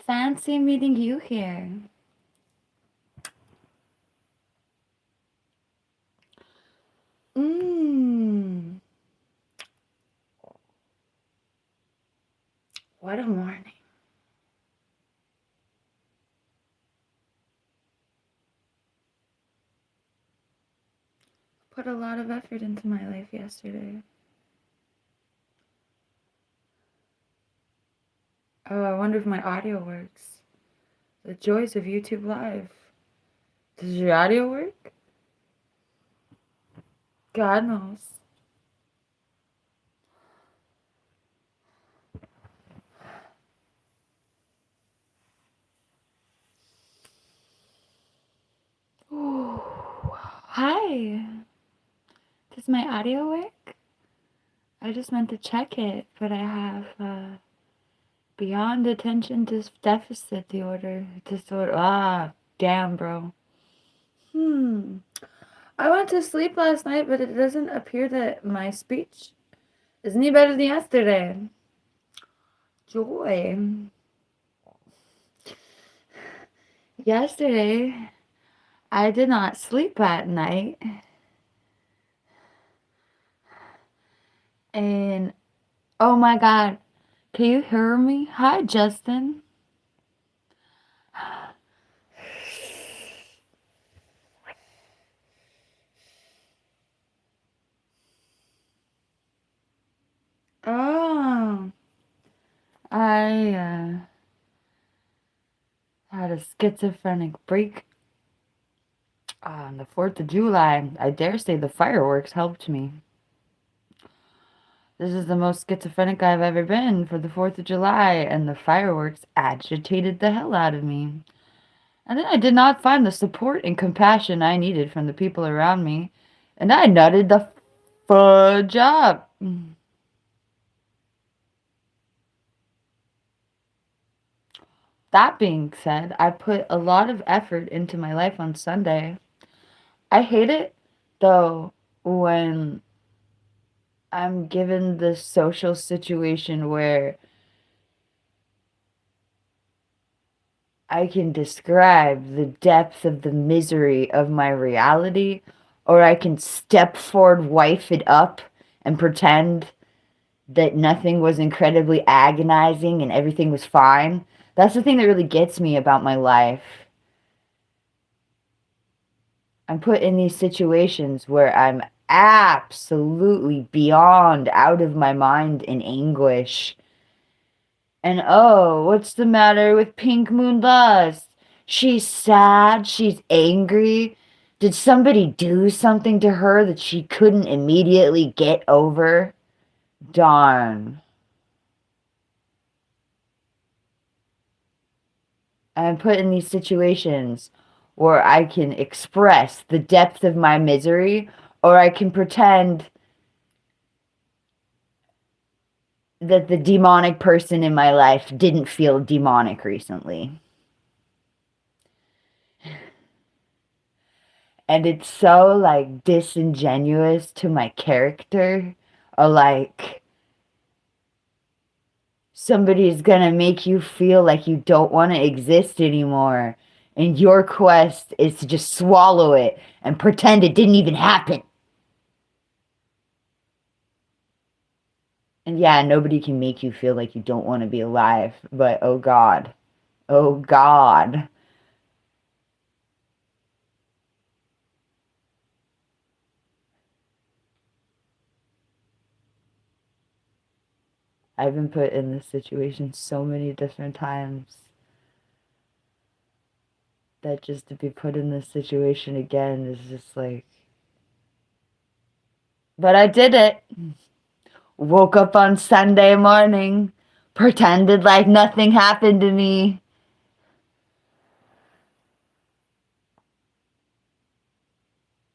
fancy meeting you here. Mmm. What a morning. Put a lot of effort into my life yesterday. Oh, I wonder if my audio works. The joys of YouTube Live. Does your audio work? God knows. Ooh. Hi. Does my audio work? I just meant to check it, but I have beyond attention deficit disorder. Ah, damn, bro. I went to sleep last night, but it doesn't appear that my speech is any better than yesterday. Joy. Yesterday, I did not sleep at night. And oh my God, can you hear me? Hi, Justin. Oh, I had a schizophrenic break on the 4th of July. I dare say the fireworks helped me. This is the most schizophrenic I've ever been for the 4th of July, and the fireworks agitated the hell out of me. And then I did not find the support and compassion I needed from the people around me, and I nutted the fudge up. That being said, I put a lot of effort into my life on Sunday. I hate it, though, when I'm given this social situation where I can describe the depth of the misery of my reality, or I can step forward, wife it up, and pretend that nothing was incredibly agonizing and everything was fine. That's the thing that really gets me about my life. I'm put in these situations where I'm absolutely beyond out of my mind in anguish. And oh, what's the matter with PinkMoonLust? She's sad, she's angry. Did somebody do something to her that she couldn't immediately get over? Darn. I'm put in these situations where I can express the depth of my misery, or I can pretend that the demonic person in my life didn't feel demonic recently. And it's so like disingenuous to my character, or like somebody's gonna make you feel like you don't want to exist anymore, and your quest is to just swallow it and pretend it didn't even happen. And yeah, nobody can make you feel like you don't want to be alive, but oh God, oh God. I've been put in this situation so many different times that just to be put in this situation again is just like, but I did it. Woke up on Sunday morning, pretended like nothing happened to me.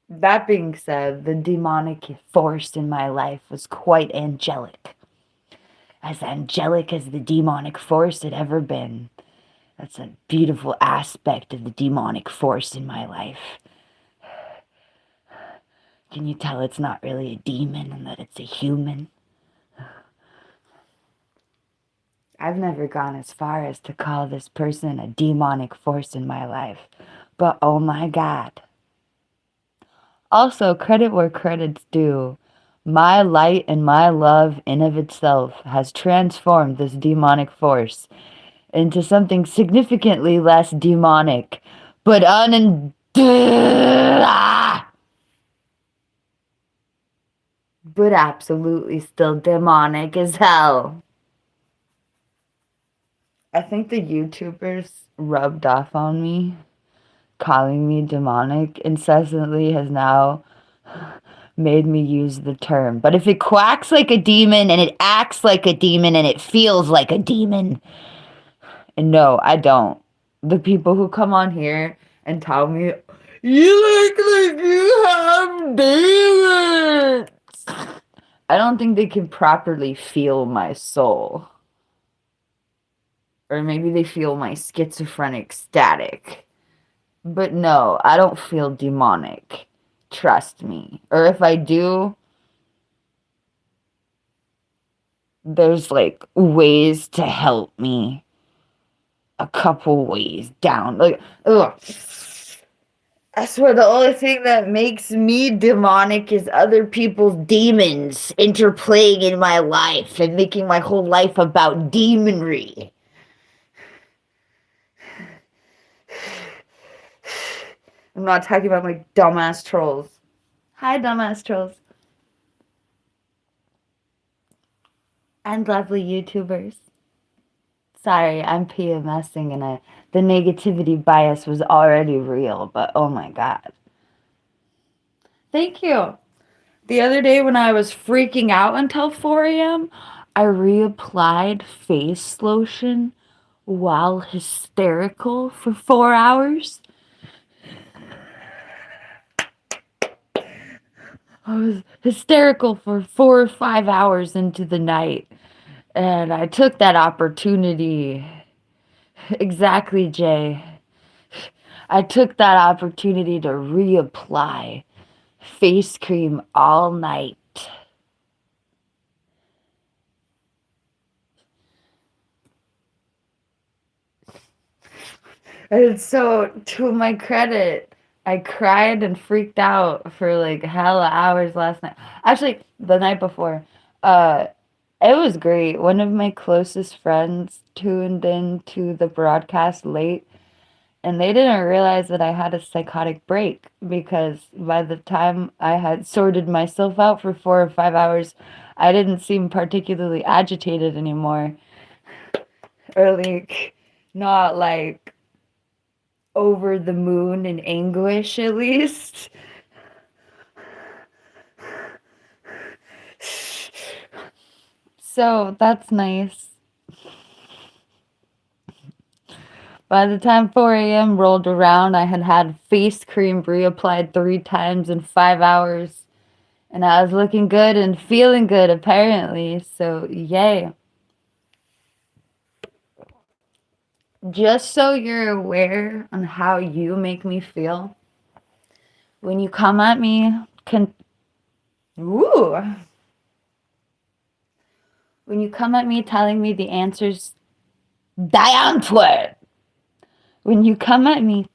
That being said, the demonic force in my life was quite angelic. As angelic as the demonic force had ever been. That's a beautiful aspect of the demonic force in my life. Can you tell it's not really a demon and that it's a human? I've never gone as far as to call this person a demonic force in my life, but oh my God. Also, credit where credit's due. My light and my love in of itself has transformed this demonic force into something significantly less demonic, but but absolutely still demonic as hell. I think the YouTubers rubbed off on me. Calling me demonic incessantly has now made me use the term. But if it quacks like a demon and it acts like a demon and it feels like a demon, and no, I don't. The people who come on here and tell me, you look like you have demons. I don't think they can properly feel my soul. Or maybe they feel my schizophrenic static. But no, I don't feel demonic. Trust me. Or if I do, there's like ways to help me. A couple ways down. Like, ugh. I swear the only thing that makes me demonic is other people's demons interplaying in my life and making my whole life about demonry. I'm not talking about my dumbass trolls. Hi, dumbass trolls. And lovely YouTubers. Sorry, I'm PMSing and the negativity bias was already real, but oh my God. Thank you. The other day when I was freaking out until 4 a.m., I reapplied face lotion while hysterical for 4 hours. I was hysterical for 4 or 5 hours into the night. And I took that opportunity. Exactly, Jay. I took that opportunity to reapply face cream all night. And so, to my credit, I cried and freaked out for like hella hours last night. Actually, the night before. Uh, it was great. One of my closest friends tuned in to the broadcast late, and they didn't realize that I had a psychotic break because by the time I had sorted myself out for 4 or 5 hours, I didn't seem particularly agitated anymore. Or like, not like over the moon in anguish, at least. So that's nice. By the time 4 a.m. rolled around, I had had face cream reapplied 3 times in 5 hours. And I was looking good and feeling good, apparently. So, yay. Just so you're aware on how you make me feel, when you come at me, ooh. When you come at me telling me the answer's die Antwort. When you come at me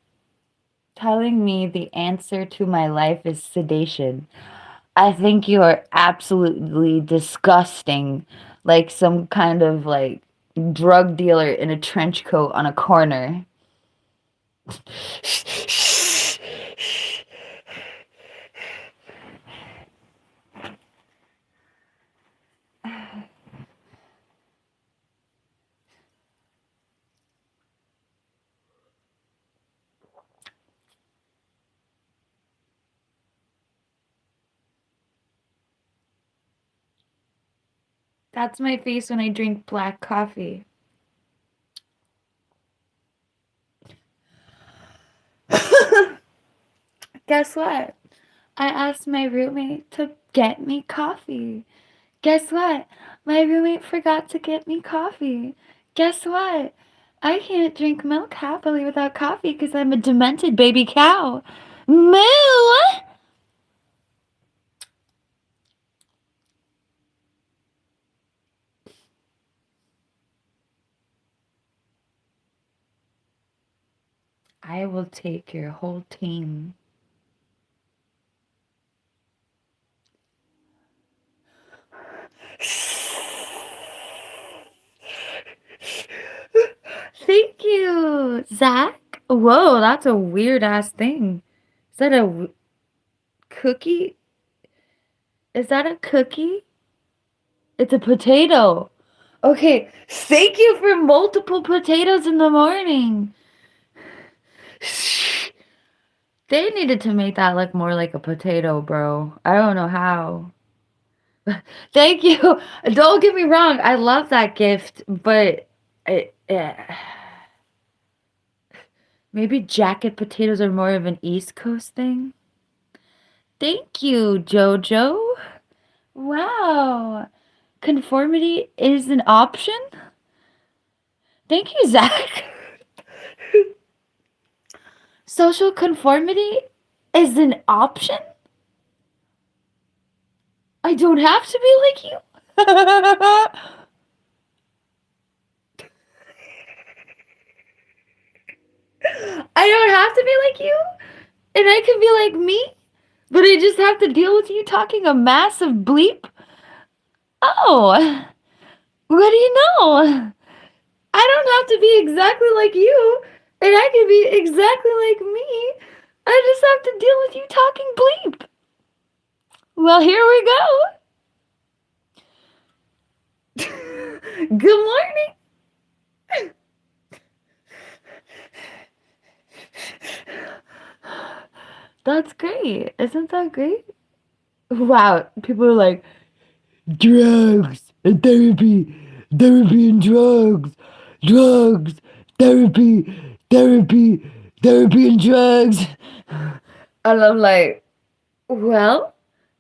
telling me the answer to my life is sedation, I think you are absolutely disgusting, like some kind of like drug dealer in a trench coat on a corner. That's my face when I drink black coffee. Guess what? I asked my roommate to get me coffee. Guess what? My roommate forgot to get me coffee. Guess what? I can't drink milk happily without coffee because I'm a demented baby cow. Moo! I will take your whole team. Thank you, Zach. Whoa, that's a weird ass thing. Is that a cookie? Is that a cookie? It's a potato. Okay, thank you for multiple potatoes in the morning. They needed to make that look more like a potato, bro. I don't know how. Thank you. Don't get me wrong. I love that gift, but maybe jacket potatoes are more of an East Coast thing. Thank you, Jojo. Wow. Conformity is an option? Thank you, Zach. Social conformity is an option? I don't have to be like you? I don't have to be like you? And I can be like me? But I just have to deal with you talking a massive bleep? Oh, what do you know? I don't have to be exactly like you, and I can be exactly like me. I just have to deal with you talking bleep. Well, here we go. Good morning. That's great. Isn't that great? Wow. People are like, drugs and therapy, therapy and drugs, drugs, therapy, therapy, therapy and drugs. And I'm like, well,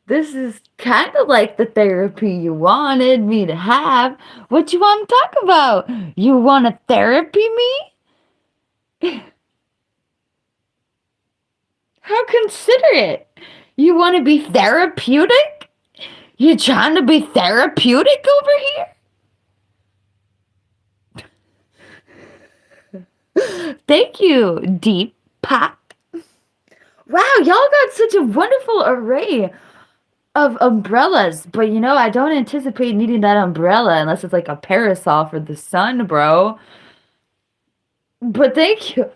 this is kind of like the therapy you wanted me to have. What you want to talk about? You want to therapy me? How considerate. You want to be therapeutic? You trying to be therapeutic over here? Thank you, Deep Pop. Wow, y'all got such a wonderful array of umbrellas, but you know, I don't anticipate needing that umbrella unless it's like a parasol for the sun, bro. But thank you.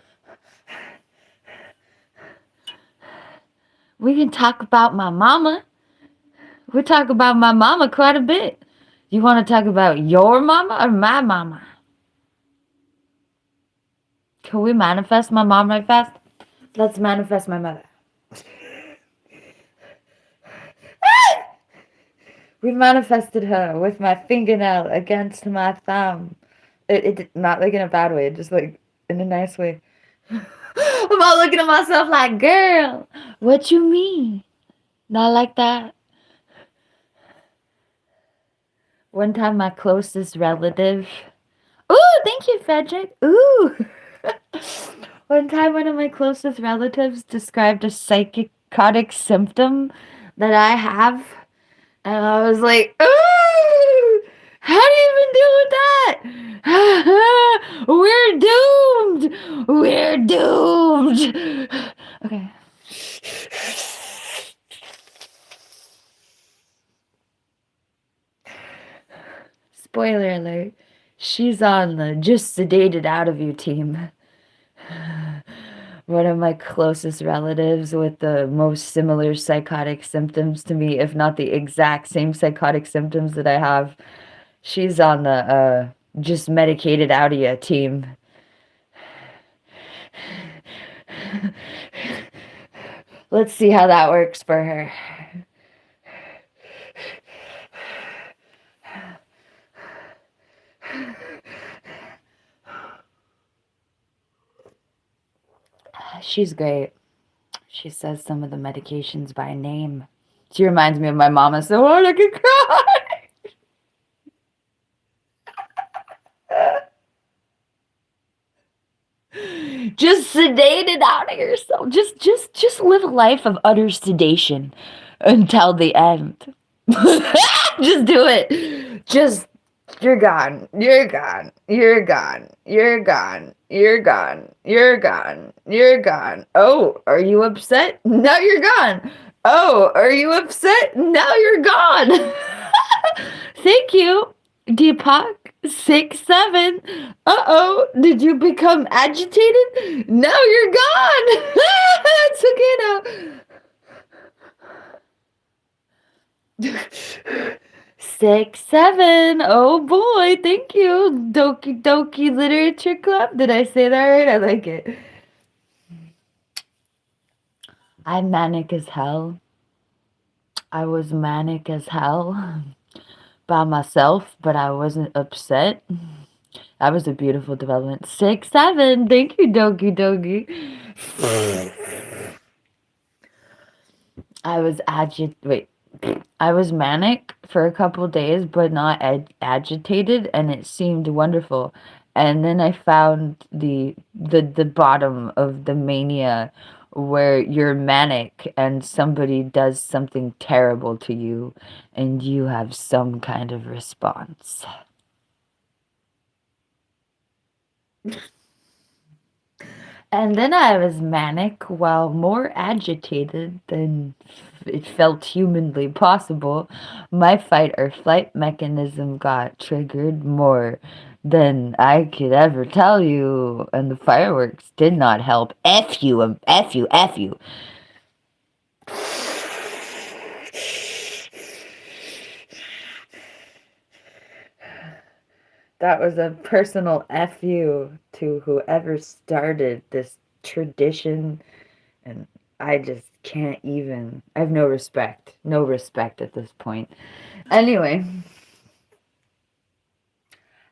We can talk about my mama. We talk about my mama quite a bit. You want to talk about your mama or my mama? Can we manifest my mom right fast? Let's manifest my mother. We manifested her with my fingernail against my thumb. It not like in a bad way, just like in a nice way. I'm all looking at myself like, girl, what you mean? Not like that. One time my closest relative. Ooh, thank you, Frederick. Ooh. One time one of my closest relatives described a psychotic symptom that I have. And I was like, ooh, how do you even deal with that? We're doomed. We're doomed. Okay. Spoiler alert. She's on the just sedated out of you team. One of my closest relatives with the most similar psychotic symptoms to me, if not the exact same psychotic symptoms that I have. She's on the just medicated out of you team. Let's see how that works for her. She's great. She says some of the medications by name. She reminds me of my mama so hard I could cry. Just sedate it out of yourself. Just live a life of utter sedation until the end. Just do it. Just You're gone. You're gone. You're gone. You're gone. You're gone. You're gone. You're gone. Oh, are you upset? Now you're gone. Oh, are you upset? Now you're gone. Thank you, Deepak. 6-7. Uh-oh, did you become agitated? Now you're gone. It's okay now. 6-7. Oh boy, thank you. Doki Doki Literature Club. Did I say that right? I like it. I'm manic as hell. I was manic as hell by myself, but I wasn't upset. That was a beautiful development. 6-7. Thank you, Doki Doki. I was Wait. I was manic for a couple days, but not agitated, and it seemed wonderful. And then I found the bottom of the mania, where you're manic and somebody does something terrible to you, and you have some kind of response. And then I was manic while more agitated than it felt humanly possible. My fight or flight mechanism got triggered more than I could ever tell you, and the fireworks did not help. F you, F you, F you. That was a personal F you to whoever started this tradition. And I just can't even. I have no respect. No respect at this point. Anyway,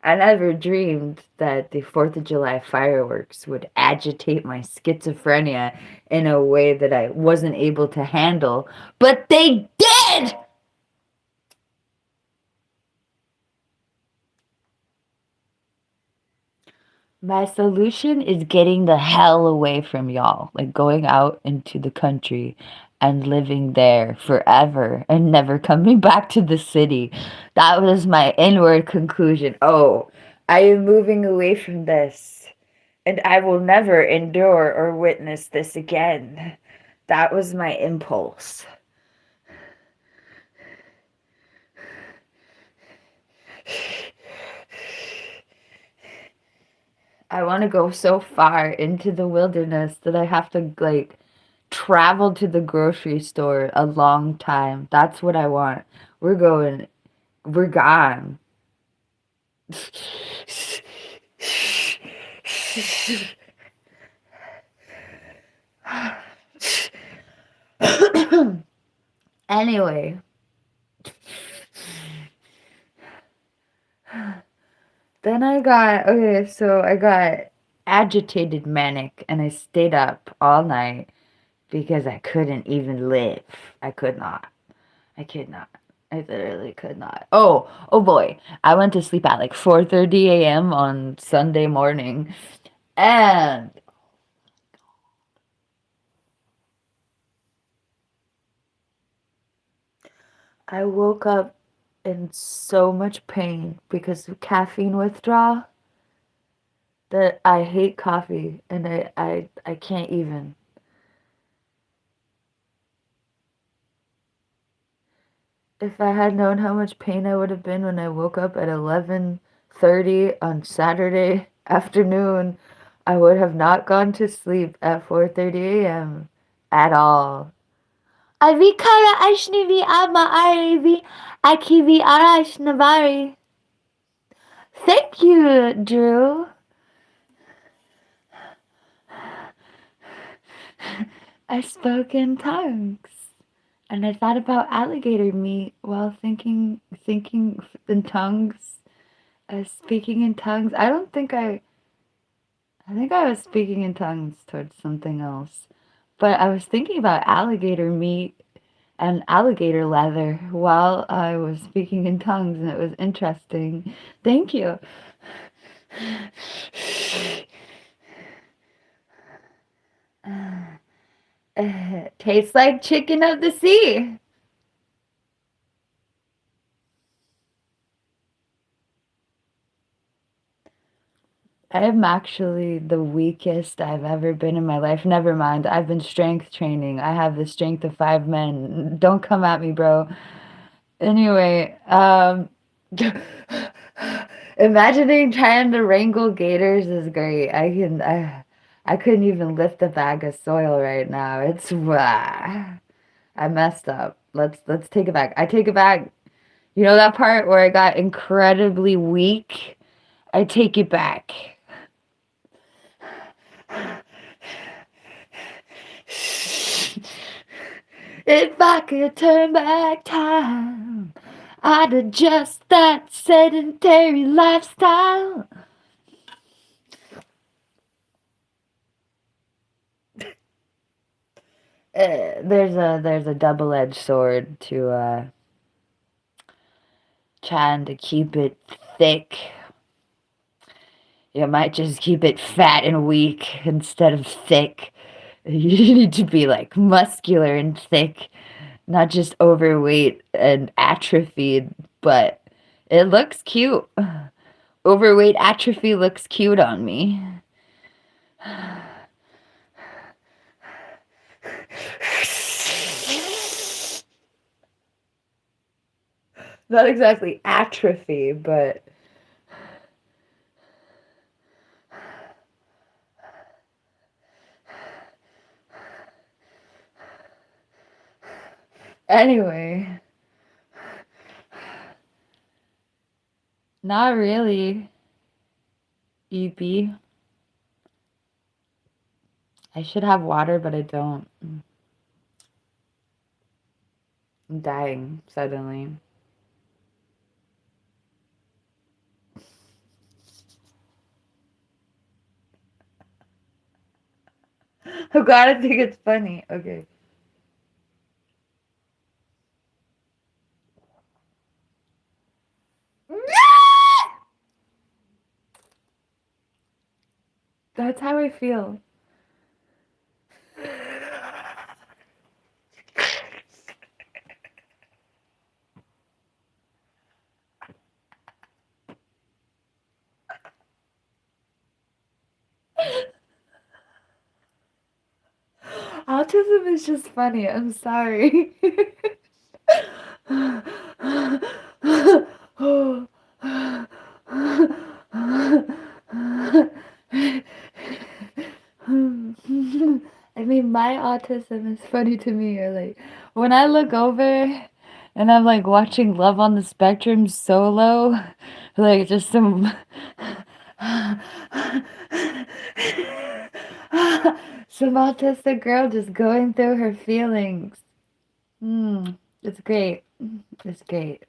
I never dreamed that the 4th of July fireworks would agitate my schizophrenia in a way that I wasn't able to handle, but they did! My solution is getting the hell away from y'all, like going out into the country and living there forever and never coming back to the city. That was my inward conclusion. Oh, I am moving away from this, and I will never endure or witness this again. That was my impulse. I want to go so far into the wilderness that I have to, like, travel to the grocery store a long time. That's what I want. We're gone. Anyway. Then I got agitated manic and I stayed up all night because I couldn't even live. I could not. I could not. I literally could not. Oh boy. I went to sleep at like 4:30 a.m. on Sunday morning, and I woke up in so much pain because of caffeine withdrawal that I hate coffee, and I can't even. If I had known how much pain I would have been when I woke up at 11:30 on Saturday afternoon, I would have not gone to sleep at 4:30 a.m. at all. Avikara Aishnivi Ama Arivi Akivi Arashnavari. Thank you, Drew. I spoke in tongues. And I thought about alligator meat while thinking in tongues, speaking in tongues. I think I was speaking in tongues towards something else. But I was thinking about alligator meat and alligator leather while I was speaking in tongues, and it was interesting. Thank you. Tastes like chicken of the sea. I am actually the weakest I've ever been in my life. Never mind. I've been strength training. I have the strength of 5 men. Don't come at me, bro. Anyway, imagining trying to wrangle gators is great. I couldn't even lift a bag of soil right now. I messed up. Let's take it back. I take it back. You know that part where I got incredibly weak? I take it back. If I could turn back time, I'd adjust that sedentary lifestyle. There's a double-edged sword to trying to keep it thick. You might just keep it fat and weak instead of thick. You need to be like muscular and thick, not just overweight and atrophied, but it looks cute. Overweight atrophy looks cute on me. Not exactly atrophy, but anyway, not really, EP. I should have water, but I don't. I'm dying suddenly. I'm glad I think it's funny. Okay. That's how I feel. Autism is just funny. I'm sorry. I mean, my autism is funny to me. Or like when I look over and I'm like watching Love on the Spectrum solo, like just some some autistic girl just going through her feelings. It's great. It's great.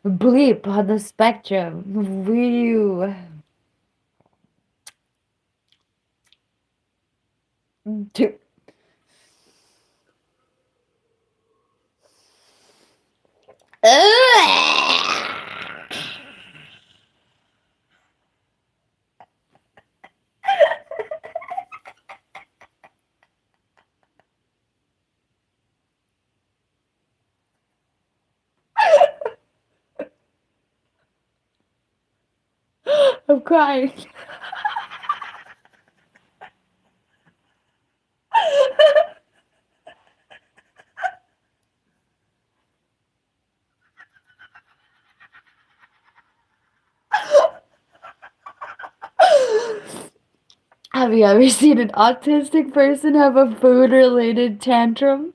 Bleep on the spectrum. Whew. I'm crying. Have you ever seen an autistic person have a food related tantrum?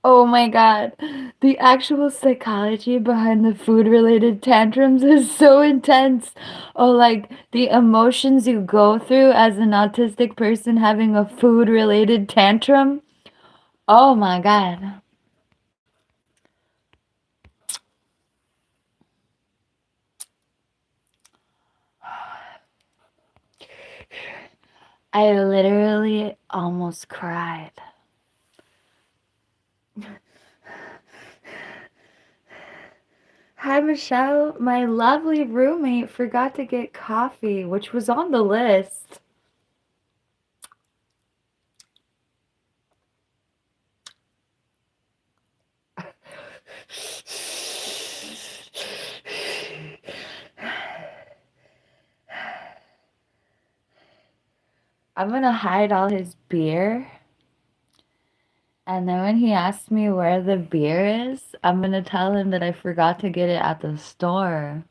Oh my god. The actual psychology behind the food related tantrums is so intense. Oh, like the emotions you go through as an autistic person having a food related tantrum. Oh my god. I literally almost cried. Hi, Michelle. My lovely roommate forgot to get coffee, which was on the list. I'm gonna hide all his beer. And then when he asks me where the beer is, I'm gonna tell him that I forgot to get it at the store.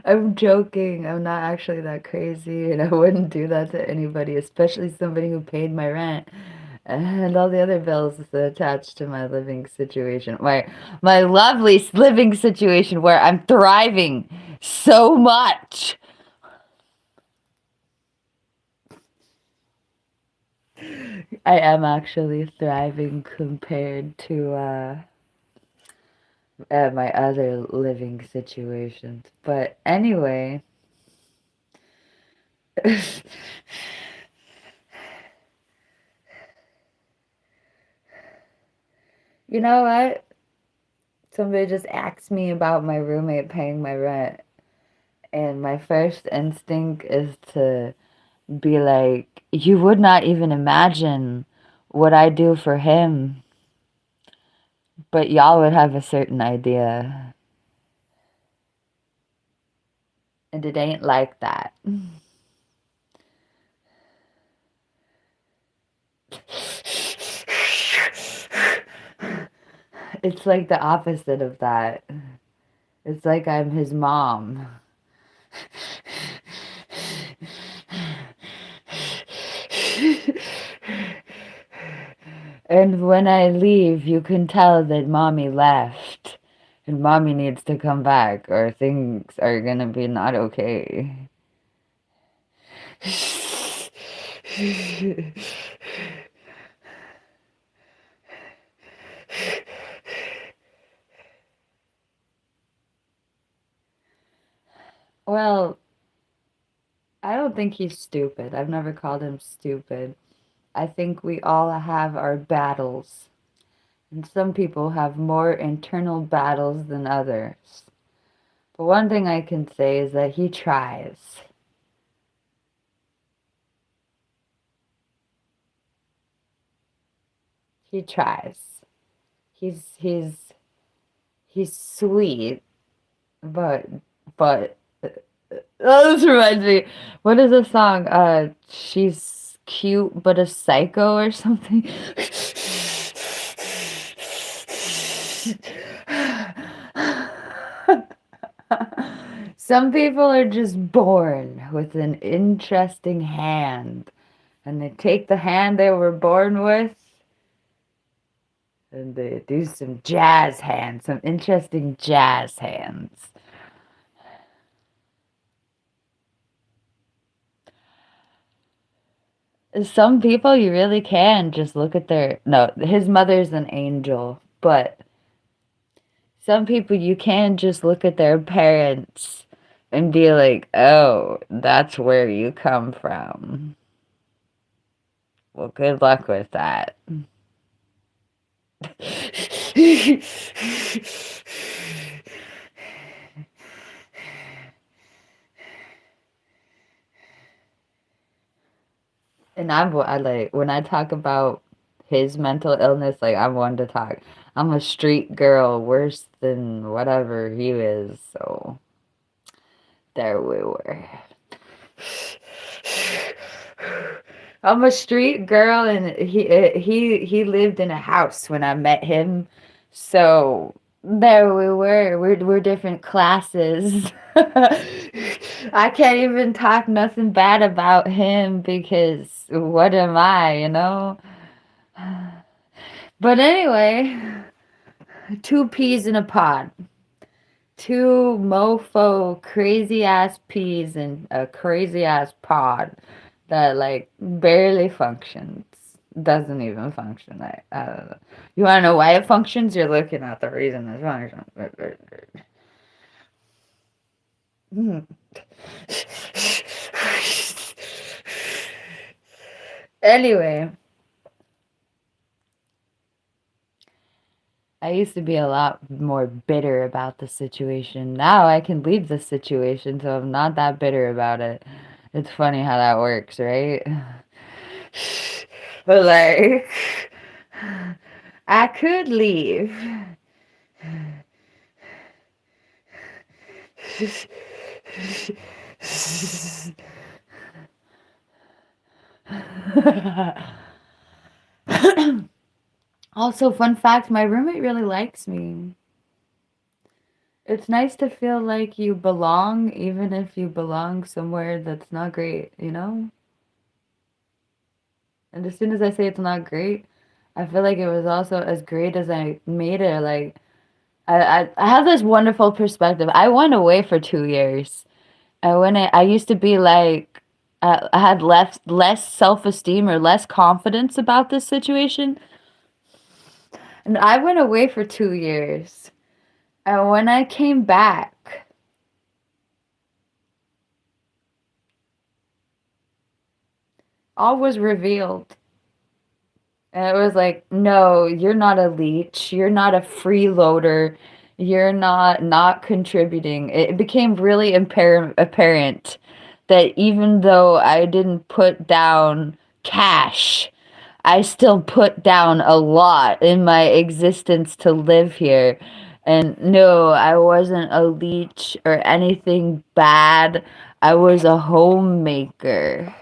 I'm joking. I'm not actually that crazy, and I wouldn't do that to anybody, especially somebody who paid my rent and all the other bills attached to my living situation. My lovely living situation where I'm thriving so much. I am actually thriving compared to my other living situations. But anyway, you know what? Somebody just asked me about my roommate paying my rent, and my first instinct is to be like, you would not even imagine what I do for him, but y'all would have a certain idea. And it ain't like that. It's like the opposite of that. It's like I'm his mom. And when I leave, you can tell that mommy left. And mommy needs to come back, or things are gonna be not okay. Well, I don't think he's stupid. I've never called him stupid. I think we all have our battles. And some people have more internal battles than others. But one thing I can say is that he tries. He tries. He's he's he's sweet, but but oh, this reminds me. What is the song? She's cute but a psycho or something. Some people are just born with an interesting hand, and they take the hand they were born with, and they do some jazz hands, some interesting jazz hands. Some people you really can just look at their no, his mother's an angel, but some people you can just look at their parents and be like, "Oh, that's where you come from." Well, good luck with that. And I like when I talk about his mental illness, like I'm one to talk. I'm a street girl worse than whatever he is, so there we were. I'm a street girl, and he lived in a house when I met him, so there we were. We're different classes. I can't even talk nothing bad about him because what am I, you know? But anyway, two peas in a pod. Two mofo crazy ass peas in a crazy ass pod that like barely functions. Doesn't even function. I don't know. You want to know why it functions? You're looking at the reason it functions. Anyway, I used to be a lot more bitter about the situation. Now I can leave the situation, so I'm not that bitter about it. It's funny how that works, right? But like, I could leave. Also, fun fact, my roommate really likes me. It's nice to feel like you belong, even if you belong somewhere that's not great, you know? And as soon as I say it's not great, I feel like it was also as great as I made it. Like, I have this wonderful perspective. I went away for 2 years. I used to be like, I had less self-esteem or less confidence about this situation. And I went away for 2 years. And when I came back, all was revealed. And it was like, no, you're not a leech. You're not a freeloader. You're not contributing. It became really apparent that even though I didn't put down cash, I still put down a lot in my existence to live here. And no, I wasn't a leech or anything bad. I was a homemaker.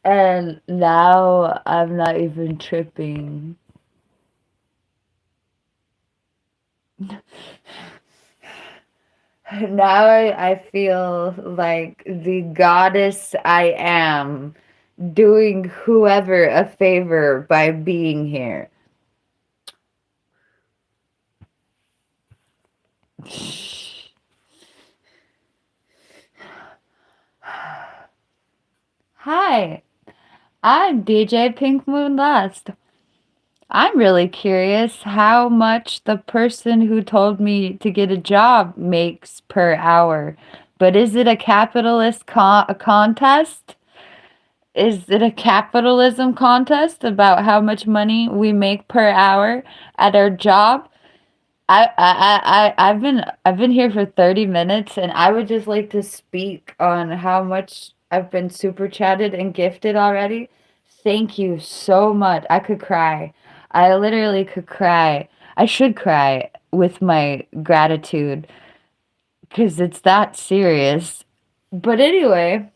And now I'm not even tripping. Now I feel like the goddess I am doing whoever a favor by being here. Hi, I'm DJ PinkMoonLust. I'm really curious how much the person who told me to get a job makes per hour. But is it a capitalist a contest? Is it a capitalism contest about how much money we make per hour at our job? I've been here for 30 minutes and I would just like to speak on how much I've been super chatted and gifted already. Thank you so much. I could cry. I literally could cry. I should cry with my gratitude because it's that serious. But anyway,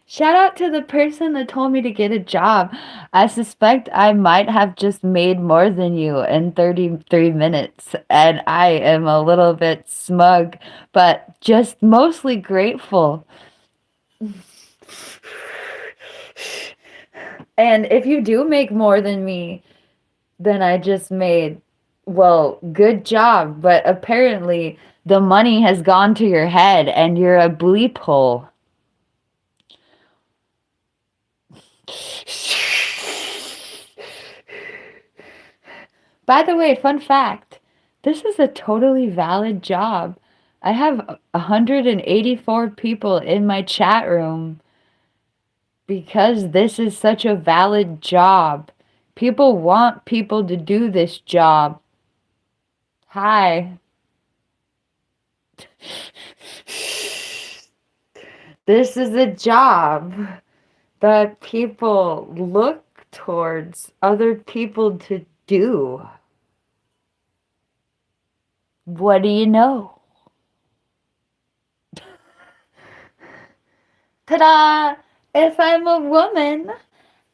shout out to the person that told me to get a job. I suspect I might have just made more than you in 33 minutes, and I am a little bit smug, but just mostly grateful. And if you do make more than me than I just made, well, good job, but apparently the money has gone to your head and you're a bleep hole. By the way, fun fact, this is a totally valid job. I have 184 people in my chat room because this is such a valid job. People want people to do this job. Hi. This is a job that people look towards other people to do. What do you know? Ta-da! If I'm a woman,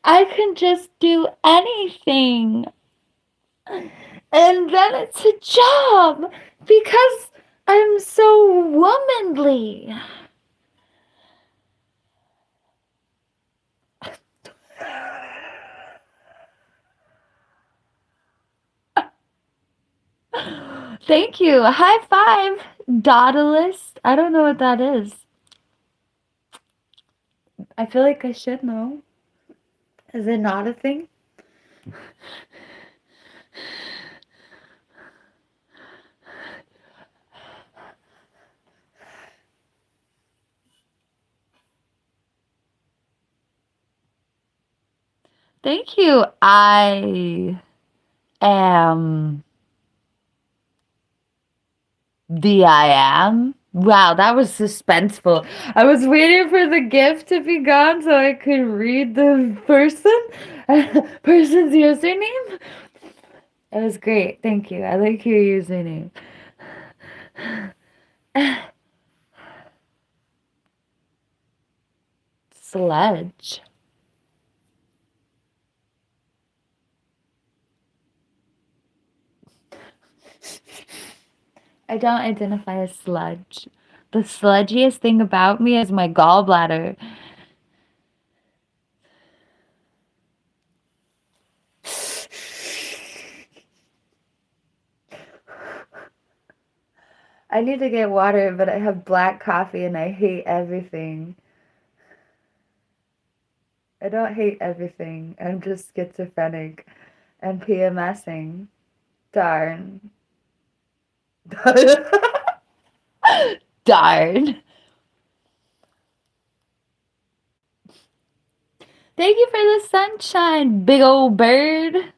I can just do anything. And then it's a job because I'm so womanly. Thank you. High five, Daedalus. I don't know what that is. I feel like I should know. Is it not a thing? Thank you. I am The I am? Wow, that was suspenseful. I was waiting for the gift to be gone so I could read the person's username. That was great. Thank you. I like your username. Sledge. I don't identify as sludge. The sludgiest thing about me is my gallbladder. I need to get water, but I have black coffee and I hate everything. I don't hate everything. I'm just schizophrenic and PMSing. Darn. Darn. Thank you for the sunshine, big old bird.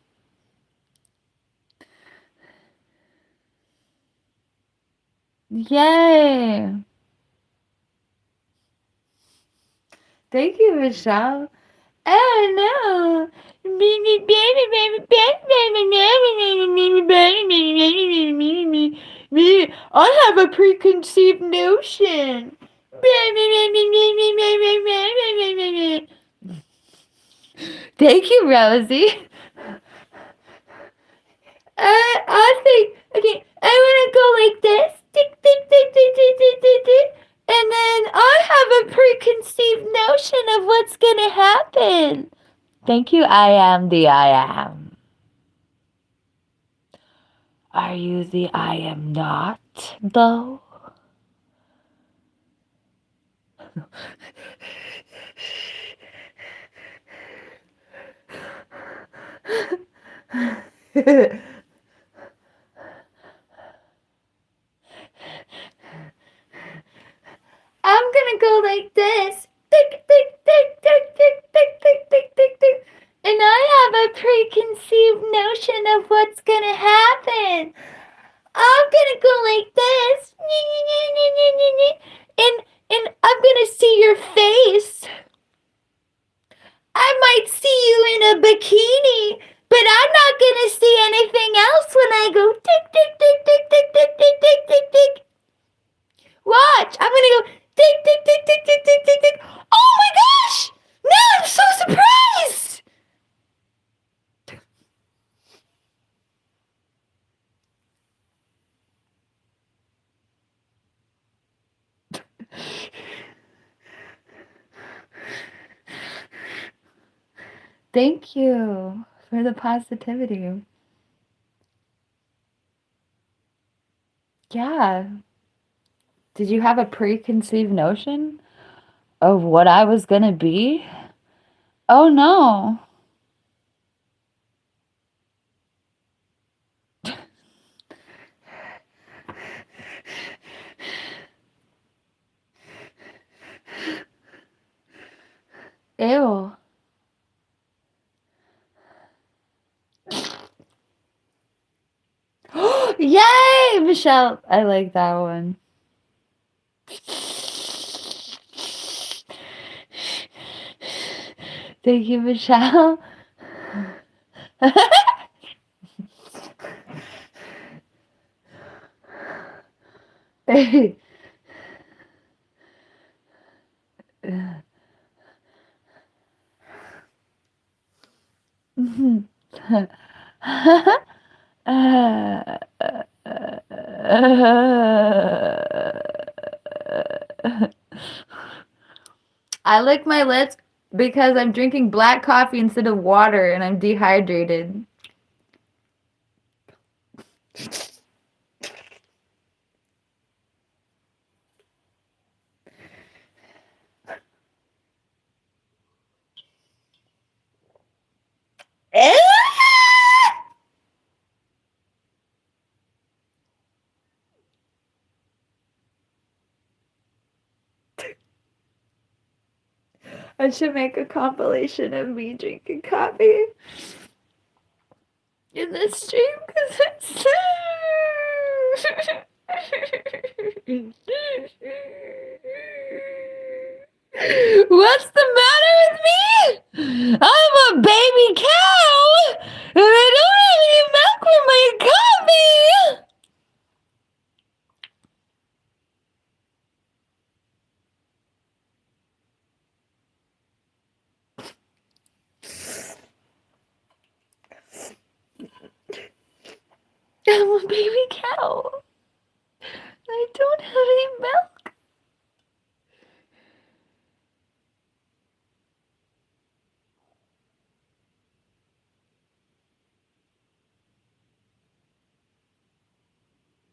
Yay. Thank you, Michelle. Oh no. I have a preconceived notion. Thank you, Rosie. I think, okay, I want to go like this. Tick, tick, tick, tick, tick, tick, tick, tick. And then I have a preconceived notion of what's going to happen. Thank you, I am the I am. Are you the I am not, though? I'm gonna go like this. Tick, tick, tick, tick, tick, tick, tick, tick, tick, tick. And I have a preconceived notion of what's gonna happen. I'm gonna go like this. And I'm gonna see your face. I might see you in a bikini, but I'm not gonna see anything else when I go tick, tick, tick, tick, tick, tick, tick, tick, tick, tick. Watch, I'm gonna go tick, tick, tick, tick, tick, tick, tick, tick. Oh my gosh! Now I'm so surprised! Thank you for the positivity. Yeah. Did you have a preconceived notion of what I was gonna be? Oh no. Ew. Yay, Michelle. I like that one. Thank you, Michelle. I lick my lips because I'm drinking black coffee instead of water and I'm dehydrated. I should make a compilation of me drinking coffee in the stream because it's am a baby cow. I don't have any milk.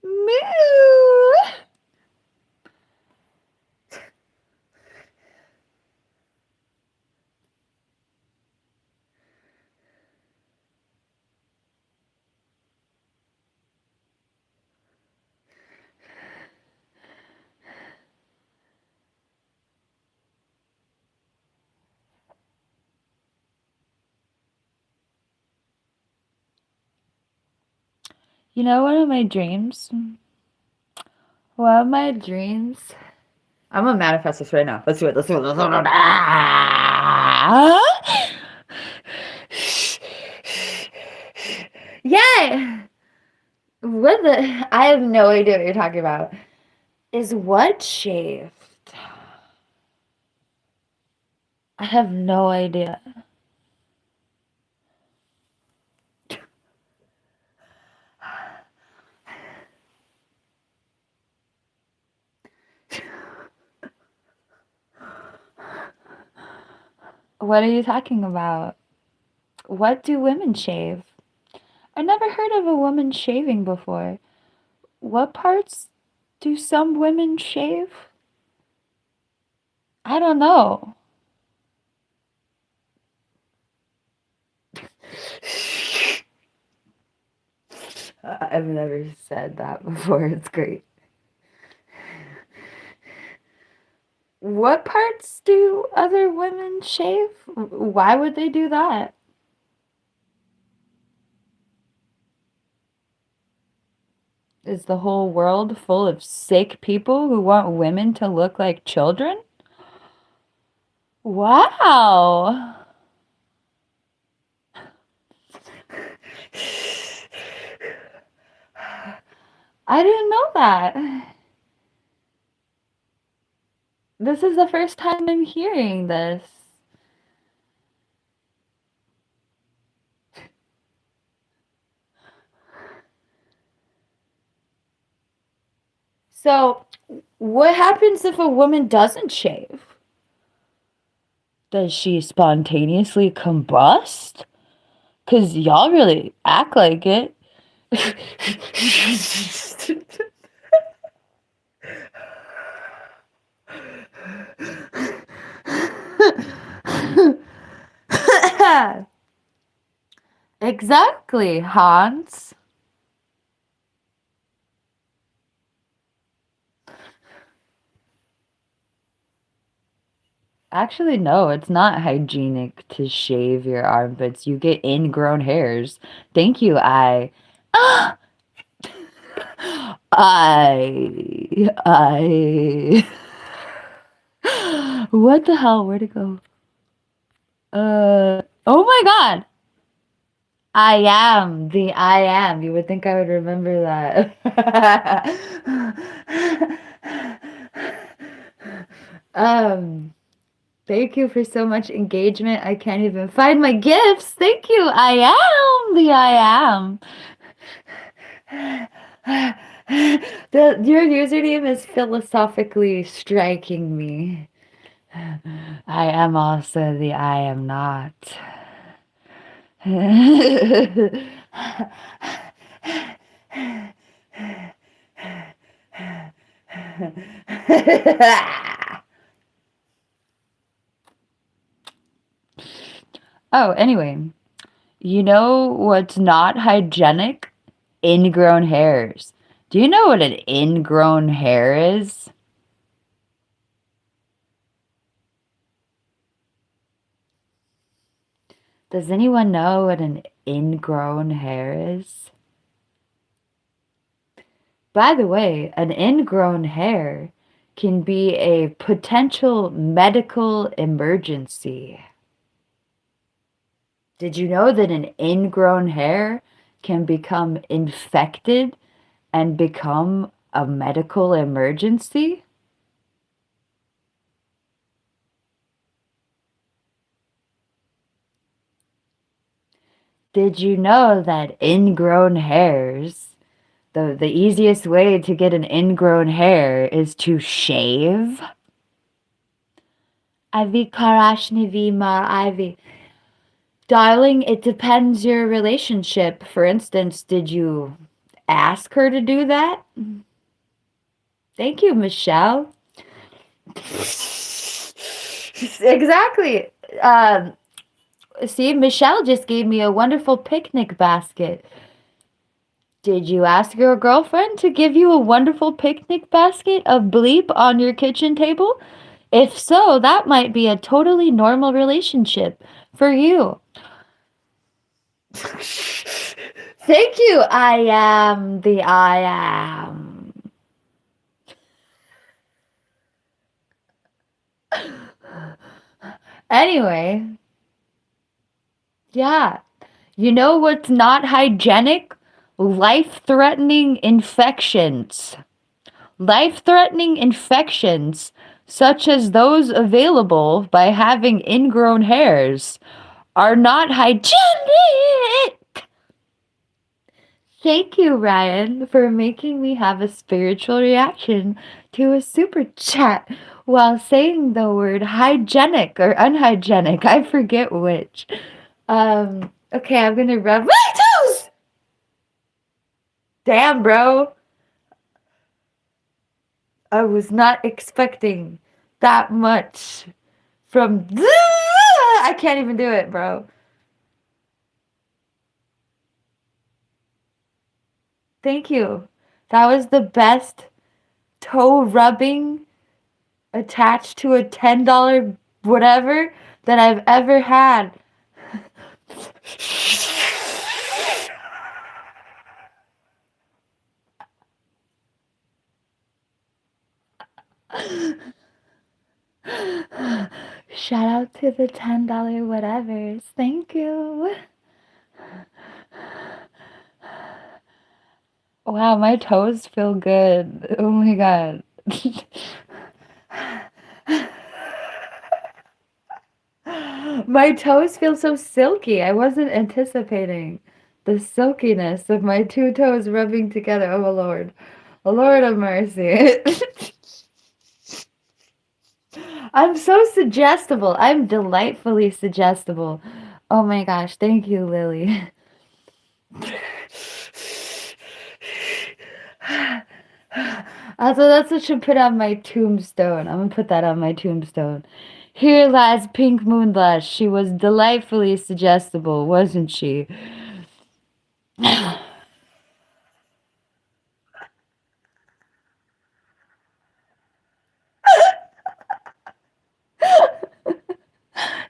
Moo! You know, one of my dreams. One of my dreams. I'm gonna manifest this right now. Let's do it. Let's do it. Let's do it. Yeah. What the? I have no idea what you're talking about. Is what shaved? I have no idea. What are you talking about? What do women shave? I never heard of a woman shaving before. What parts do some women shave? I don't know. I've never said that before. It's great. What parts do other women shave? Why would they do that? Is the whole world full of sick people who want women to look like children? Wow. I didn't know that. This is the first time I'm hearing this. So, what happens if a woman doesn't shave? Does she spontaneously combust? Because y'all really act like it. Exactly, Hans. Actually, no, it's not hygienic to shave your armpits. You get ingrown hairs. Thank you, I. I. What the hell? Where'd it go? Oh my God. I am the I am. You would think I would remember that. um, Thank you for so much engagement. I can't even find my gifts. Thank you. I am the I am. Your username is philosophically striking me. I am also the I am not. Oh, anyway, you know what's not hygienic? Ingrown hairs. Do you know what an ingrown hair is? Does anyone know what an ingrown hair is? By the way, an ingrown hair can be a potential medical emergency. Did you know that an ingrown hair can become infected and become a medical emergency? Did you know that ingrown hairs The easiest way to get an ingrown hair is to shave. Ivy Karashnivi Mar Ivy. Darling, it depends your relationship. For instance, did you ask her to do that? Thank you, Michelle. Exactly. See, Michelle just gave me a wonderful picnic basket. Did you ask your girlfriend to give you a wonderful picnic basket of bleep on your kitchen table? If so, that might be a totally normal relationship for you. Thank you. I am the I am. Anyway, yeah. You know what's not hygienic? Life-threatening infections. Life-threatening infections, such as those available by having ingrown hairs, are not hygienic. Thank you, Ryan, for making me have a spiritual reaction to a super chat while saying the word hygienic or unhygienic. I forget which. Okay, I'm gonna rub my toes! Damn, bro. I was not expecting that much from. I can't even do it, bro. Thank you. That was the best toe rubbing attached to a $10 whatever that I've ever had. Shout out to the $10 whatevers. Thank you. Wow, my toes feel good. Oh my god. My toes feel so silky. I wasn't anticipating the silkiness of my two toes rubbing together. Oh, Lord. Oh, Lord of mercy. I'm so suggestible. I'm delightfully suggestible. Oh my gosh. Thank you, Lily. Also, that's what should put on my tombstone. I'm gonna put that on my tombstone. Here lies PinkMoonLust. She was delightfully suggestible, wasn't she?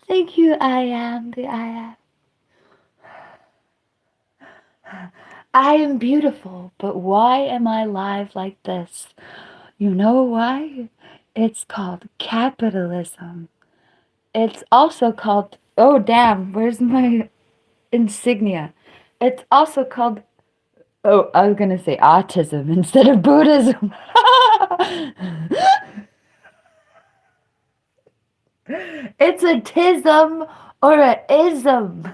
Thank you, I am the I am. I am beautiful, but why am I live like this? You know why? It's called capitalism. It's also called, oh damn, where's my insignia? It's also called, oh, I was gonna say autism instead of Buddhism. It's a tism or a ism.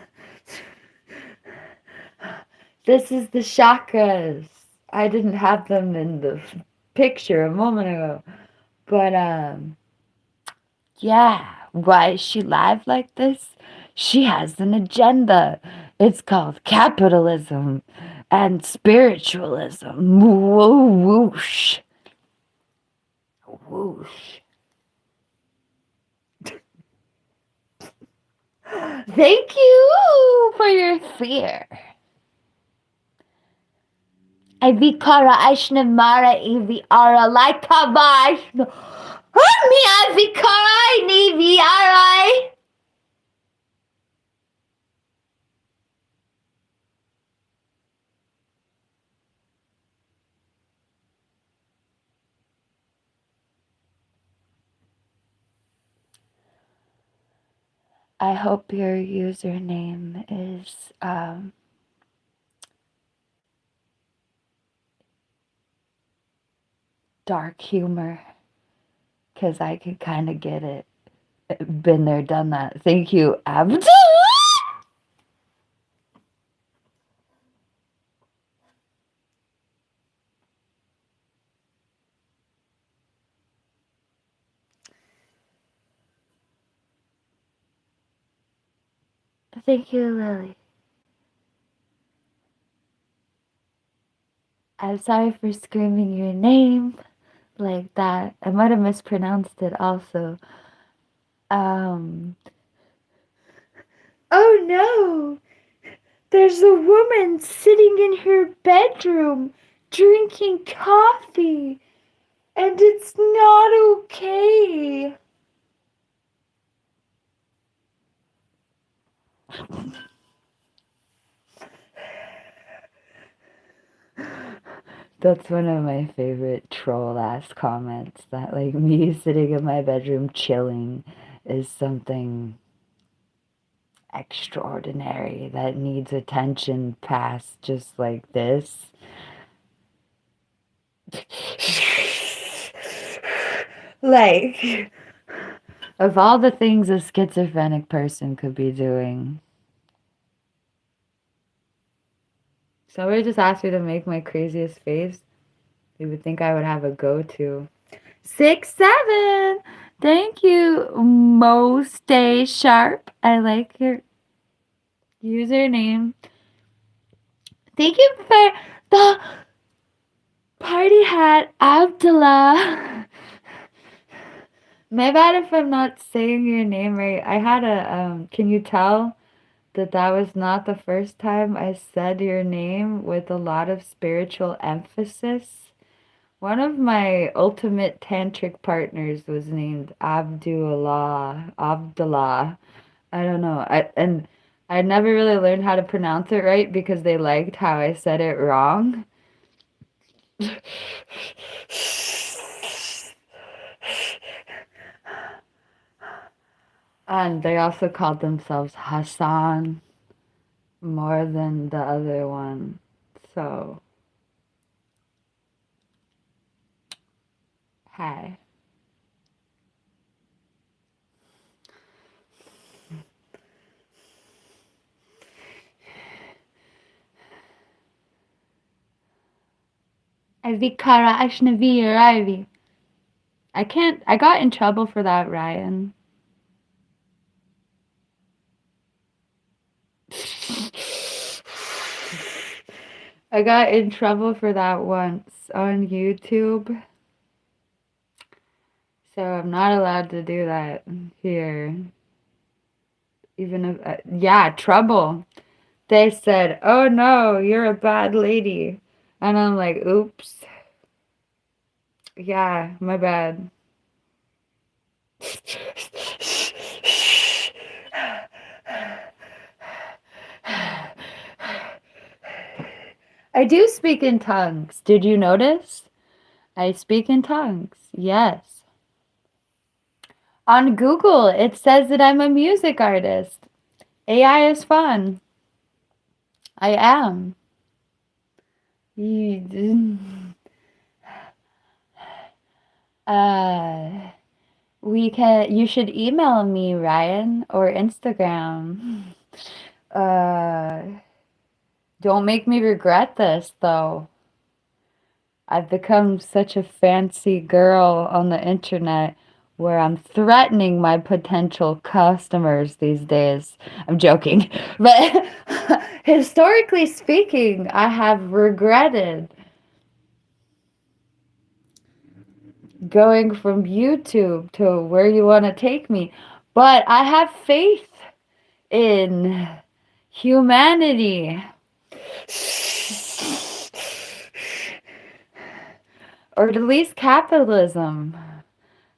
This is the chakras. I didn't have them in the picture a moment ago. But, yeah. Why is she live like this? She has an agenda. It's called capitalism and spiritualism. Whoosh. Whoosh. Thank you for your fear. Avikara Aishnamara Iviara Laikabaishno. Me Avikara Niviara. I hope your username is dark humor, because I could kind of get it. Been there, done that. Thank you, Abdul. Thank you, Lily. I'm sorry for screaming your name like that. I might have mispronounced it also. Um. Oh no! There's a woman sitting in her bedroom drinking coffee, and it's not okay. That's one of my favorite troll ass comments. That, like, me sitting in my bedroom chilling is something extraordinary that needs attention past just like this. Like, of all the things a schizophrenic person could be doing. Somebody just asked me to make my craziest face. You would think I would have a go-to. 6-7. Thank you, Mo Stay Sharp. I like your username. Thank you for the party hat, Abdullah. My bad if I'm not saying your name right. I had a can you tell that that was not the first time I said your name with a lot of spiritual emphasis? One of my ultimate tantric partners was named Abdullah. Abdullah. I don't know. I never really learned how to pronounce it right because they liked how I said it wrong. And they also called themselves Hassan more than the other one. So, hi. Avikara Ashnavi Ivy. I got in trouble for that, Ryan. I got in trouble for that once on YouTube. So I'm not allowed to do that here. Even if, yeah, trouble. They said, oh no, you're a bad lady. And I'm like, oops. Yeah, my bad. I do speak in tongues. Did you notice? I speak in tongues. Yes. On Google, it says that I'm a music artist. AI is fun. I am. Uh, you should email me, Ryan, or Instagram. Don't make me regret this, though. I've become such a fancy girl on the internet where I'm threatening my potential customers these days. I'm joking. But historically speaking, I have regretted going from YouTube to where you want to take me. But I have faith in humanity. Or at least capitalism.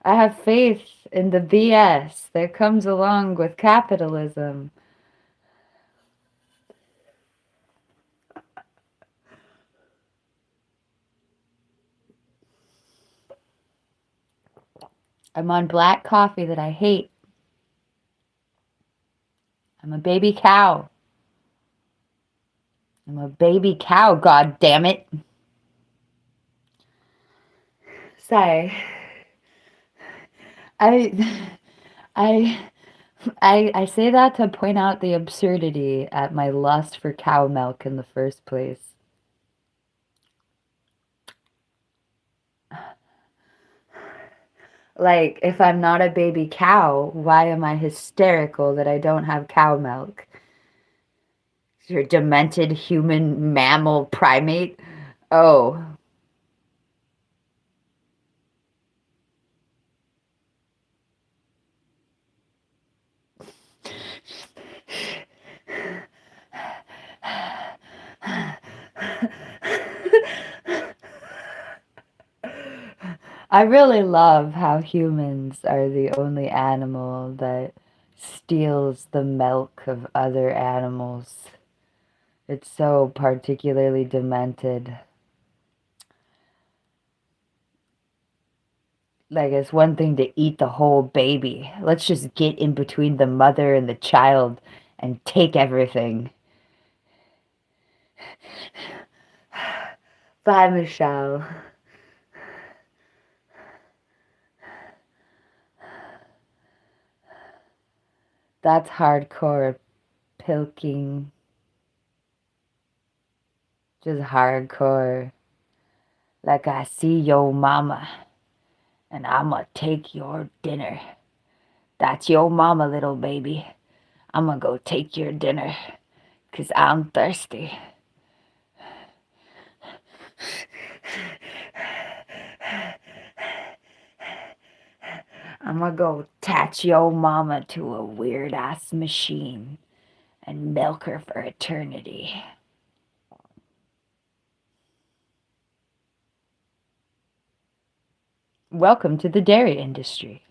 I have faith in the BS that comes along with capitalism. I'm on black coffee that I hate. I'm a baby cow. I'm a baby cow, god damn it. Sorry. I I I say that to point out the absurdity at my lust for cow milk in the first place. Like, if I'm not a baby cow, why am I hysterical that I don't have cow milk? You're a demented human mammal primate. Oh. I really love how humans are the only animal that steals the milk of other animals. It's so particularly demented. Like, it's one thing to eat the whole baby. Let's just get in between the mother and the child and take everything. Bye, Michelle. That's hardcore pilking. Just hardcore. Like, I see yo mama, and I'ma take your dinner. That's your mama, little baby. I'ma go take your dinner, 'cause I'm thirsty. I'ma go attach your mama to a weird-ass machine and milk her for eternity. Welcome to the dairy industry.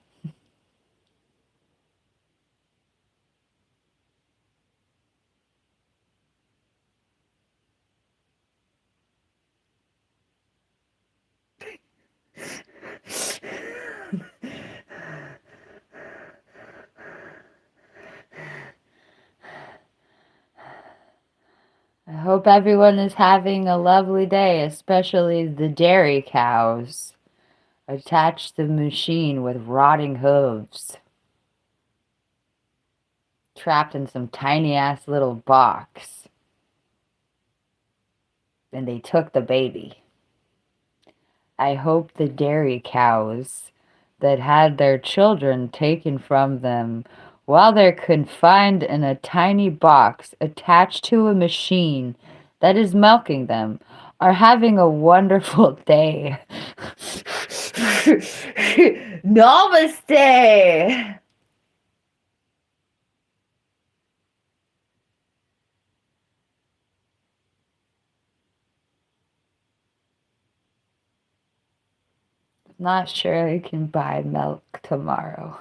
I hope everyone is having a lovely day, especially the dairy cows. Attached to the machine with rotting hooves. Trapped in some tiny ass little box. And they took the baby. I hope the dairy cows that had their children taken from them while they're confined in a tiny box attached to a machine that is milking them are having a wonderful day. Namaste! Not sure I can buy milk tomorrow.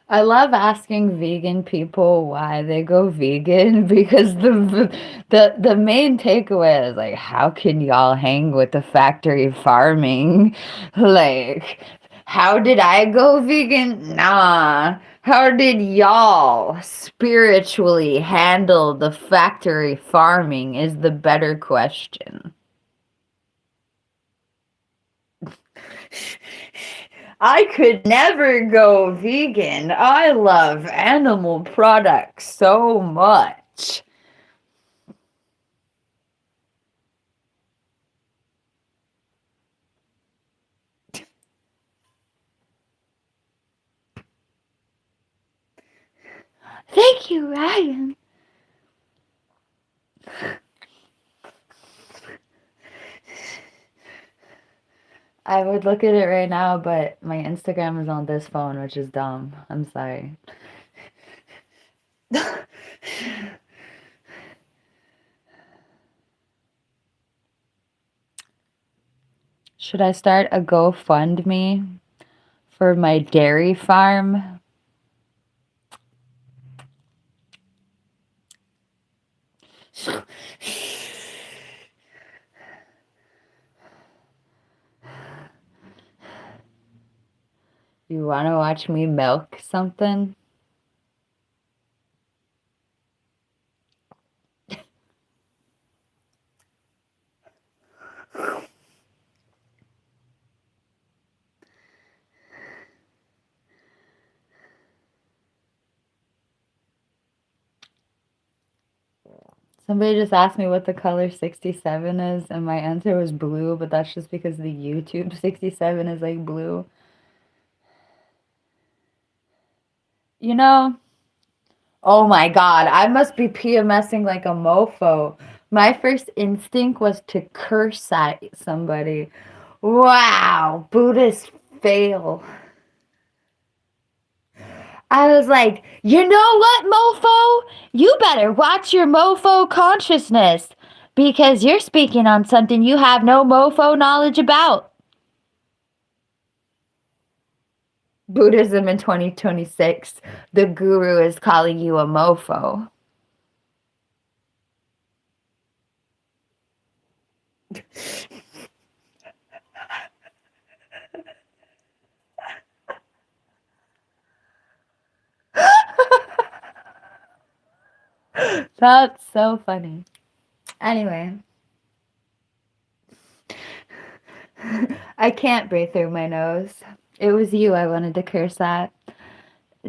I love asking vegan people why they go vegan because the main takeaway is like, how can y'all hang with the factory farming? Like, how did I go vegan? Nah. How did y'all spiritually handle the factory farming is the better question. I could never go vegan. I love animal products so much. Thank you, Ryan. I would look at it right now, but my Instagram is on this phone, which is dumb. I'm sorry. Should I start a GoFundMe for my dairy farm? You want to watch me milk something? Somebody just asked me what the color 67 is, and my answer was blue, but that's just because the YouTube 67 is like blue. You know, oh my god, I must be PMSing like a mofo. My first instinct was to curse at somebody. Wow, Buddhist fail. I was like, you know what, mofo? You better watch your mofo consciousness because you're speaking on something you have no mofo knowledge about. Buddhism in 2026, the guru is calling you a mofo. That's so funny. Anyway, I can't breathe through my nose. It was you I wanted to curse at.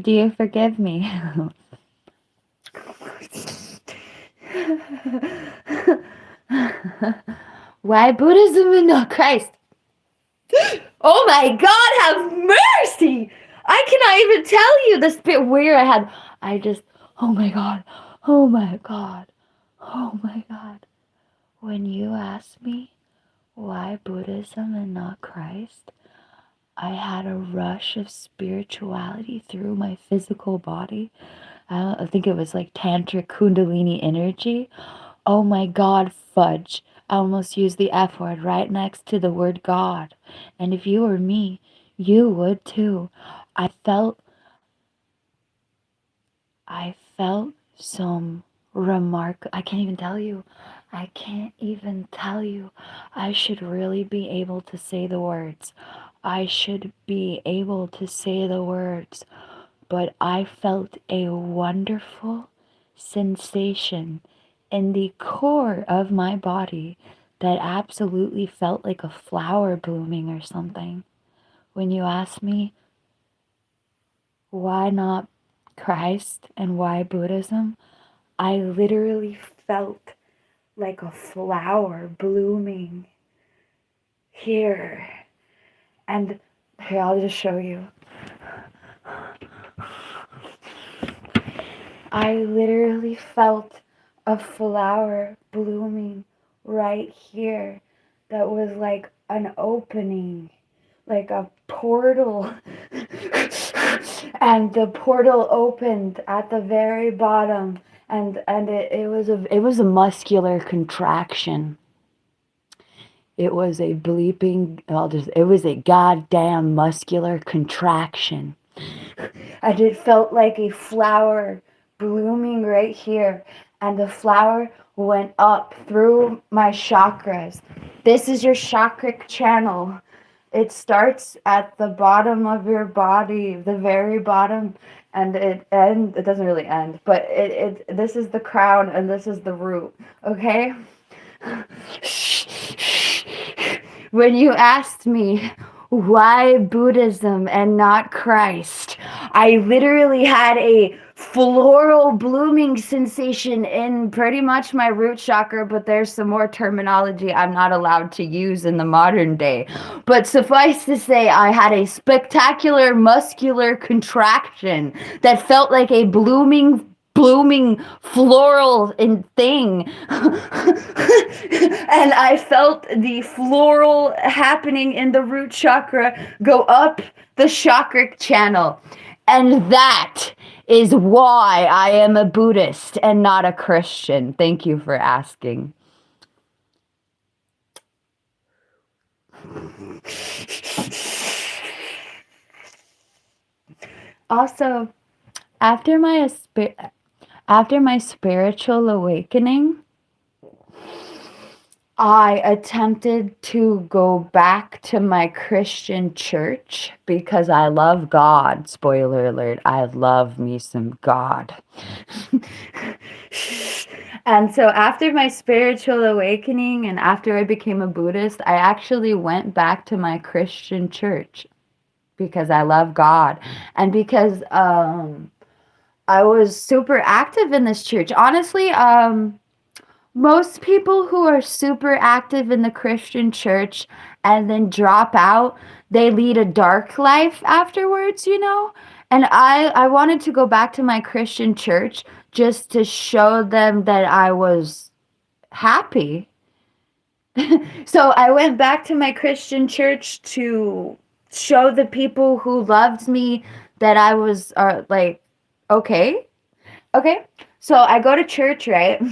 Do you forgive me? Why Buddhism and not Christ? Oh my God, have mercy! I cannot even tell you the spit where I had. I just, oh my God, oh my God, oh my God. When you asked me why Buddhism and not Christ, I had a rush of spirituality through my physical body. I think it was like tantric kundalini energy. Oh my God, fudge. I almost used the F word right next to the word God. And if you were me, you would too. I felt some I can't even tell you. I can't even tell you. I should really be able to say the words. I should be able to say the words. But I felt a wonderful sensation in the core of my body that absolutely felt like a flower blooming or something. When you asked me why not Christ and why Buddhism, I literally felt like a flower blooming here. And here, I'll just show you. I literally felt a flower blooming right here that was like an opening, like a portal. And the portal opened at the very bottom, and it was a muscular contraction. It was a it was a goddamn muscular contraction. And it felt like a flower blooming right here. And the flower went up through my chakras. This is your chakric channel. It starts at the bottom of your body, the very bottom, and it doesn't really end, but this is the crown and this is the root, okay? When you asked me why Buddhism and not Christ, I literally had a floral blooming sensation in pretty much my root chakra, but there's some more terminology I'm not allowed to use in the modern day. But suffice to say, I had a spectacular muscular contraction that felt like a blooming floral thing. And I felt the floral happening in the root chakra go up the chakric channel. And that is why I am a Buddhist and not a Christian. Thank you for asking. Also, after my spiritual awakening, I attempted to go back to my Christian church because I love God. Spoiler alert, I love me some God. And so after my spiritual awakening and after I became a Buddhist, I actually went back to my Christian church because I love God and because I was super active in this church. Honestly, Most people who are super active in the Christian church and then drop out, they lead a dark life afterwards, you know? And I wanted to go back to my Christian church just to show them that I was happy. So I went back to my Christian church to show the people who loved me that I was like, okay. Okay. So I go to church, right?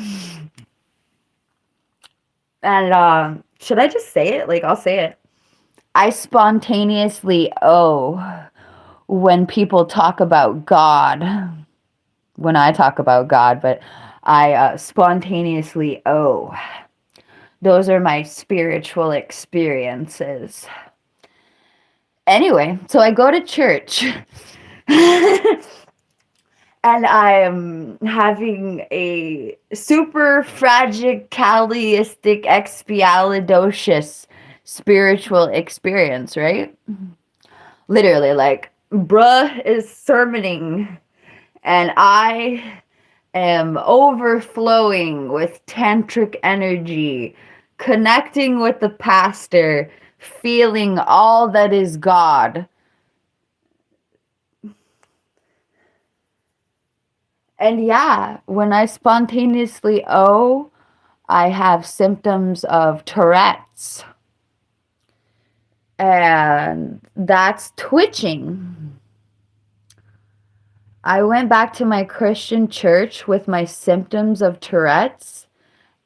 And should I just say it? Like, I'll say it. I spontaneously when people talk about God, when I talk about God, but I spontaneously those are my spiritual experiences. Anyway, so I go to church. And I am having a superfragicalistic expialidocious spiritual experience, right? Literally, like, bruh is sermoning, and I am overflowing with tantric energy, connecting with the pastor, feeling all that is God. And yeah, when I spontaneously I have symptoms of Tourette's. And that's twitching. I went back to my Christian church with my symptoms of Tourette's,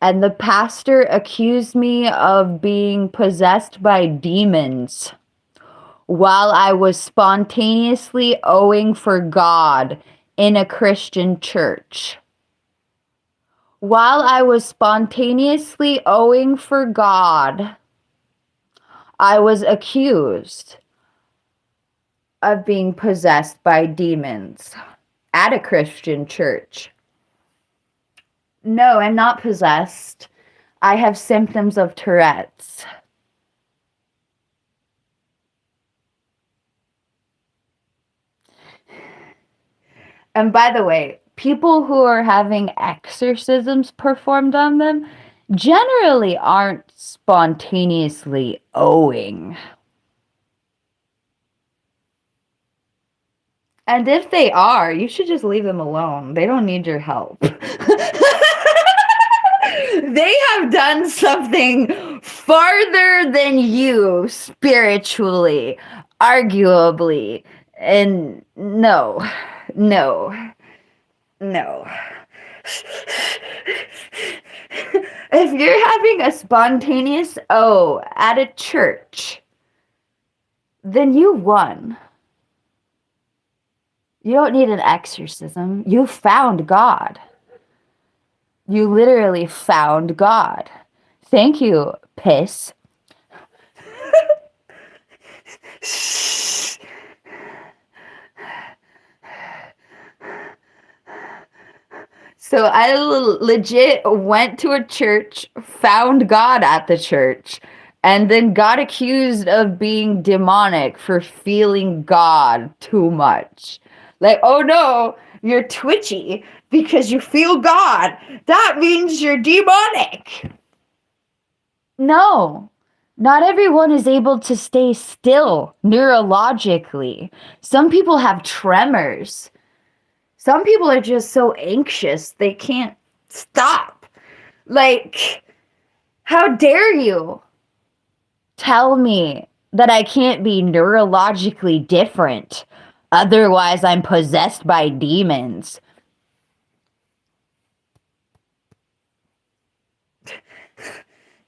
and the pastor accused me of being possessed by demons while I was spontaneously owing for God in a Christian church. While I was spontaneously owing for God, I was accused of being possessed by demons at a Christian church. No, I'm not possessed. I have symptoms of Tourette's. And by the way, people who are having exorcisms performed on them generally aren't spontaneously owing. And if they are, you should just leave them alone. They don't need your help. They have done something farther than you spiritually, arguably. And no. If you're having a spontaneous at a church, then you won. You don't need an exorcism. You found God. You literally found God. Thank you, piss. So I legit went to a church, found God at the church, and then got accused of being demonic for feeling God too much. Like, oh no, you're twitchy because you feel God. That means you're demonic. No, not everyone is able to stay still neurologically. Some people have tremors. Some people are just so anxious they can't stop. Like, how dare you tell me that I can't be neurologically different? Otherwise, I'm possessed by demons.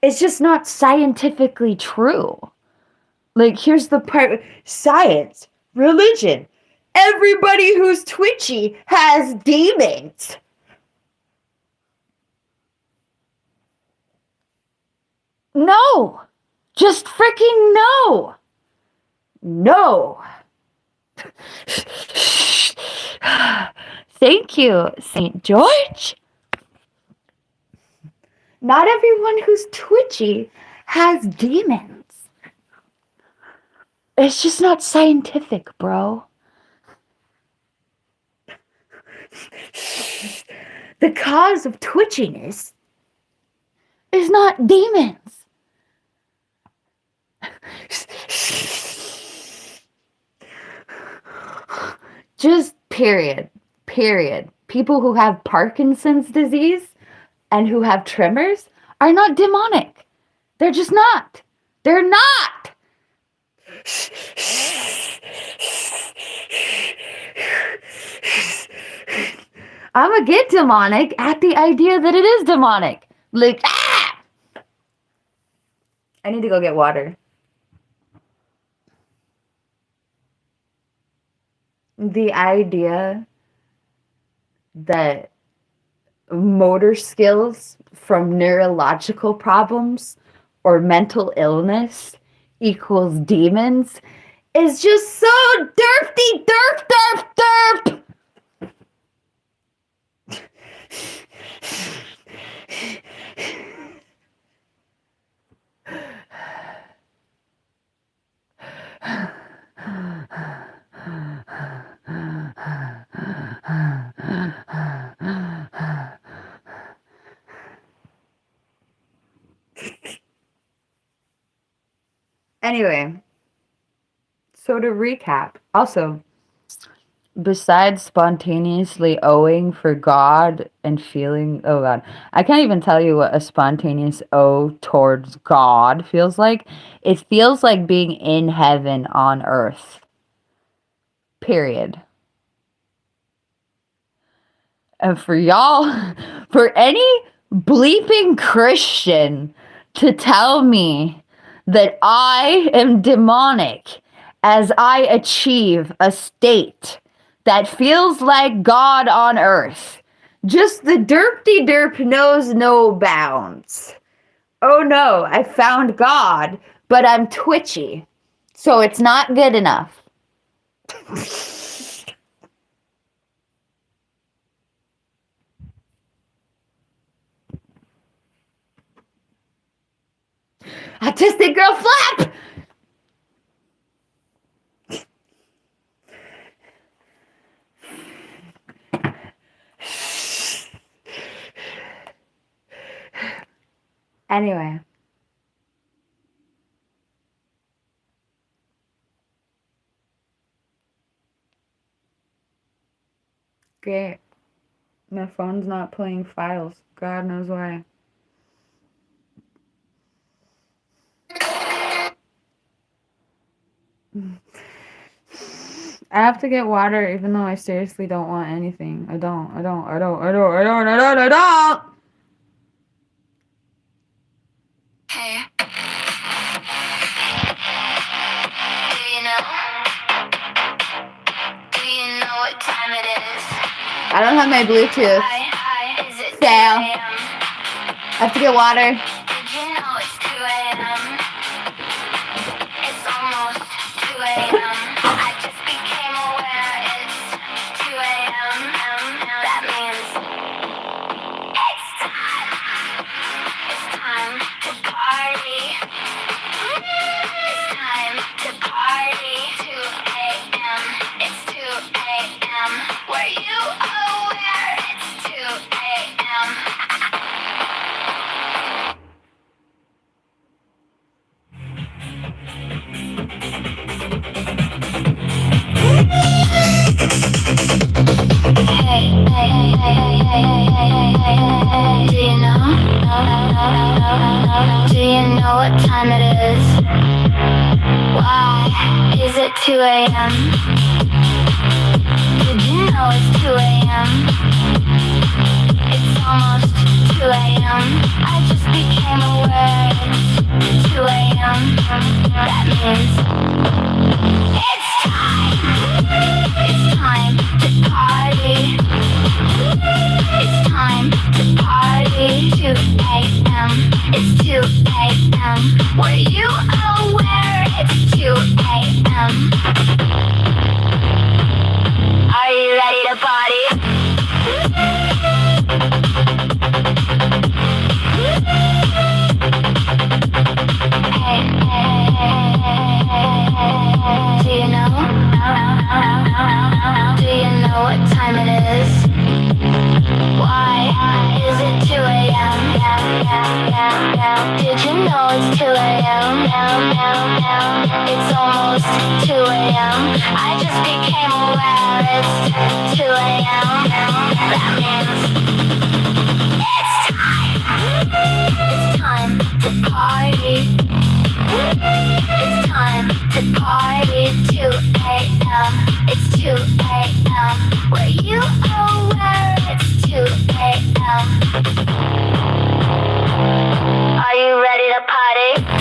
It's just not scientifically true. Like, here's the part: science, religion. Everybody who's twitchy has demons. No. Just freaking no. No. Thank you, St. George. Not everyone who's twitchy has demons. It's just not scientific, bro. The cause of twitchiness is not demons. Just period. Period. People who have Parkinson's disease and who have tremors are not demonic. They're just not. They're not. I'm gonna get demonic at the idea that it is demonic. Like, ah! I need to go get water. The idea that motor skills from neurological problems or mental illness equals demons is just so dirty, derp. Anyway, so to recap, also, besides spontaneously owing for God and feeling, oh God, I can't even tell you what a spontaneous owe towards God feels like. It feels like being in heaven on earth. Period. And for y'all, for any bleeping Christian to tell me that I am demonic as I achieve a state that feels like God on earth, just the derp knows no bounds. Oh no, I found God, but I'm twitchy, so it's not good enough. Autistic girl flap! Anyway. Great. My phone's not playing files. God knows why. I have to get water even though I seriously don't want anything. I don't. Hey. Do you know what time it is? I don't have my Bluetooth. Is it Fail. 2 a.m.? I have to get water. Did you know it's 2 a.m.? It's almost 2 a.m. I just became aware it's 2 a.m. That means it's time. It's time to party. It's time to party. 2 a.m. It's 2 a.m. Were you aware it's 2 a.m.? Do you know? Do you know what time it is? Why is it 2 a.m.? Did you know it's 2 a.m.? It's almost 2 a.m. I just became aware it's 2 a.m. That means it's time. It's time to party. It's time to party. 2 a.m. It's 2 a.m. Were you aware it's 2 a.m.? Are you ready to party? Hey. know it's 2 a.m. It's almost 2 a.m. I just became aware it's 2 a.m. That means it's time to party. It's time to party. 2 a.m. It's 2 a.m. Were you aware it's 2 a.m.? Are you ready to party?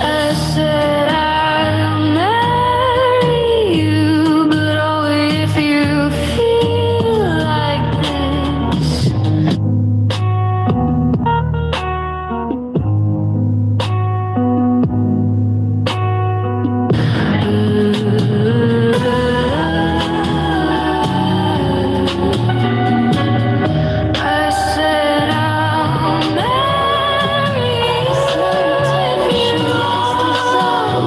I said I'll marry you, but only if you feel like this. I said I'll marry you if you want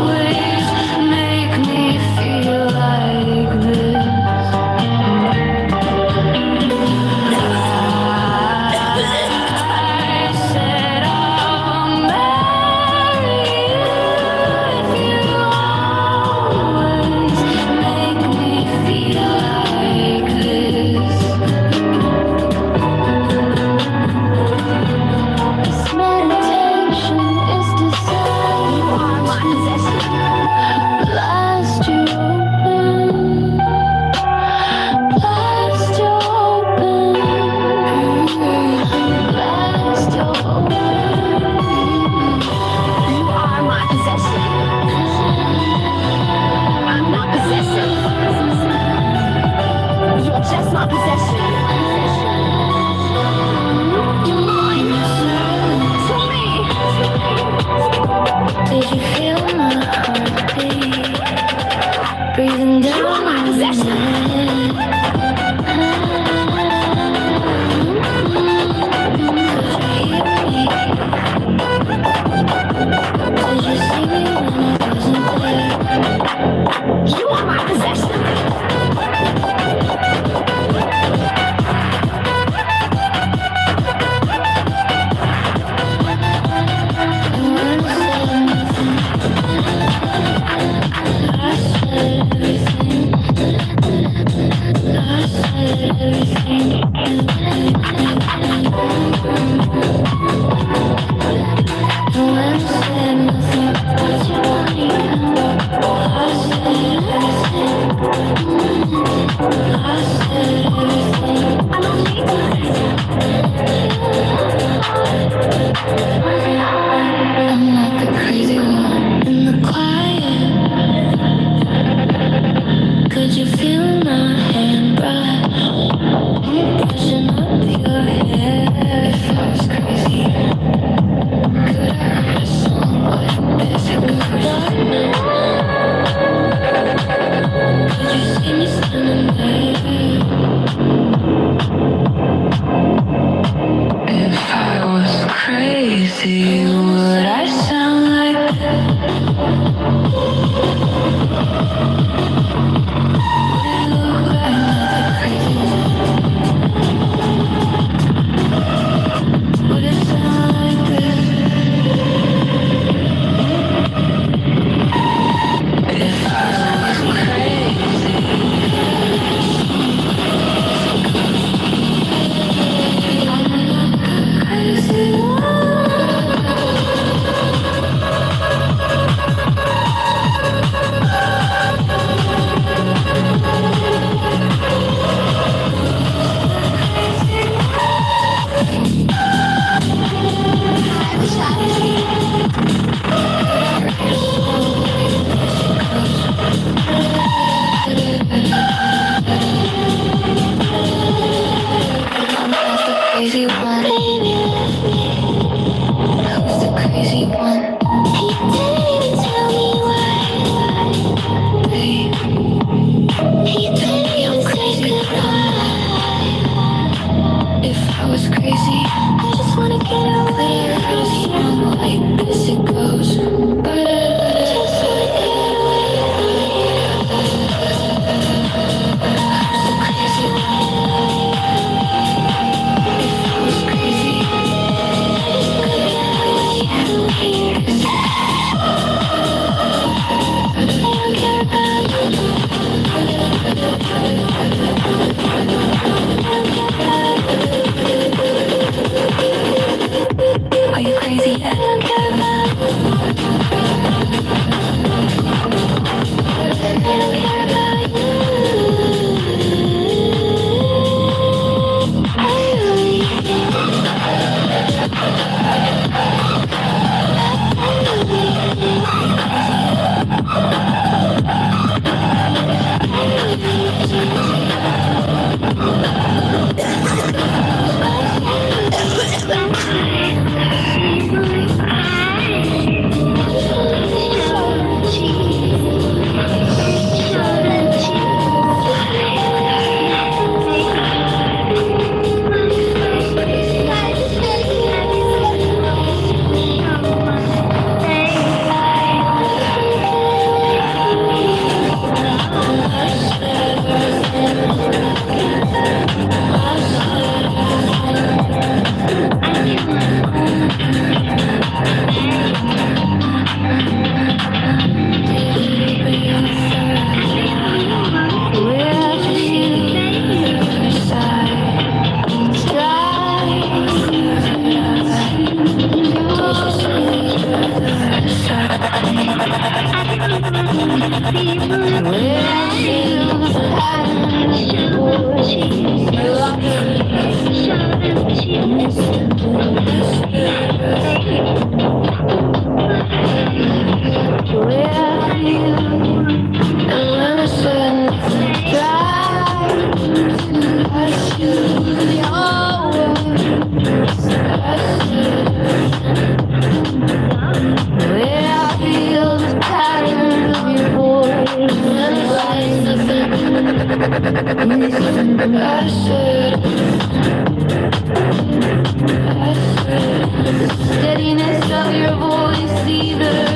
Steadiness of your voice, either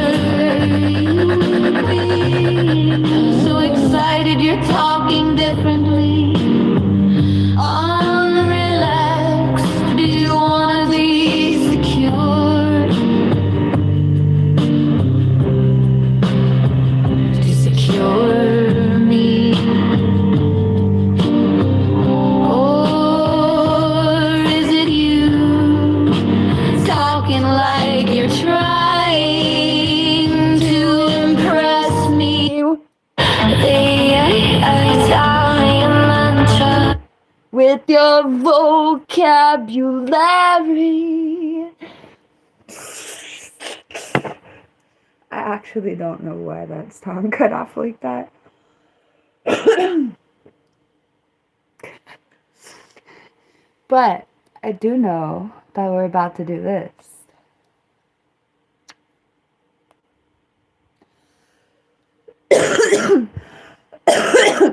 I'm so excited you're talking differently. Unrelaxed, do you wanna be secure? To secure me. Or is it you talking like you're trying to impress me? With your vocabulary. I actually don't know why that song cut off like that. But I do know that we're about to do this.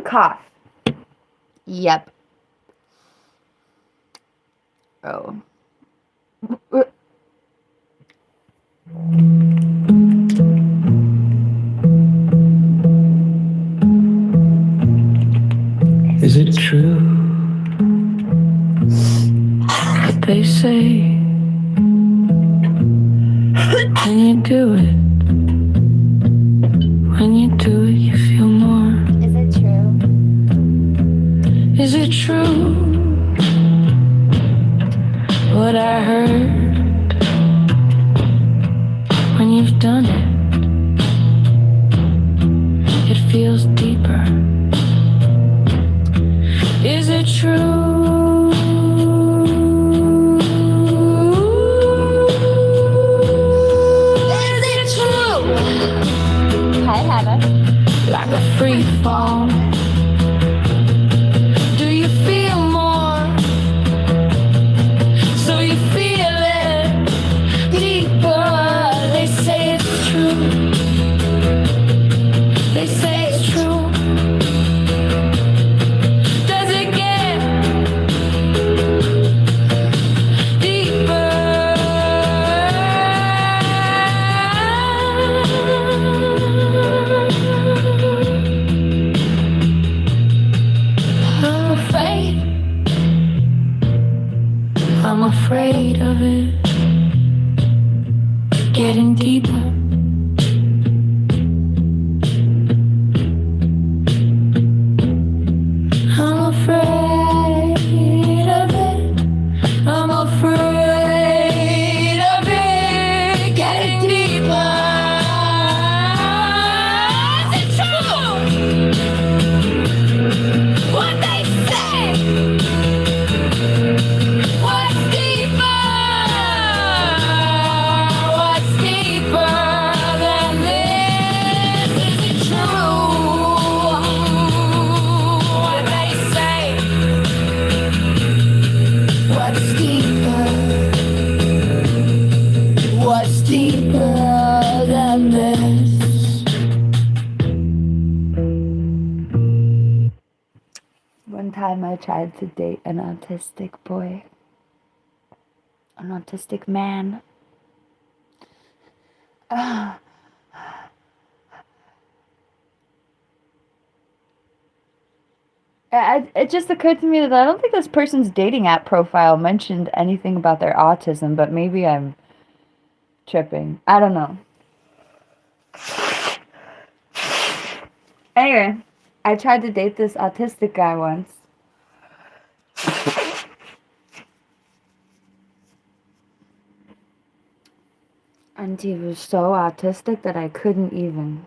Cough. Yep. Oh. Is it true what they say? When you do it, you feel more. Is it true? Is it true what I heard? When you've done it, it feels deeper. Is it true? Is it true? Hi, Hannah. Like a free fall. Do you feel more? So you feel it deeper. They say it's true. They say it's true. Does it get deeper? I'm afraid of it getting deeper. I'm afraid of it. I'm afraid of it getting deeper. Is it true what they say? What's deeper? What's deeper than this? Is it true what they say? What's deeper? What's deeper than this? One time I tried to date an autistic boy. An autistic man. It just occurred to me that I don't think this person's dating app profile mentioned anything about their autism, but maybe I'm tripping. I don't know. Anyway, I tried to date this autistic guy once. And And he was so autistic that I couldn't even.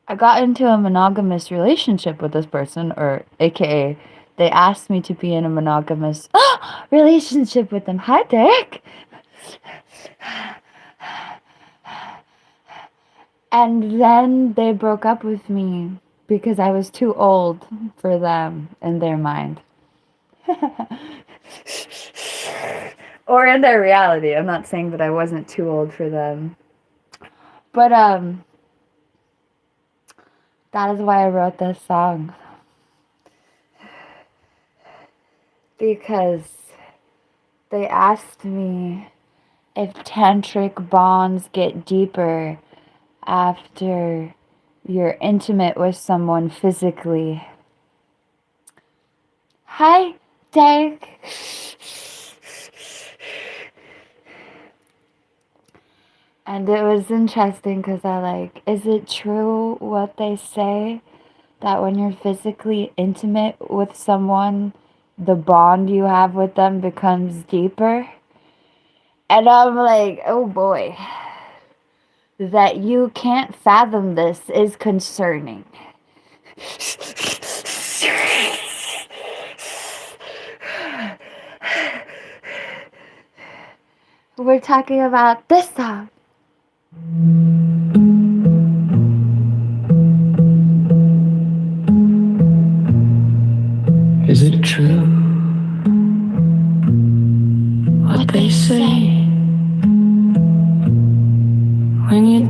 I got into a monogamous relationship with this person, or AKA, they asked me to be in a monogamous relationship with them. Hi, Derek. And then they broke up with me because I was too old for them in their mind. Or in their reality. I'm not saying that I wasn't too old for them. But that is why I wrote this song. Because they asked me if tantric bonds get deeper after you're intimate with someone physically. Hi, Derek. And it was interesting because is it true what they say? That when you're physically intimate with someone, the bond you have with them becomes deeper? And I'm like, oh boy. That you can't fathom this is concerning. We're talking about this song. Is it true what they say? When you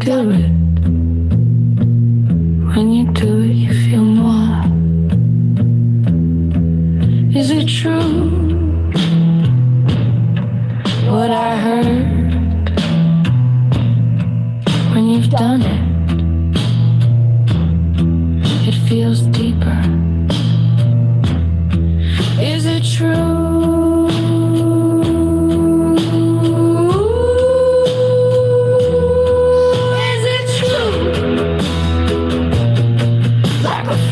do it, you feel more. Is it true what I heard? When you've done it, it feels deeper. Is it true?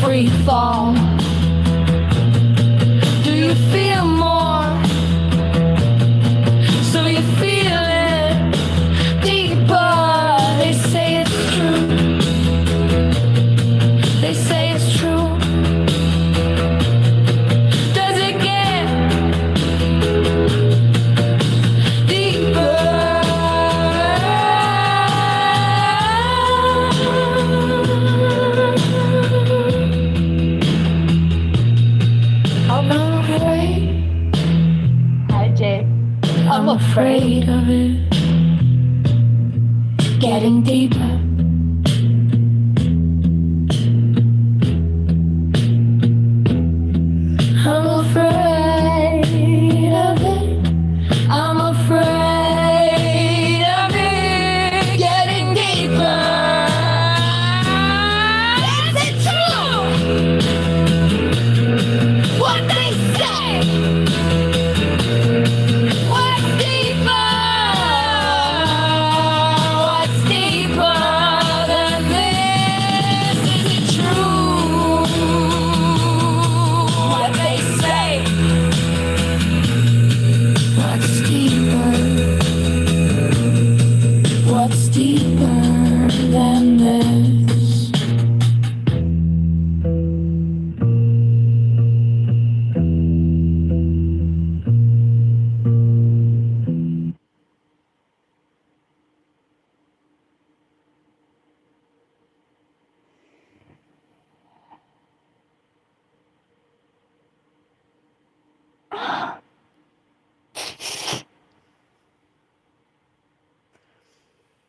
Free fall. Do you feel more? So you feel it deeper. They say it's true. They say it's true. Does it get deeper? I'm afraid of it getting deeper. I'm afraid of it. I'm afraid of it getting deeper. Is it true what they say?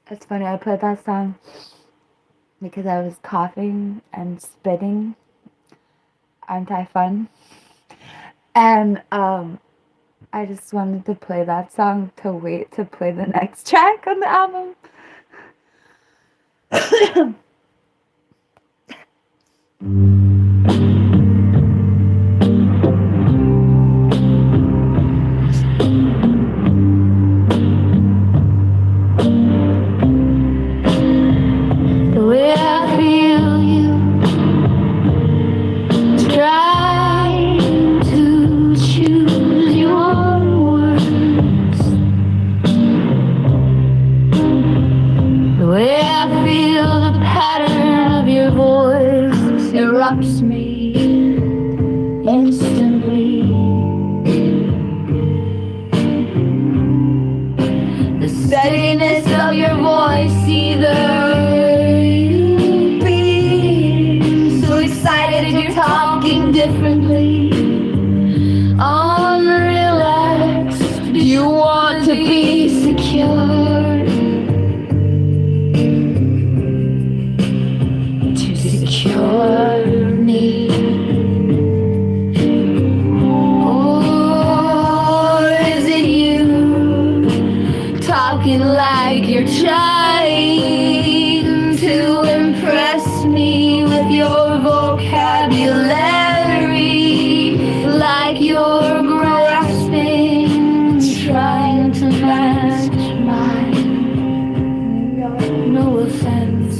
It's funny, I put that song because I was coughing and spitting. Aren't I fun? And I just wanted to play that song to wait to play the next track on the album. stops me instantly. The steadiness of your voice, either you being so excited you're talking differently, unrelaxed, you want to be secure, to secure me. Or is it you talking like you're trying to impress me with your vocabulary, like you're grasping, trying to match mine? No offense.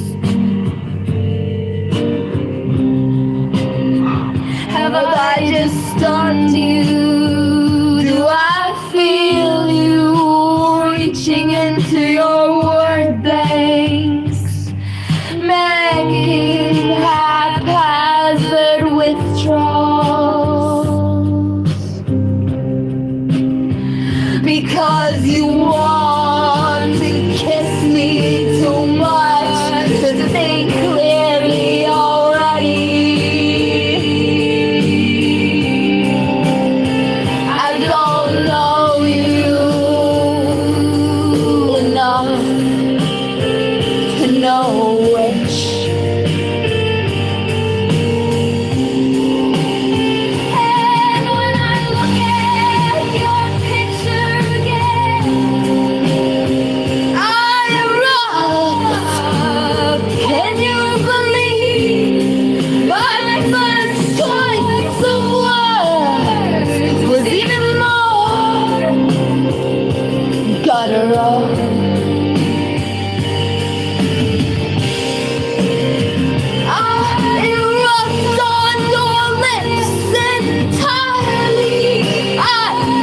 Have I just stunned you? Do I feel you reaching into your word banks, making haphazard withdrawals? Because you want to kiss me too much to think clearly already. I don't know you enough to know which. And when I look at your picture again, I erupt. Can you believe my first choice of words was even more guttural? I erupt on your lips entirely. I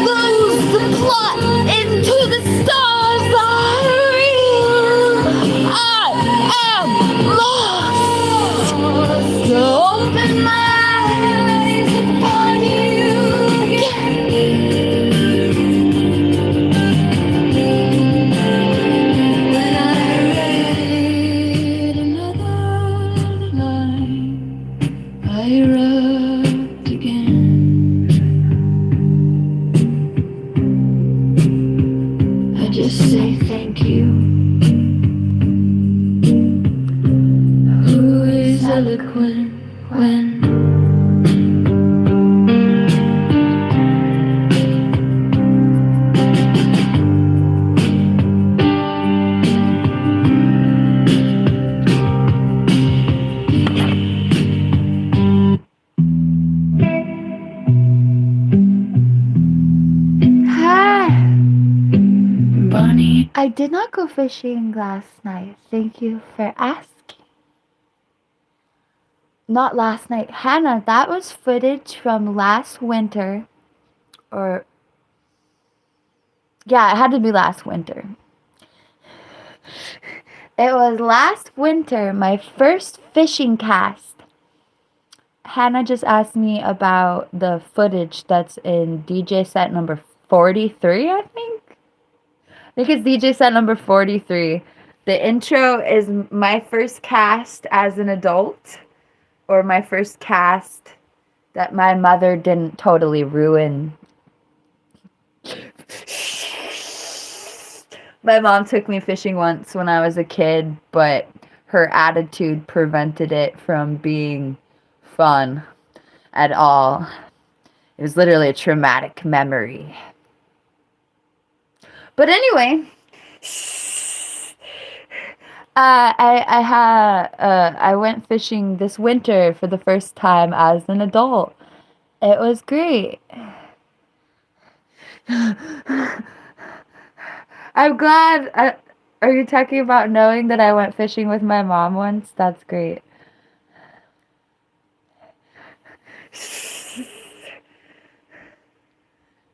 lose the plot into the stars are real. I am lost. To open my eyes upon you again. When I read another line, I erupt again. I just say thank you. Who is eloquent when Hi, Bunny. I did not go fishing last night. Thank you for asking. Not last night. Hannah, that was footage from last winter. Or, yeah, it had to be last winter. It was last winter, my first fishing cast. Hannah just asked me about the footage that's in DJ set number 43, I think. I think it's DJ set number 43. The intro is my first cast as an adult, or my first cast that my mother didn't totally ruin. My mom took me fishing once when I was a kid, but her attitude prevented it from being fun at all. It was literally a traumatic memory. But anyway, I went fishing this winter for the first time as an adult. It was great. I'm glad. Are you talking about knowing that I went fishing with my mom once? That's great.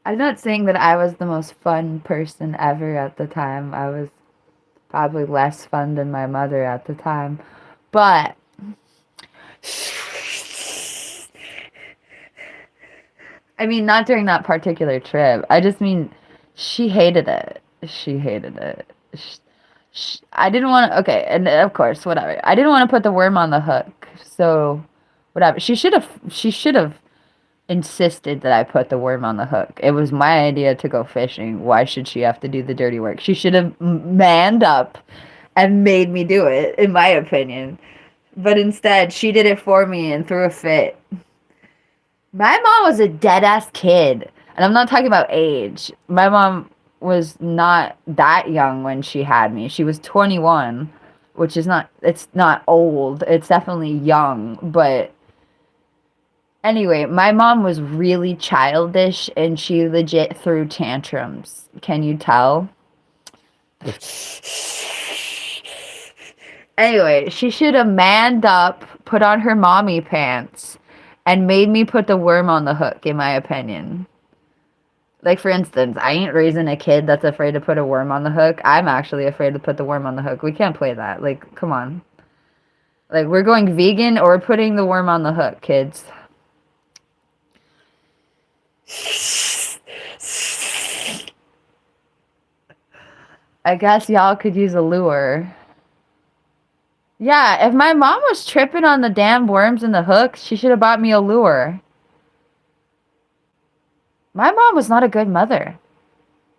I'm not saying that I was the most fun person ever at the time. I was probably less fun than my mother at the time. But I mean, not during that particular trip. I just mean, she hated it. She hated it. I didn't want to. Okay, and of course, whatever. I didn't want to put the worm on the hook. So, whatever. She should have. She should have insisted that I put the worm on the hook. It was my idea to go fishing. Why should she have to do the dirty work? She should have manned up and made me do it, in my opinion. But instead, she did it for me and threw a fit. My mom was a dead ass kid. And I'm not talking about age. My mom was not that young when she had me. She was 21, which is not, it's not old. It's definitely young. But anyway, my mom was really childish and she legit threw tantrums. Can you tell? Anyway, she should have manned up, put on her mommy pants, and made me put the worm on the hook, in my opinion. Like, for instance, I ain't raising a kid that's afraid to put a worm on the hook. I'm actually afraid to put the worm on the hook. We can't play that. Like, come on. Like, we're going vegan or putting the worm on the hook, kids. I guess y'all could use a lure. Yeah, if my mom was tripping on the damn worms and the hooks, she should have bought me a lure. My mom was not a good mother.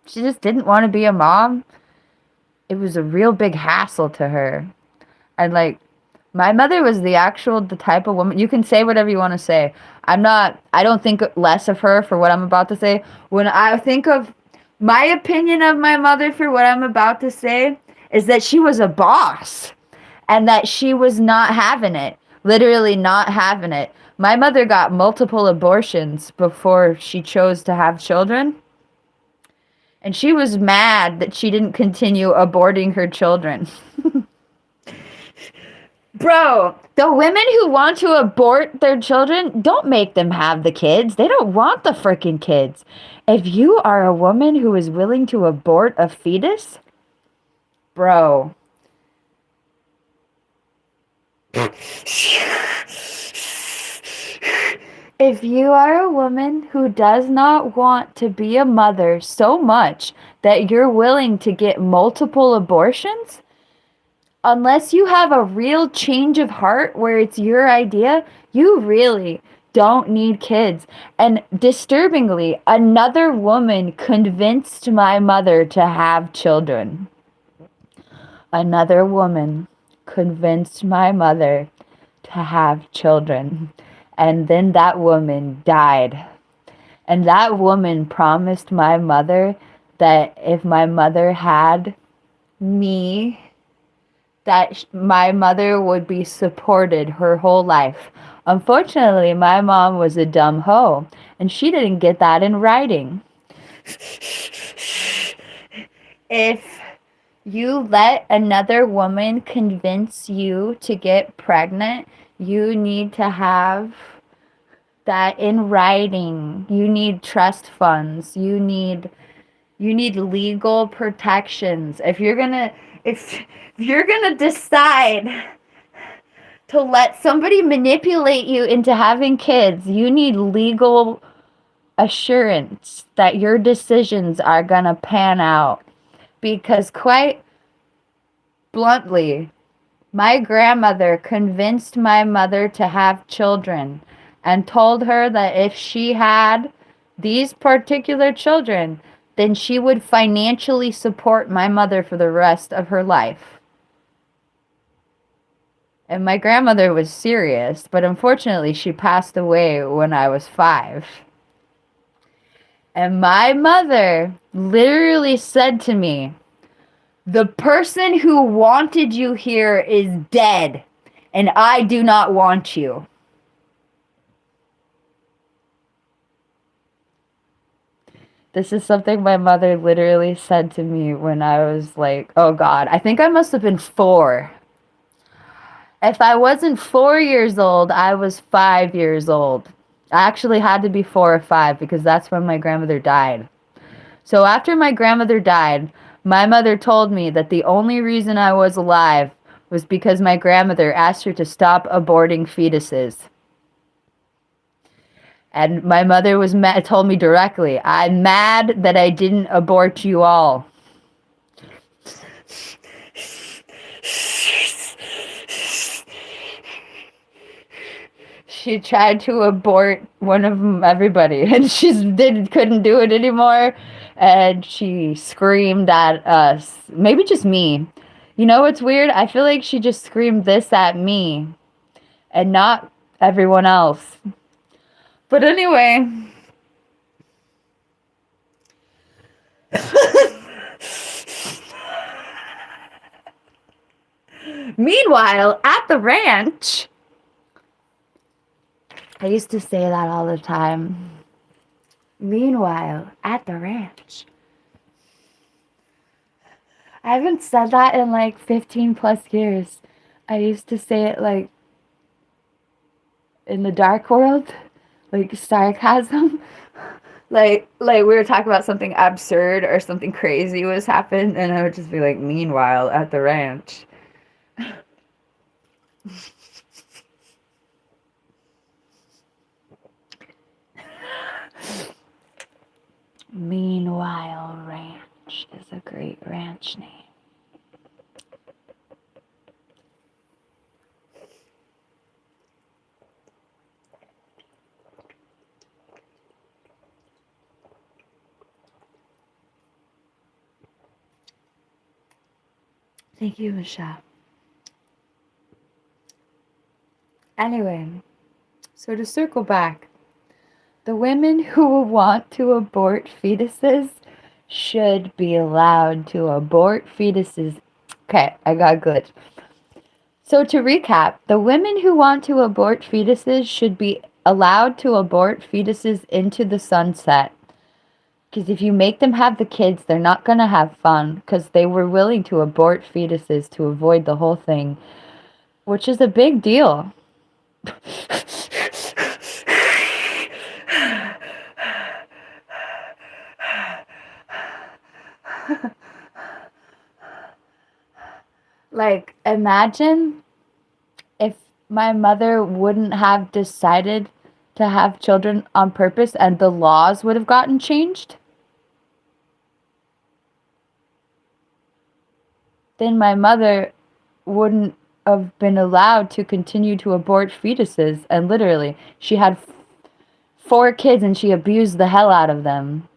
She just didn't want to be a mom. It was a real big hassle to her. And like, my mother was the type of woman, you can say whatever you want to say. I don't think less of her for what I'm about to say. When I think of my opinion of my mother for what I'm about to say is that she was a boss and that she was not having it. Literally not having it. My mother got multiple abortions before she chose to have children. And she was mad that she didn't continue aborting her children. Bro, the women who want to abort their children, don't make them have the kids. They don't want the freaking kids. If you are a woman who is willing to abort a fetus, bro. If you are a woman who does not want to be a mother so much that you're willing to get multiple abortions, unless you have a real change of heart where it's your idea, you really don't need kids. And disturbingly, another woman convinced my mother to have children. Another woman convinced my mother to have children. And then that woman died. And that woman promised my mother that if my mother had me, that my mother would be supported her whole life. Unfortunately, my mom was a dumb hoe, and she didn't get that in writing. If you let another woman convince you to get pregnant, you need to have that in writing. You need trust funds. You need legal protections. If you're gonna decide to let somebody manipulate you into having kids, you need legal assurance that your decisions are gonna pan out. Because quite bluntly, my grandmother convinced my mother to have children and told her that if she had these particular children, then she would financially support my mother for the rest of her life. And my grandmother was serious, but unfortunately she passed away when I was 5. And my mother literally said to me, "The person who wanted you here is dead, and I do not want you." This is something my mother literally said to me when I was like, oh God, I think I must have been 4. If I wasn't 4 years old, I was 5 years old. I actually had to be 4 or 5 because that's when my grandmother died. So after my grandmother died, my mother told me that the only reason I was alive was because my grandmother asked her to stop aborting fetuses. And my mother was mad, told me directly, I'm mad that I didn't abort you all. She tried to abort one of everybody, and couldn't do it anymore. And she screamed at us. Maybe just me. You know what's weird? I feel like she just screamed this at me and not everyone else. But anyway. Meanwhile, at the ranch, I used to say that all the time. Meanwhile, at the ranch. I haven't said that in like 15 plus years. I used to say it like in the dark world, like sarcasm. Like we were talking about something absurd or something crazy was happening, and I would just be like, meanwhile, at the ranch. Meanwhile, ranch is a great ranch name. Thank you, Michelle. Anyway, so to circle back, the women who want to abort fetuses should be allowed to abort fetuses. Okay, I got glitch. So to recap, the women who want to abort fetuses should be allowed to abort fetuses into the sunset. Because if you make them have the kids, they're not going to have fun because they were willing to abort fetuses to avoid the whole thing, which is a big deal. Like, imagine if my mother wouldn't have decided to have children on purpose and the laws would have gotten changed. Then my mother wouldn't have been allowed to continue to abort fetuses. And literally, she had 4 kids and she abused the hell out of them.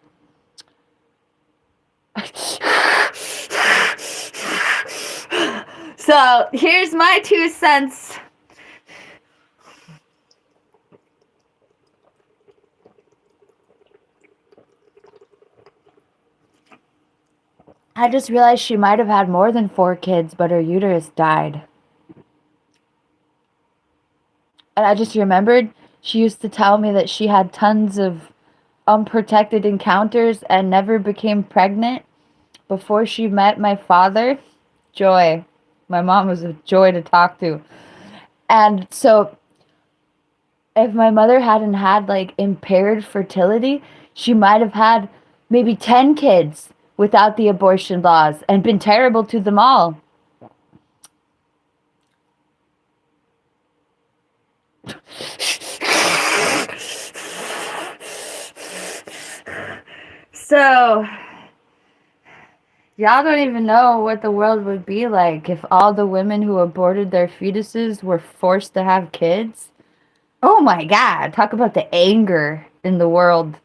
So here's my 2 cents. I just realized she might have had more than 4 kids, but her uterus died. And I just remembered she used to tell me that she had tons of unprotected encounters and never became pregnant before she met my father. Joy. My mom was a joy to talk to. And so if my mother hadn't had like impaired fertility, she might have had maybe 10 kids without the abortion laws and been terrible to them all. So, y'all don't even know what the world would be like if all the women who aborted their fetuses were forced to have kids. Oh my God, talk about the anger in the world.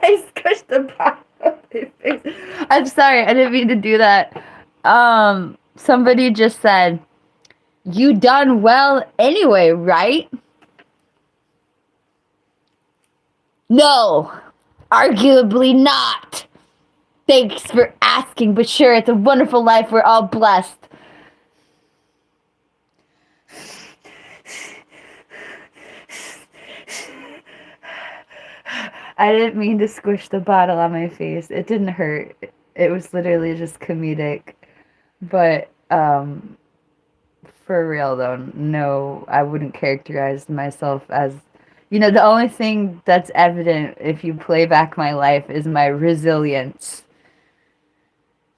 I squished the bottom of my face. I'm sorry, I didn't mean to do that. Somebody just said, "You done well anyway, right?" No, arguably not. Thanks for asking, but sure, it's a wonderful life. We're all blessed. I didn't mean to squish the bottle on my face. It didn't hurt. It was literally just comedic. But for real though, no, I wouldn't characterize myself as, the only thing that's evident if you play back my life is my resilience.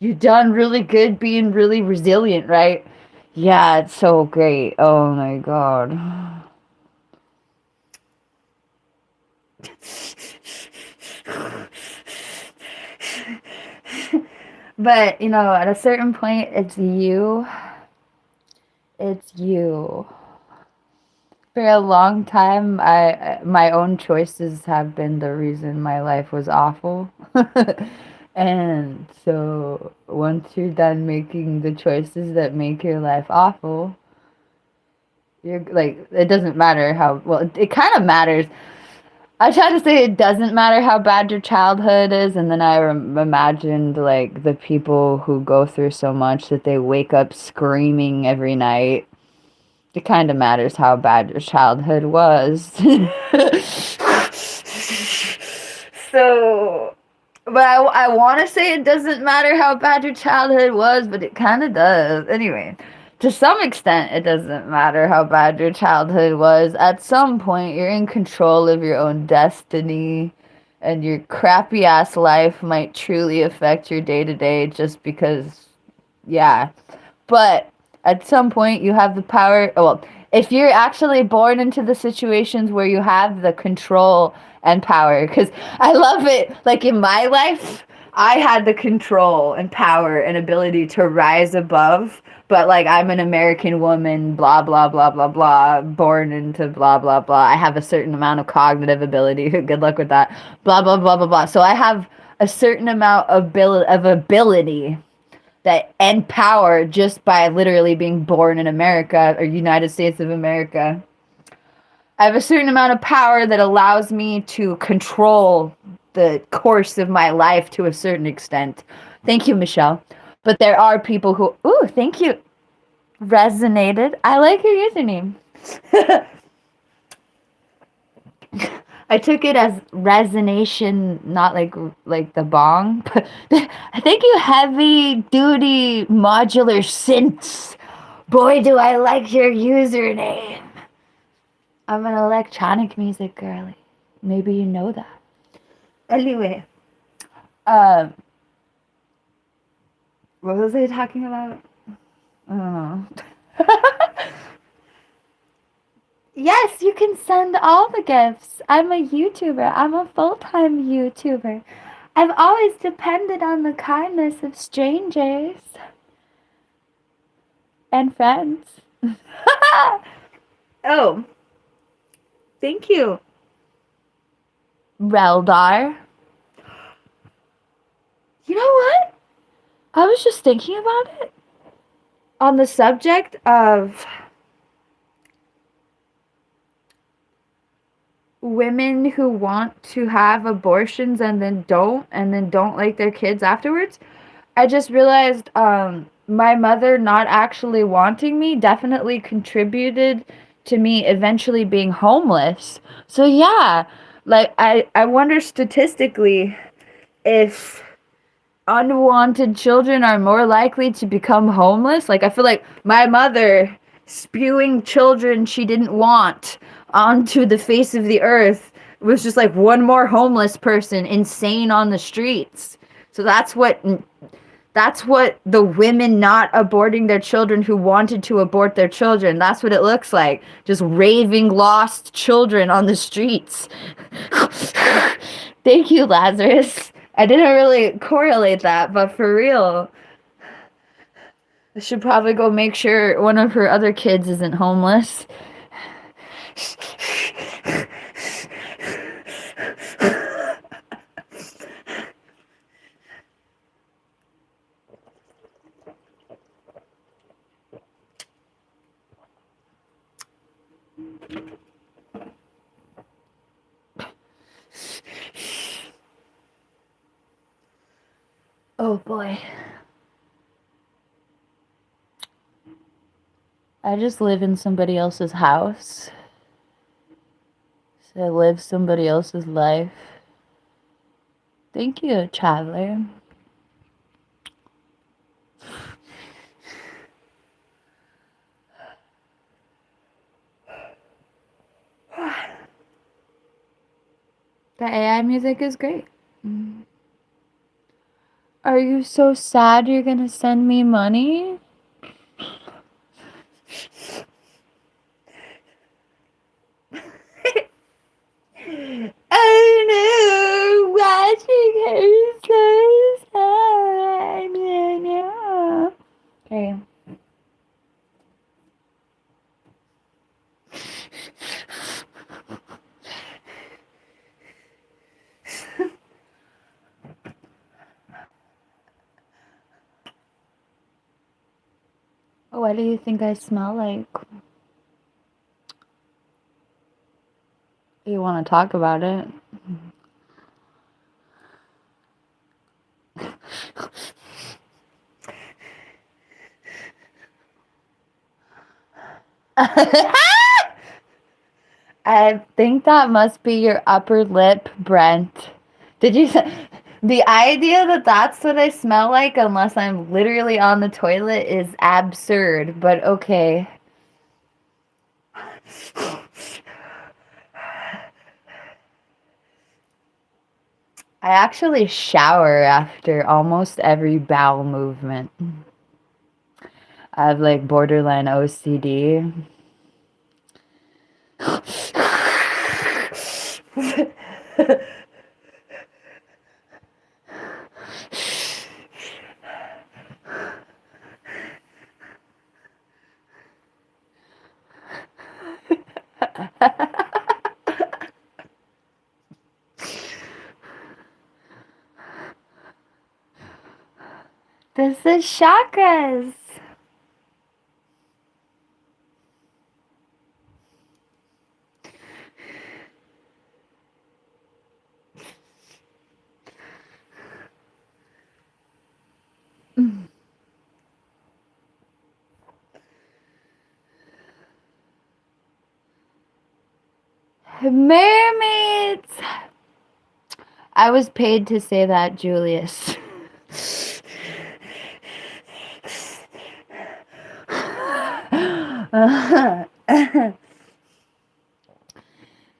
You done really good being really resilient, right? Yeah, it's so great. Oh my God. But, at a certain point, it's you. It's you. For a long time, my own choices have been the reason my life was awful. And so once you're done making the choices that make your life awful, you're like, it doesn't matter how well it kind of matters. I try to say it doesn't matter how bad your childhood is, and then I imagined like the people who go through so much that they wake up screaming every night. It kind of matters how bad your childhood was. So, but I want to say it doesn't matter how bad your childhood was, but it kind of does. Anyway, to some extent, it doesn't matter how bad your childhood was. At some point, you're in control of your own destiny, and your crappy ass life might truly affect your day to day just because, yeah. But at some point, you have the power. Well, if you're actually born into the situations where you have the control and power, because I love it. Like in my life, I had the control and power and ability to rise above. But like I'm an American woman, blah blah blah blah blah, born into blah blah blah. I have a certain amount of cognitive ability. Good luck with that. Blah blah blah blah blah. So I have a certain amount of ability that and power just by literally being born in America or United States of America. I have a certain amount of power that allows me to control the course of my life to a certain extent. Thank you, Michelle. But there are people who, ooh, thank you, resonated. I like your username. I took it as resonation, not like the bong. But thank you, heavy duty modular synths. Boy, do I like your username. I'm an electronic music girly. Maybe you know that. Anyway, um, what was I talking about? I don't know. Yes, you can send all the gifts. I'm a YouTuber. I'm a full-time YouTuber. I've always depended on the kindness of strangers and friends. Oh, thank you, Reldar. You know what? I was just thinking about it on the subject of women who want to have abortions and then don't like their kids afterwards. I just realized my mother not actually wanting me definitely contributed to me eventually being homeless. So yeah, like I wonder statistically if unwanted children are more likely to become homeless. Like, I feel like my mother spewing children she didn't want onto the face of the earth was just like one more homeless person insane on the streets. So that's what the women not aborting their children who wanted to abort their children, that's what it looks like. Just raving lost children on the streets. Thank you, Lazarus. I didn't really correlate that, but for real, I should probably go make sure one of her other kids isn't homeless. Oh boy. I just live in somebody else's house. So I live somebody else's life. Thank you, traveler. The AI music is great. Are you so sad you're gonna send me money? Oh no, watching her so sad. No. Okay. What do you think I smell like? You want to talk about it? I think that must be your upper lip, Brent. Did you say the idea that that's what I smell like unless I'm literally on the toilet is absurd, but okay. I actually shower after almost every bowel movement. I have like borderline OCD. This is chakras. Mermaids! I was paid to say that, Julius. I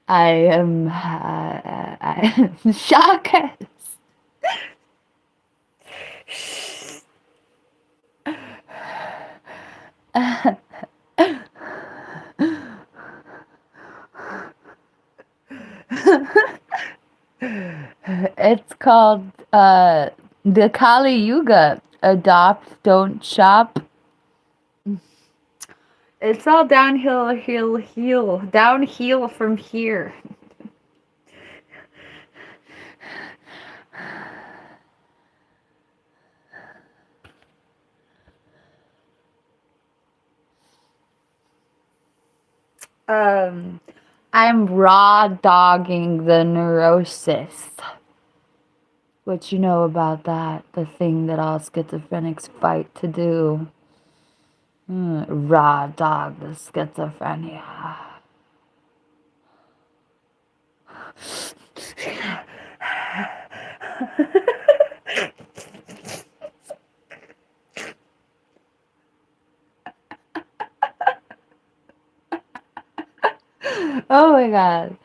am chakras. It's called the Kali Yuga. Adopt, don't shop. It's all downhill, downhill from here. I'm raw dogging the neurosis. What you know about that? The thing that all schizophrenics fight to do. Raw dog the schizophrenia. Oh my god.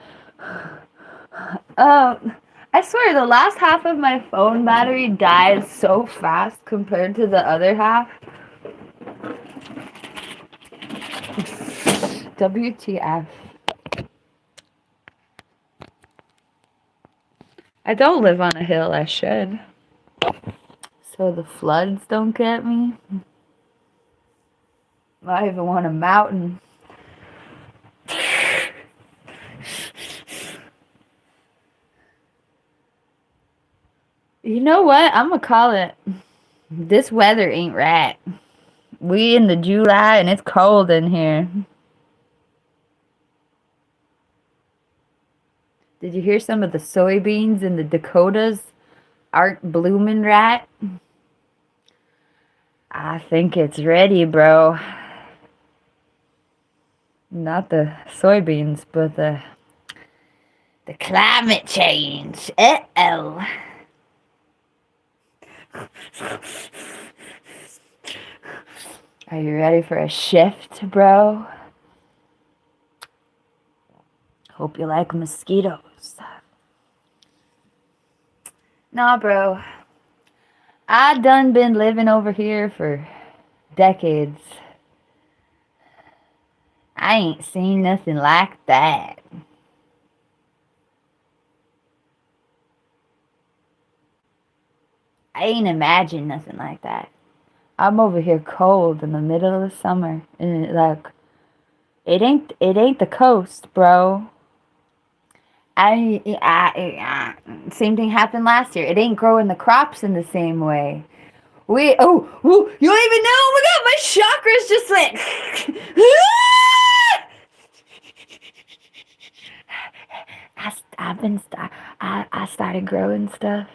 I swear the last half of my phone battery dies so fast compared to the other half. WTF. I don't live on a hill, I should. So the floods don't get me. I even want a mountain. You know what? I'm gonna call it. This weather ain't right. We in the July and it's cold in here. Did you hear some of the soybeans in the Dakotas aren't blooming right? I think it's ready, bro. Not the soybeans, but the climate change. Uh-oh. Are you ready for a shift, bro? Hope you like mosquitoes. Nah, bro. I done been living over here for decades. I ain't seen nothing like that. I ain't imagined nothing like that. I'm over here cold in the middle of the summer, and like it ain't the coast, bro. Same thing happened last year. It ain't growing the crops in the same way. You don't even know. Oh my god, my chakras just went. I started growing stuff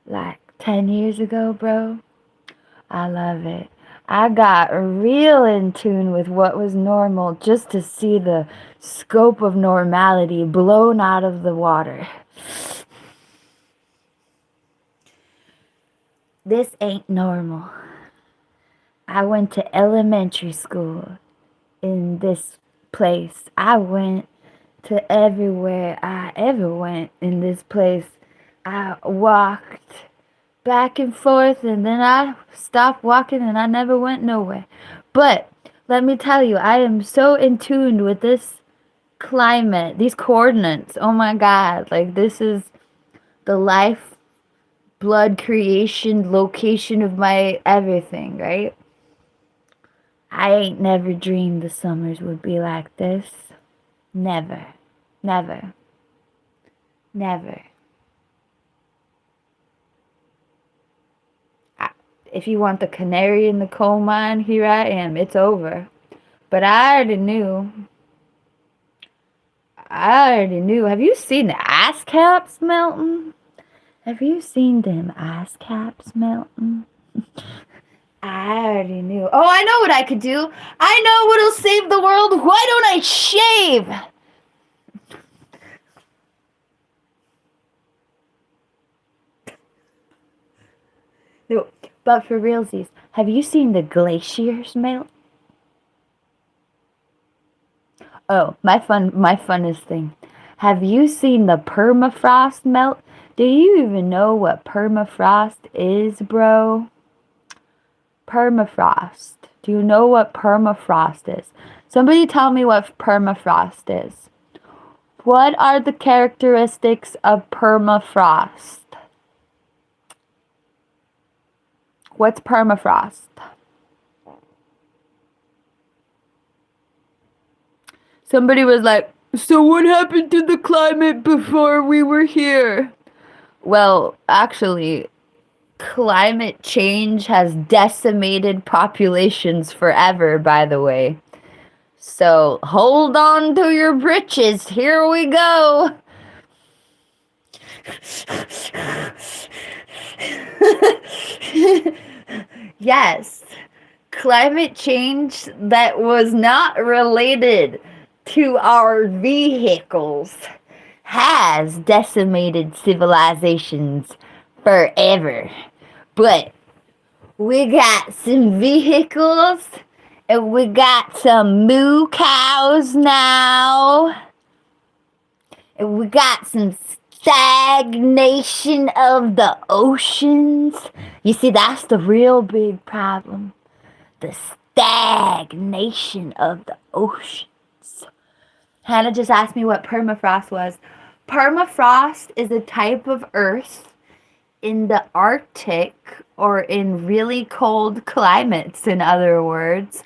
like 10 years ago, bro. I love it. I got real in tune with what was normal just to see the scope of normality blown out of the water. This ain't normal. I went to elementary school in this place. I went to everywhere I ever went in this place. I walked back and forth, and then I stopped walking and I never went nowhere. But let me tell you, I am so in tune with this climate, these coordinates. Oh my god, like this is the life blood creation location of my everything, right? I ain't never dreamed the summers would be like this. Never. Never. Never. If you want the canary in the coal mine, here I am. It's over. But I already knew. Have you seen the ice caps melting? Have you seen them ice caps melting? I already knew. Oh, I know what I could do. I know what'll save the world. Why don't I shave? No, but for realsies, have you seen the glaciers melt? Oh, my funnest thing. Have you seen the permafrost melt? Do you even know what permafrost is, bro? Permafrost. Do you know what permafrost is? Somebody tell me what permafrost is. What are the characteristics of permafrost? What's permafrost? Somebody was like, so what happened to the climate before we were here? Well, actually, climate change has decimated populations forever, by the way. So hold on to your britches. Here we go. Yes, climate change that was not related to our vehicles has decimated civilizations forever. But we got some vehicles and we got some moo cows now. And we got some stagnation of the oceans. You see, that's the real big problem. The stagnation of the oceans. Hannah just asked me what permafrost was. Permafrost is a type of earth in the Arctic or in really cold climates, in other words,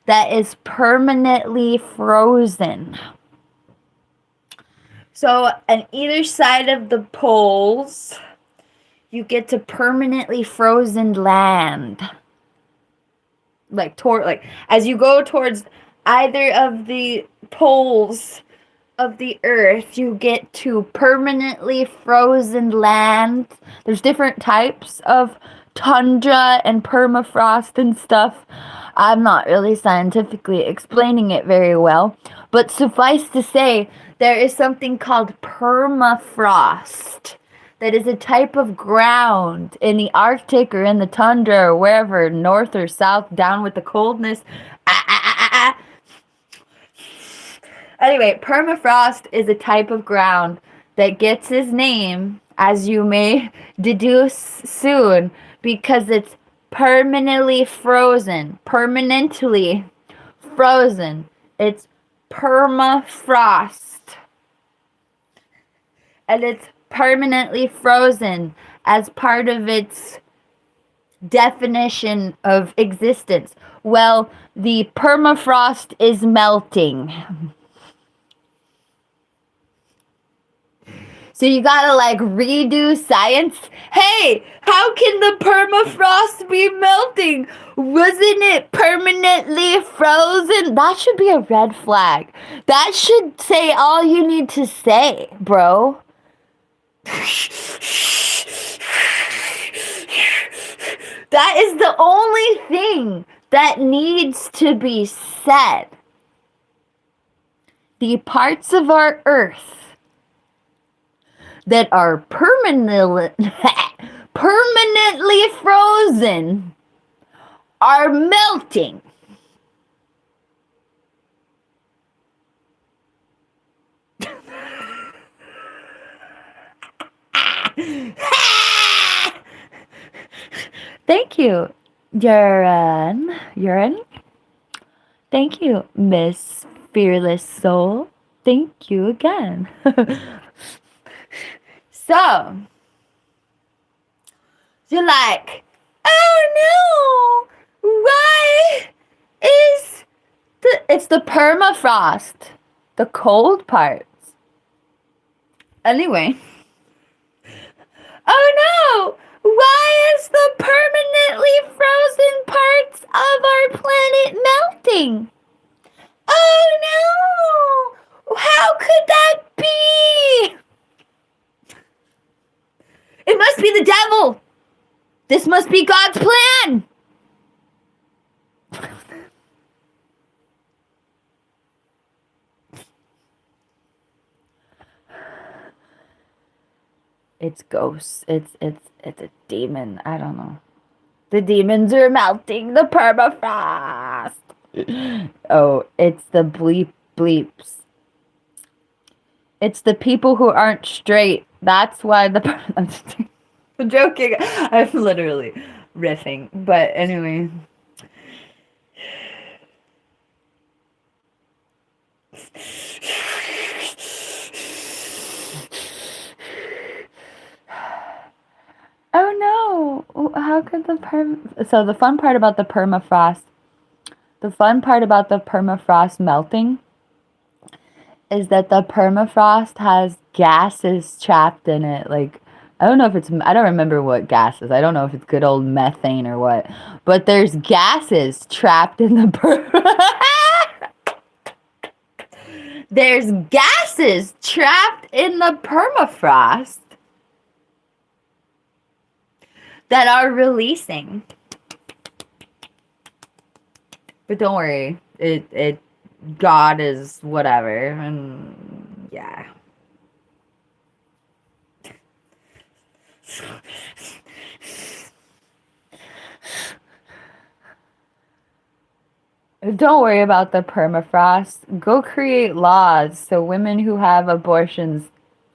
that is permanently frozen. So on either side of the poles, you get to permanently frozen land. Like as you go towards either of the poles of the earth, you get to permanently frozen land. There's different types of tundra and permafrost and stuff. I'm not really scientifically explaining it very well, but suffice to say, there is something called permafrost. That is a type of ground in the Arctic or in the tundra or wherever, north or south, down with the coldness. Anyway, permafrost is a type of ground that gets its name as you may deduce soon, because it's permanently frozen. Permanently frozen. It's permafrost. And it's permanently frozen as part of its definition of existence. Well, the permafrost is melting. So you gotta like redo science. Hey, how can the permafrost be melting? Wasn't it permanently frozen? That should be a red flag. That should say all you need to say, bro. That is the only thing that needs to be said. The parts of our earth that are permanently frozen are melting. Thank you, Urine. Thank you, Miss Fearless Soul. Thank you again. So, you're like, oh no, why is it's the permafrost, the cold parts. Anyway, oh no, why is the permanently frozen parts of our planet melting? Oh no, how could that be? It must be the devil. This must be God's plan. It's ghosts. It's a demon. I don't know. The demons are melting the permafrost. Oh, it's the bleeps. It's the people who aren't straight. That's why I'm joking. I'm literally riffing. But anyway. Oh no! How could So the fun part about the permafrost melting is that the permafrost has gases trapped in it. Like, I don't remember what gases. I don't know if it's good old methane or what. But there's gases trapped in the There's gases trapped in the permafrost that are releasing. But don't worry, God is whatever, and yeah. Don't worry about the permafrost. Go create laws so women who have abortions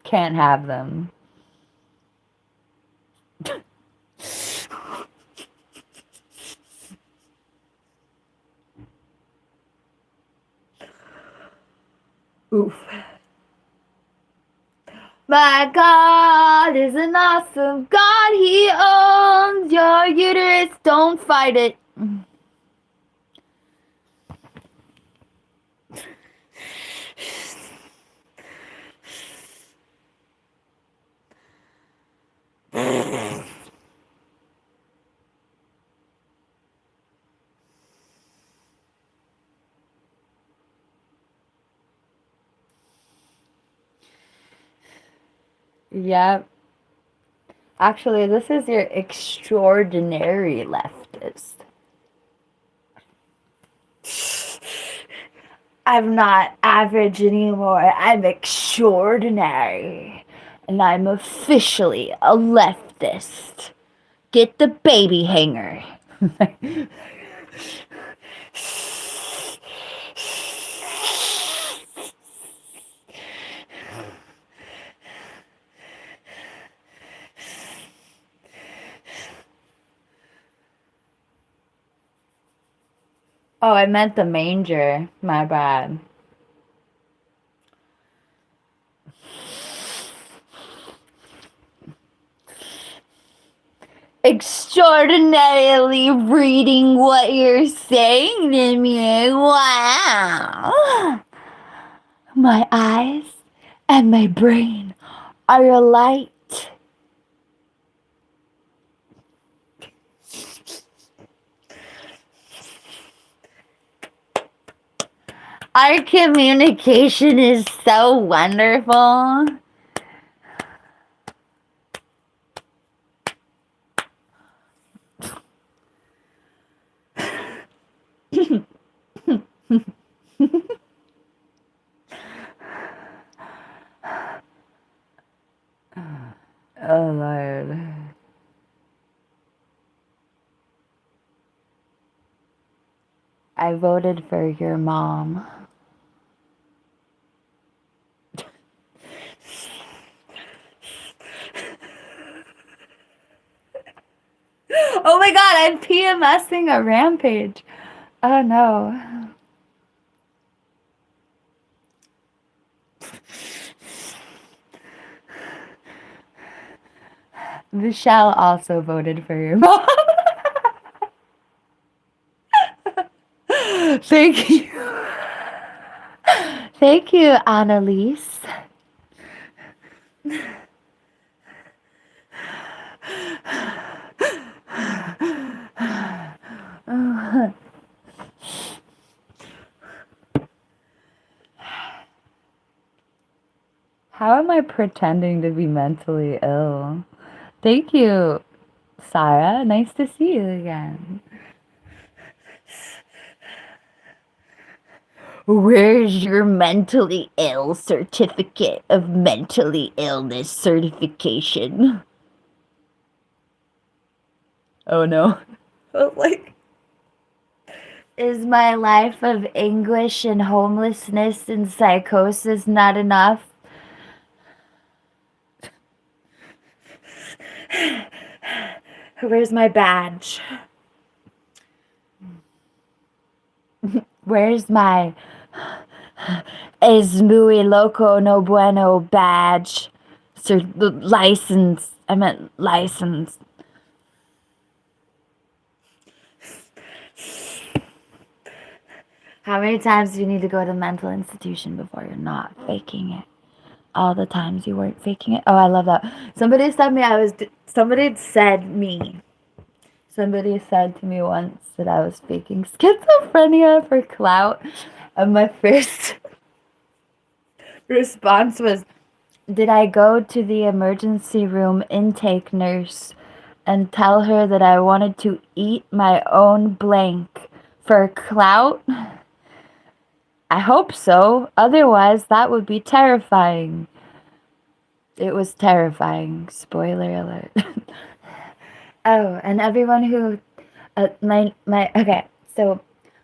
can't have them. Oof. My God is an awesome God. He owns your uterus. Don't fight it. Yep. Actually, this is your extraordinary leftist. I'm not average anymore. I'm extraordinary. And I'm officially a leftist. Get the baby hanger. Oh, I meant the manger. My bad. Extraordinarily reading what you're saying to me. Wow. My eyes and my brain are alight. Our communication is so wonderful. Oh, Lord. I voted for your mom. Oh my god, I'm PMSing a rampage. Oh no. Michelle also voted for your mom. Thank you. Thank you, Annalise. How am I pretending to be mentally ill? Thank you, Sarah. Nice to see you again. Where's your mentally ill certificate of mentally illness certification? Oh no. I was like, is my life of anguish and homelessness and psychosis not enough? Where's my badge? Where's my Es muy loco no bueno badge? License. I meant license. How many times do you need to go to a mental institution before you're not faking it? All the times you weren't faking it. Oh, I love that. Somebody said to me once that I was faking schizophrenia for clout. And my first response was, did I go to the emergency room intake nurse and tell her that I wanted to eat my own blank for clout? I hope so. Otherwise, that would be terrifying. It was terrifying. Spoiler alert. Oh, and everyone who, okay, so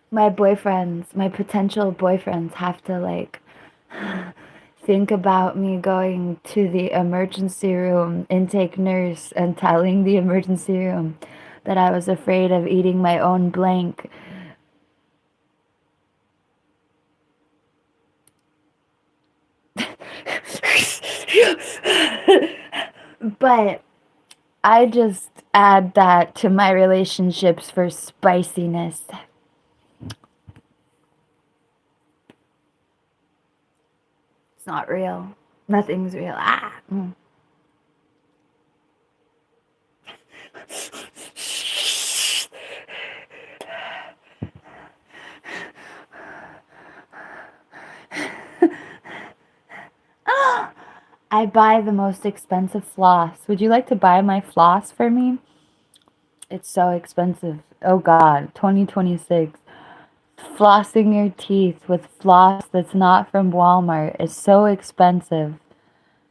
my potential boyfriends have to like think about me going to the emergency room intake nurse and telling the emergency room that I was afraid of eating my own blank. But I just add that to my relationships for spiciness. It's not real. Nothing's real. Ah. I buy the most expensive floss. Would you like to buy my floss for me? It's so expensive. Oh God, 2026. Flossing your teeth with floss that's not from Walmart is so expensive.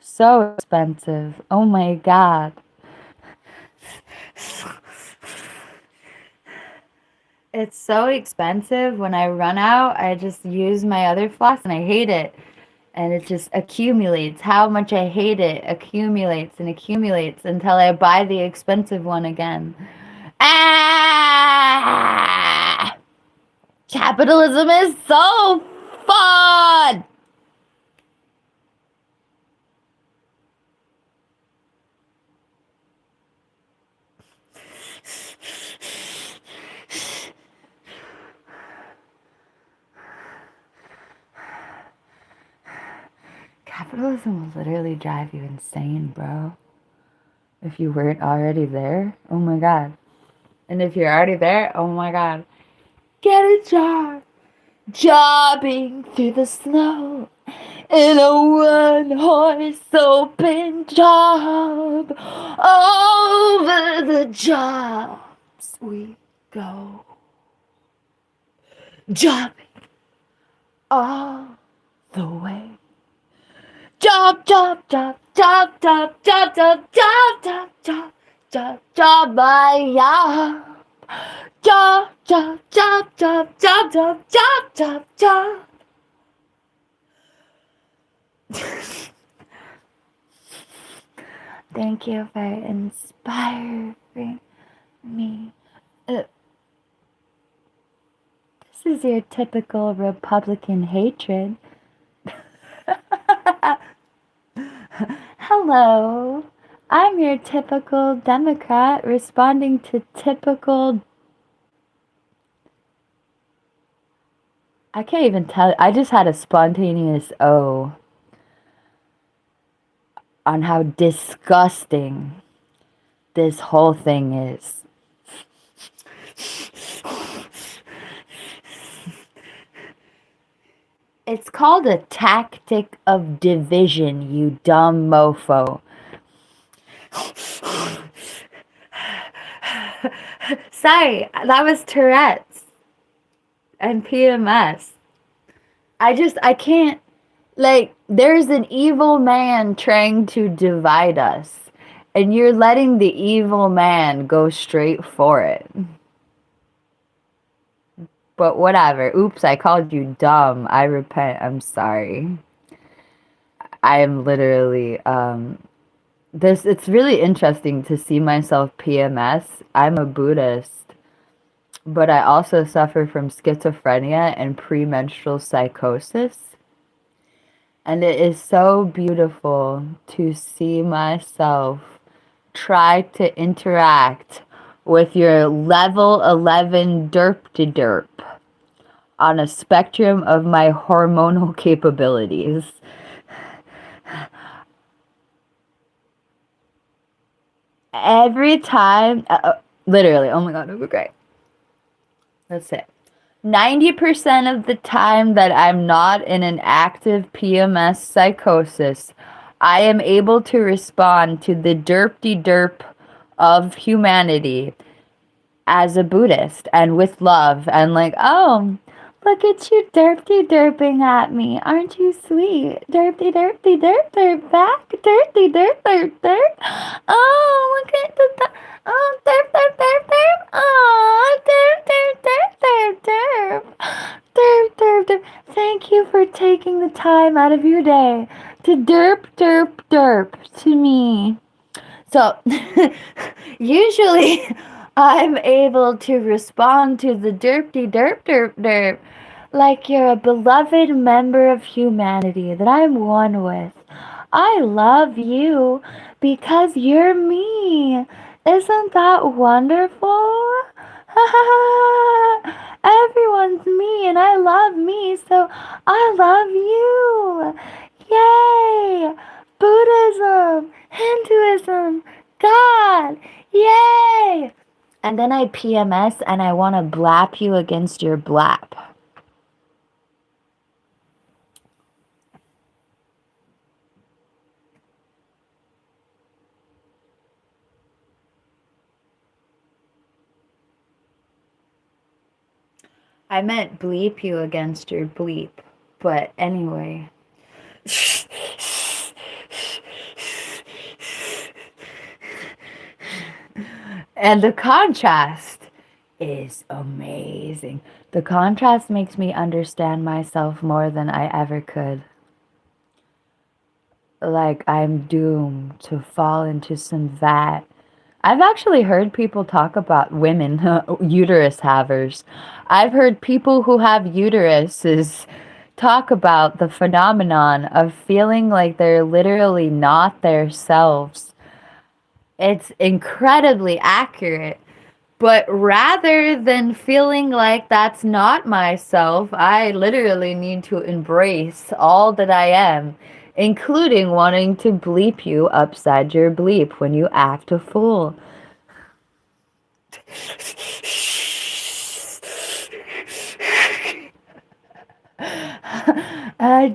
So expensive. Oh my God. It's so expensive. When I run out, I just use my other floss and I hate it. And it just accumulates. How much I hate it accumulates and accumulates until I buy the expensive one again. Ah! Capitalism is so fun! Capitalism will literally drive you insane, bro. If you weren't already there, oh my god. And if you're already there, oh my god. Get a job. Jobbing through the snow in a one-horse open job. Over the jobs we go. Jobbing all the way. Job, job, job, job, job, job, job, job, job, job, job, job, my job. Job, job, job, job, job, job, job, job, job. Thank you for inspiring me. This is your typical Republican hatred. Hello, I'm your typical Democrat responding to typical... I can't even tell. I just had a spontaneous O on how disgusting this whole thing is. It's called a tactic of division, you dumb mofo. Sorry, that was Tourette's and PMS. I can't, like, there's an evil man trying to divide us, and you're letting the evil man go straight for it. But whatever. Oops, I called you dumb. I repent. I'm sorry. I am literally, it's really interesting to see myself PMS. I'm a Buddhist, but I also suffer from schizophrenia and premenstrual psychosis. And it is so beautiful to see myself try to interact with your level 11 derp-de-derp on a spectrum of my hormonal capabilities. Every time, literally, oh my god, it was great. That's it. 90% of the time that I'm not in an active PMS psychosis, I am able to respond to the derp-de-derp of humanity as a Buddhist and with love and like, oh, look at you derp-de-derping at me. Aren't you sweet? Derp-de-derp-de-derp-derp back. Derp-de-derp-derp-derp. Oh, look at the... Oh, derp-derp-derp-derp. Oh, derp-derp-derp-derp-derp. Derp-derp-derp. Thank you for taking the time out of your day to derp-derp-derp to me. So, usually, I'm able to respond to the derp-de-derp-derp-derp like you're a beloved member of humanity that I'm one with. I love you because you're me. Isn't that wonderful? Everyone's me and I love me, so I love you. Yay! Buddhism, Hinduism, God, yay! And then I PMS and I want to blap you against your blap. I meant bleep you against your bleep, but anyway. And the contrast is amazing. The contrast makes me understand myself more than I ever could. Like I'm doomed to fall into some vat I've actually heard people talk about women, uterus havers. I've heard people who have uteruses talk about the phenomenon of feeling like they're literally not their selves. It's incredibly accurate. But rather than feeling like that's not myself, I literally need to embrace all that I am, including wanting to bleep you upside your bleep when you act a fool.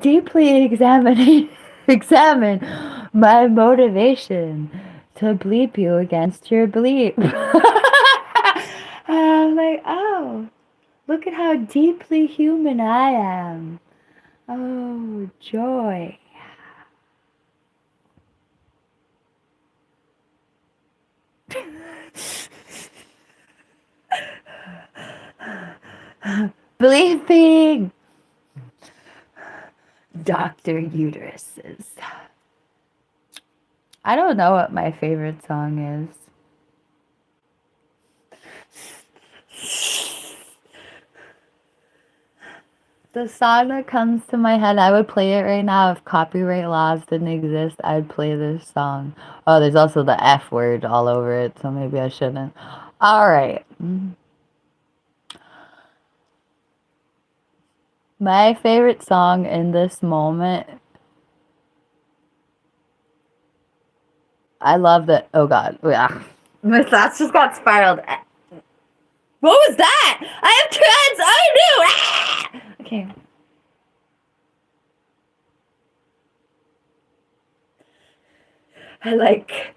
Deeply examine my motivation to bleep you against your bleep. I'm like, oh, look at how deeply human I am. Oh, joy. Bleeping! Dr. Uteruses. I don't know what my favorite song is. The song that comes to my head, I would play it right now if copyright laws didn't exist. I'd play this song. Oh, there's also the F word all over it, so maybe I shouldn't. All right. My favorite song in this moment. I love that. Oh God. Yeah. My thoughts just got spiraled. What was that? I have dreads. Oh no. Ah! Okay. I like.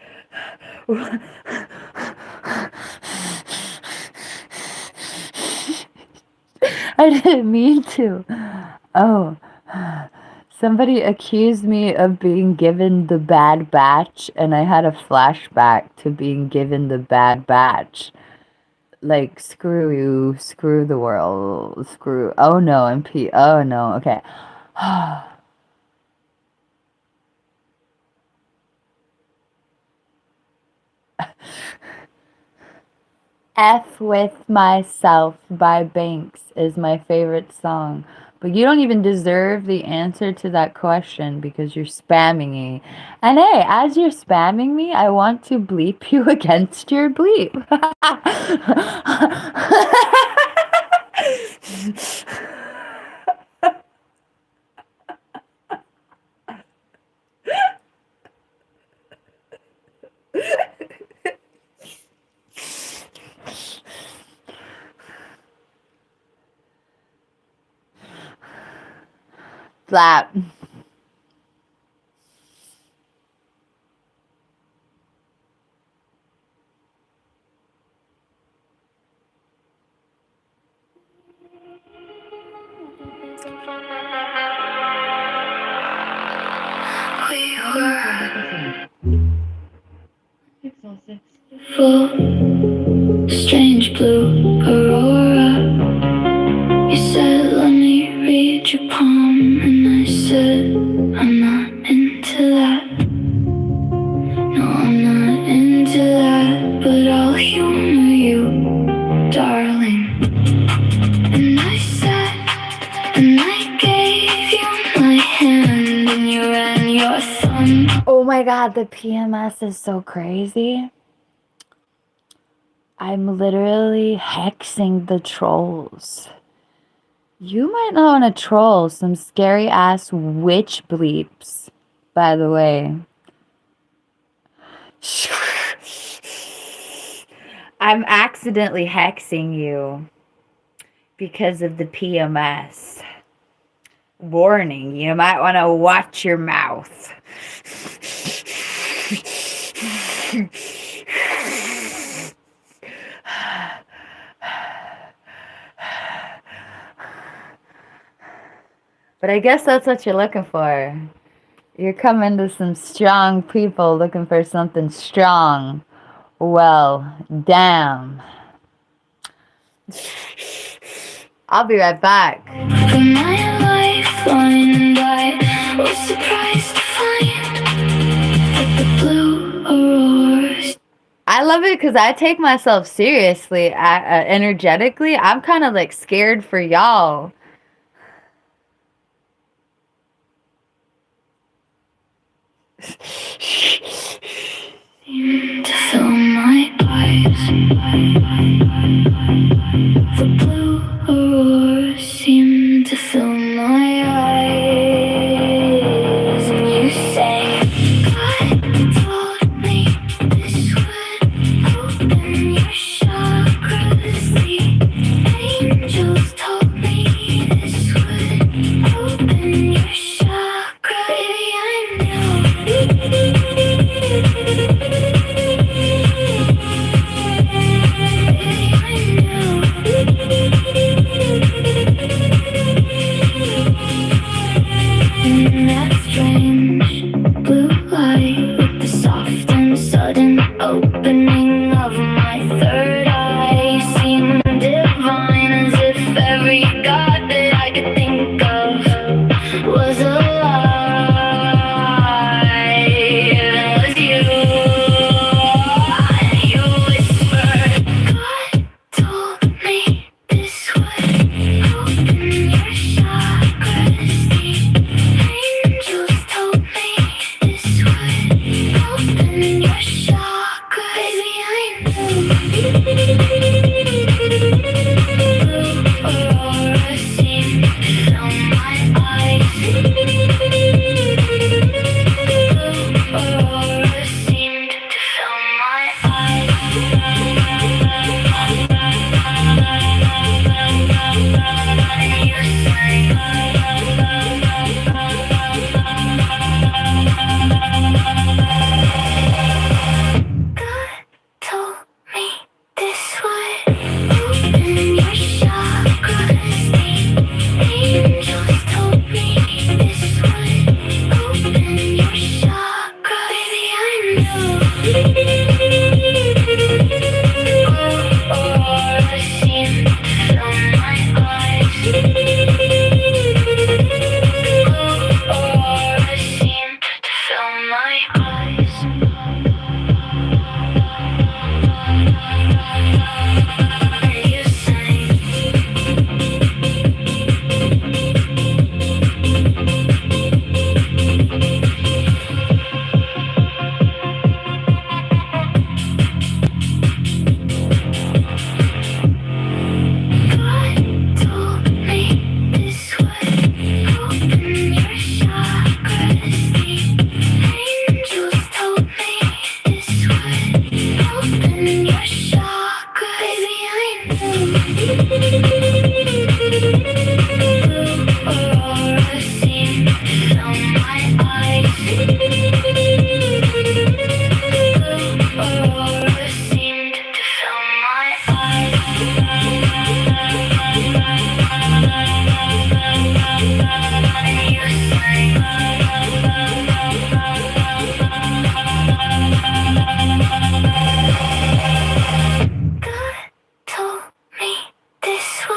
I didn't mean to. Oh. Somebody accused me of being given the bad batch, and I had a flashback to being given the bad batch. Like, screw you, screw the world, screw. Oh no, MP. Oh no, okay. F with Myself by Banks is my favorite song. But you don't even deserve the answer to that question because you're spamming me. And hey, as you're spamming me, I want to bleep you against your bleep. Slap. We were full, strange blue aurora. You said, let me read your palm, and I said, I'm not into that. No, I'm not into that, but I'll humor you, darling. And I said, and I gave you my hand, and you ran your thumb. Oh my God, the PMS is so crazy. I'm literally hexing the trolls. You might not want to troll some scary ass witch bleeps, by the way. I'm accidentally hexing you because of the PMS. Warning, you might want to watch your mouth. But I guess that's what you're looking for. You're coming to some strong people looking for something strong. Well, damn. I'll be right back. For my lifeline, and I was surprised to find that the blue auroras. I love love it because I take myself seriously. Energetically, I'm kind of like scared for y'all. To fill my eyes, the blue aurora seemed to fill my eyes, and you say, God told me this would open your chakras. The angels told me this would open your chakra. Baby, I know. That strange blue light with the soft and sudden opening of my third eye seemed divine, as if every god that I could think of was a lie. It was you. You whispered, God told me this would open your chakras. The angels told me this would open your chakra. Baby, I know. Blue aurora seemed to fill my eyes. Blue aurora seemed to fill my eyes. And you sang. God told me this would open your chakras. The angels told me this would open your chakra. Baby, I know. Blue aurora seemed to fill my eyes. Blue aurora seemed to fill my eyes. And you sang. God told me this would open your chakras. The angels told me this would open your chakra. Baby, I know. Blue aurora seemed to fill my eyes. Blue aurora seemed to fill my eyes. And you sang. God told me this would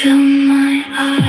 my eyes.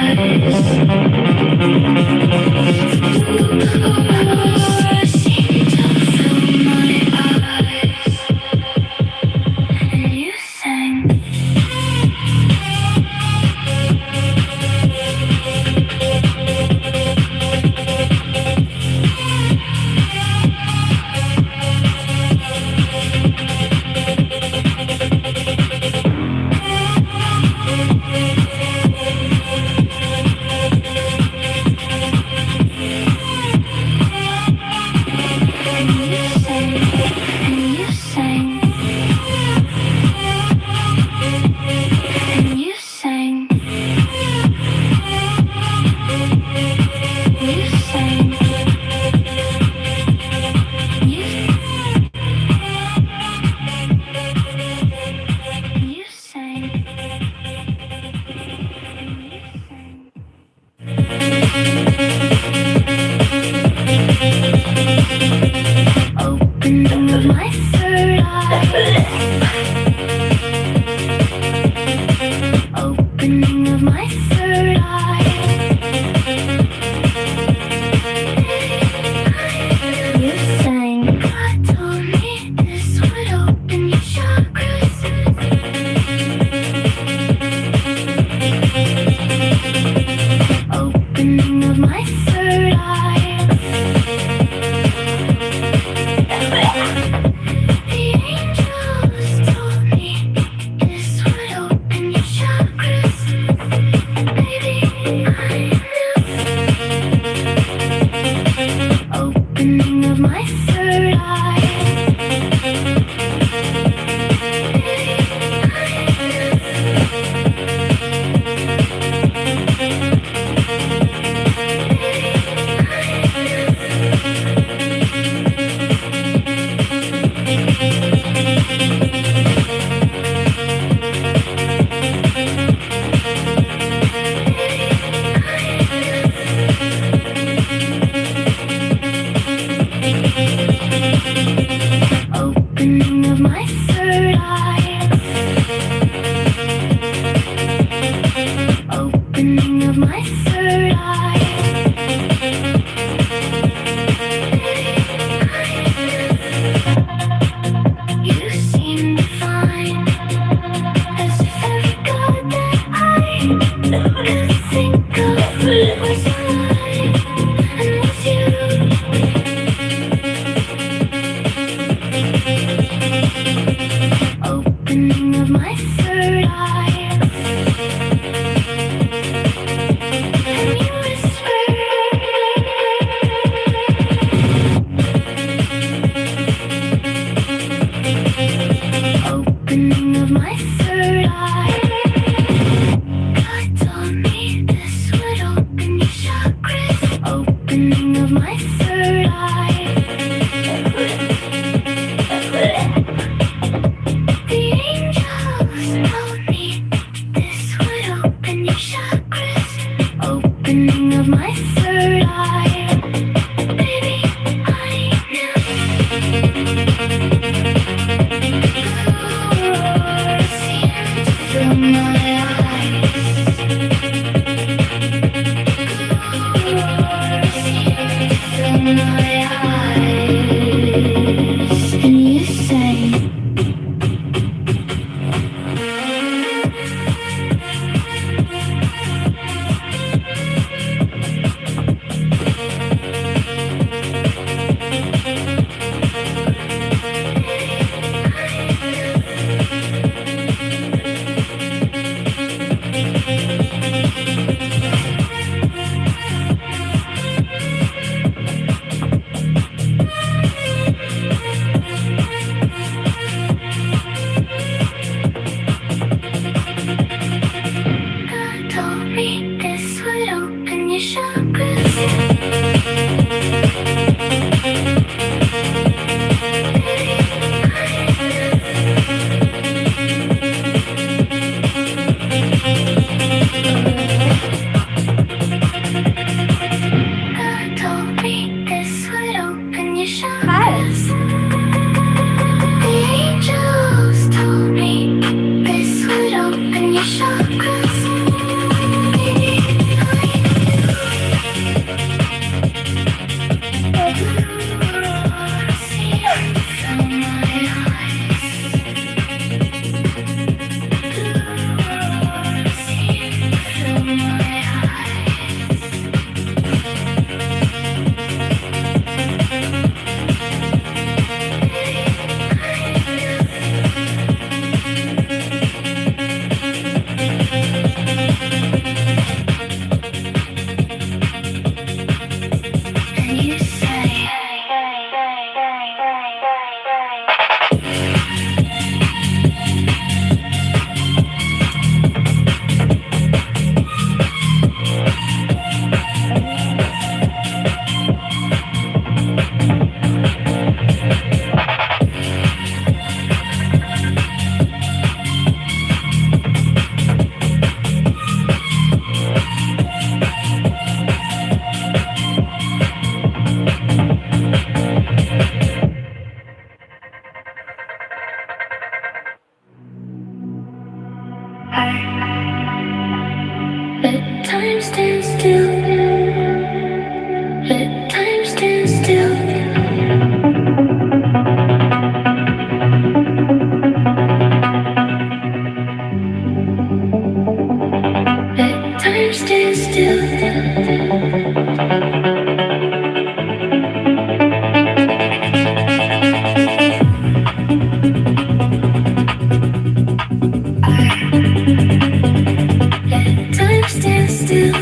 Let time stand still. Let time stand still. Let time stand Let time stand still.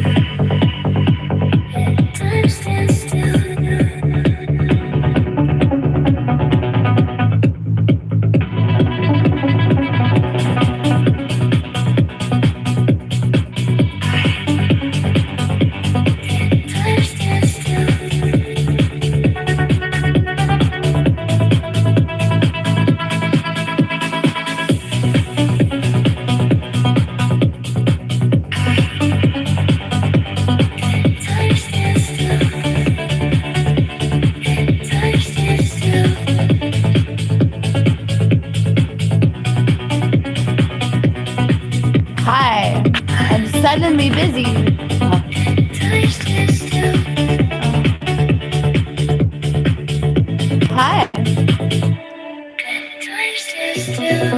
Let time stand still. Time stand still. Time stand still. Time stand still. Hi, I'm suddenly busy. Time stand still. Hi. Time stand still.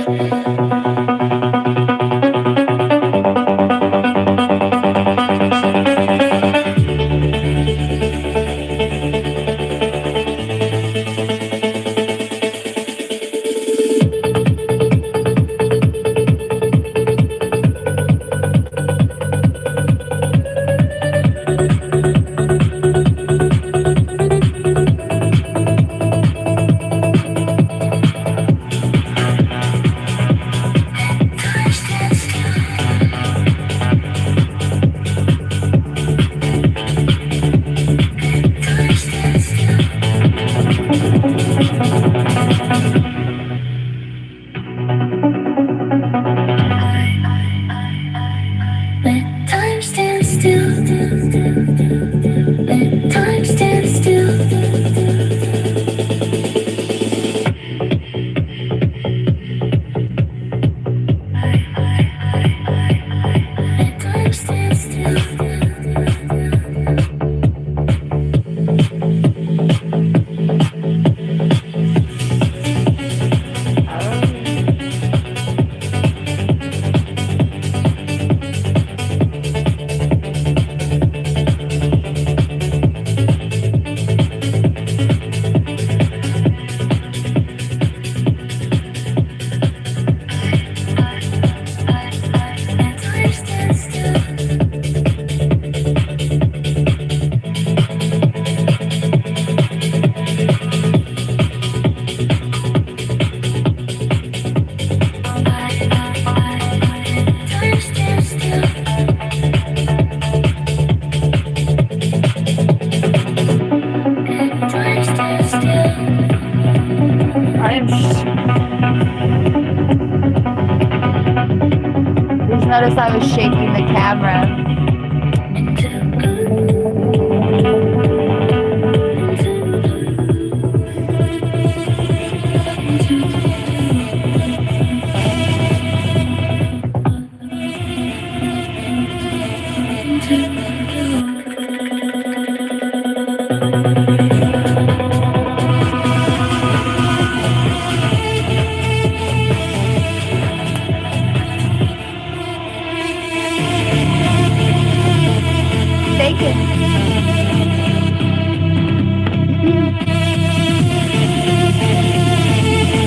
notice I was shaking the camera.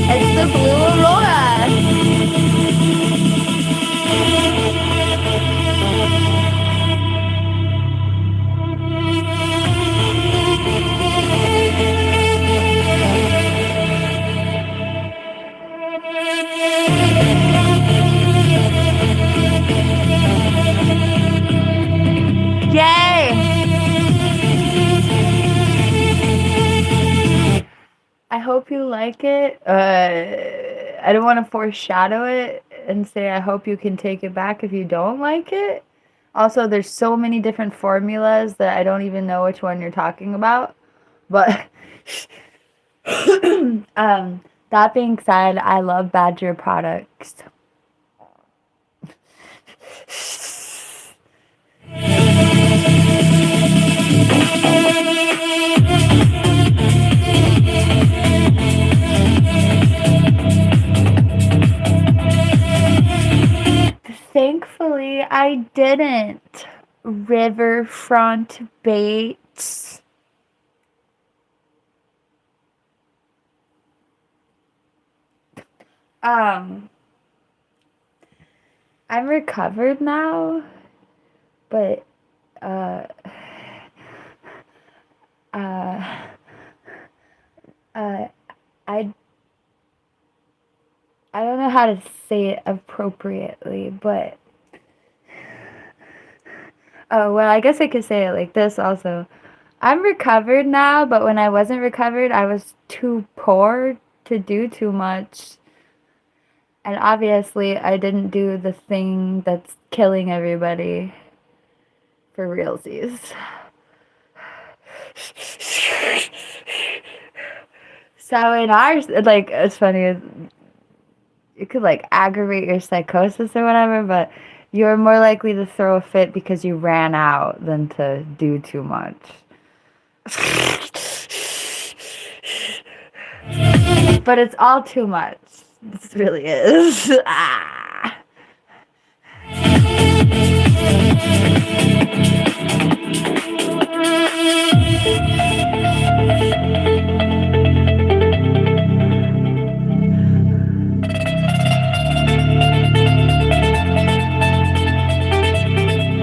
It's the blue aurora. I hope you like it. I don't want to foreshadow it and say I hope you can take it back if you don't like it. Also, there's so many different formulas that I don't even know which one you're talking about. But that being said, I love Badger products. Thankfully, I didn't. Riverfront Baits. I'm recovered now, but I don't know how to say it appropriately, but well, I guess I could say it like this also. I'm recovered now, but when I wasn't recovered, I was too poor to do too much. And obviously, I didn't do the thing that's killing everybody for realsies. So in ours, like, it's funny, it could like aggravate your psychosis or whatever, but you're more likely to throw a fit because you ran out than to do too much. But it's all too much. This really is.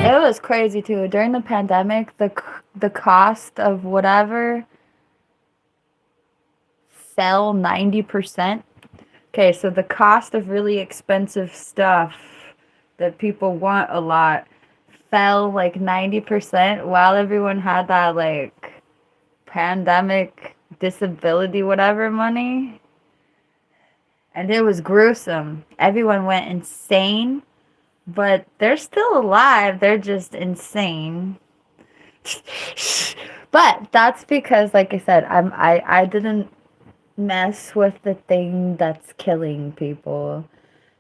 It was crazy too. During the pandemic, the cost of whatever fell 90%. Okay, so the cost of really expensive stuff that people want a lot fell like 90% while everyone had that like pandemic disability whatever money. And it was gruesome. Everyone went insane. But they're still alive. They're just insane. But that's because, like I said, I didn't mess with the thing that's killing people.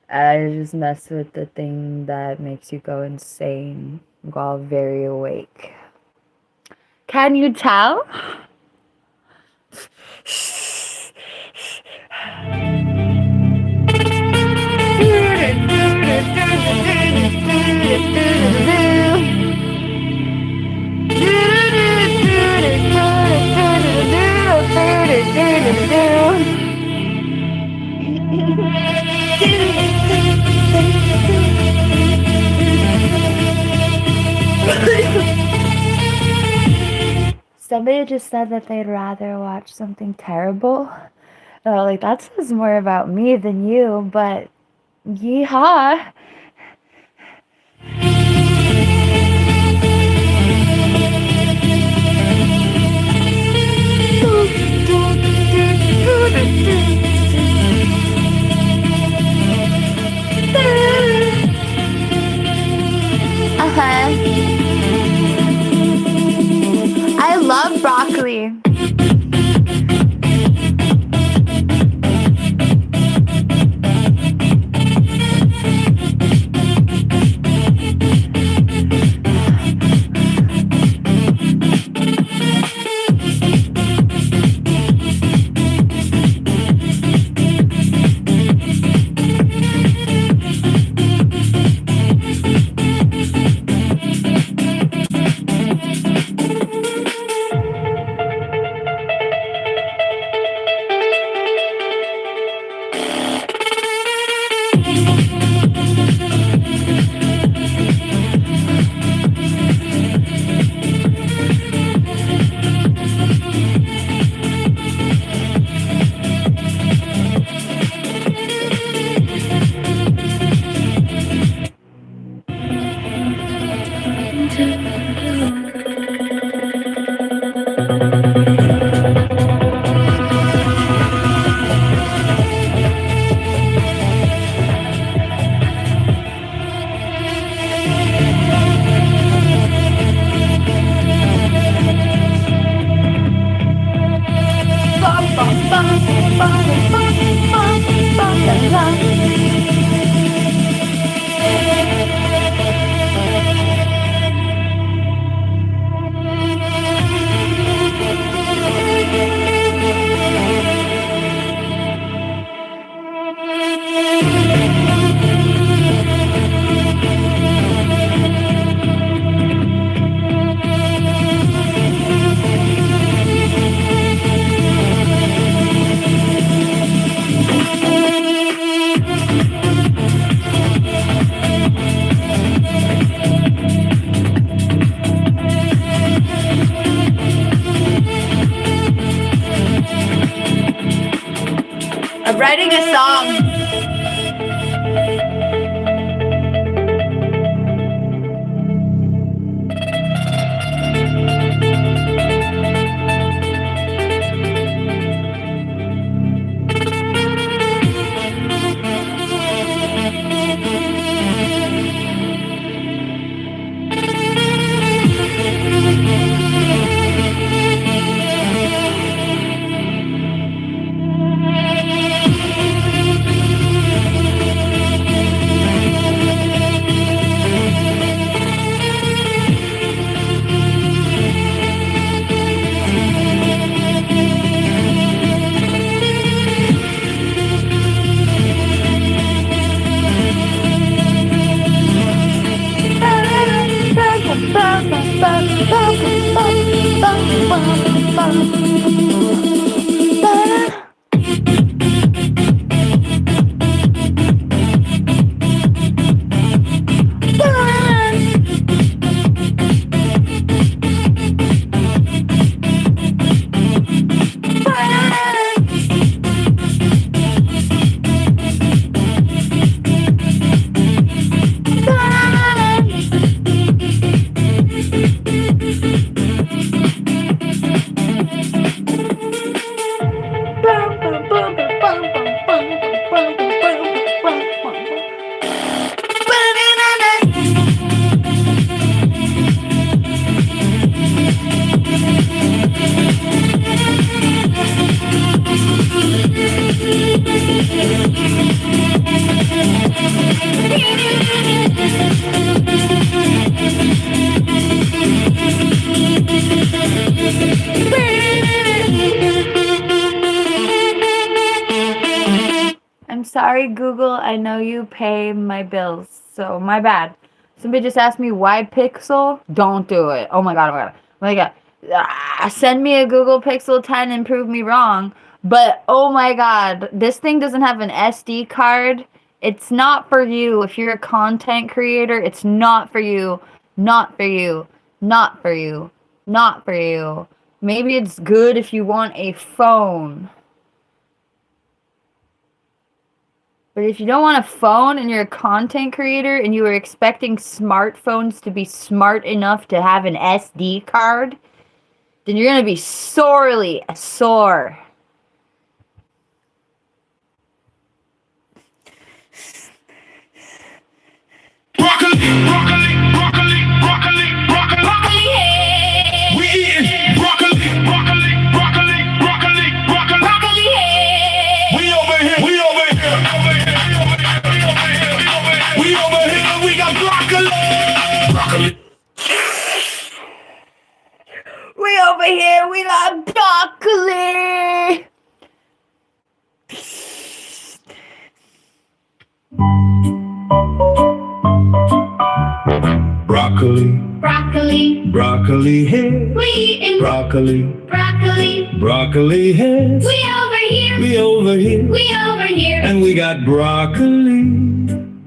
I just mess with the thing that makes you go insane while very awake. Can you tell? Somebody just said that they'd rather watch something terrible. Like, that says more about me than you, but yeehaw. I'm writing a song. I'm sorry, Google. I know you pay my bills, so my bad. Somebody just asked me why Pixel. Don't do it. Oh my god, oh my god. Oh my god. Send me a Google Pixel 10 and prove me wrong. But oh my god, this thing doesn't have an SD card. It's not for you. If you're a content creator, it's not for you. Not for you. Not for you. Not for you. Maybe it's good if you want a phone. But if you don't want a phone and you're a content creator and you were expecting smartphones to be smart enough to have an SD card, then you're going to be sorely sore. Broccoli, broccoli, broccoli, broccoli, broccoli, broccoli, head. We eating broccoli, broccoli, broccoli, broccoli, broccoli, broccoli, head. We over here, we over here, we over here, we got broccoli, broccoli. We over here, we got broccoli. Broccoli, broccoli, broccoli head. We eating broccoli, broccoli, broccoli heads. we over here. We over here. We over here. And we got broccoli,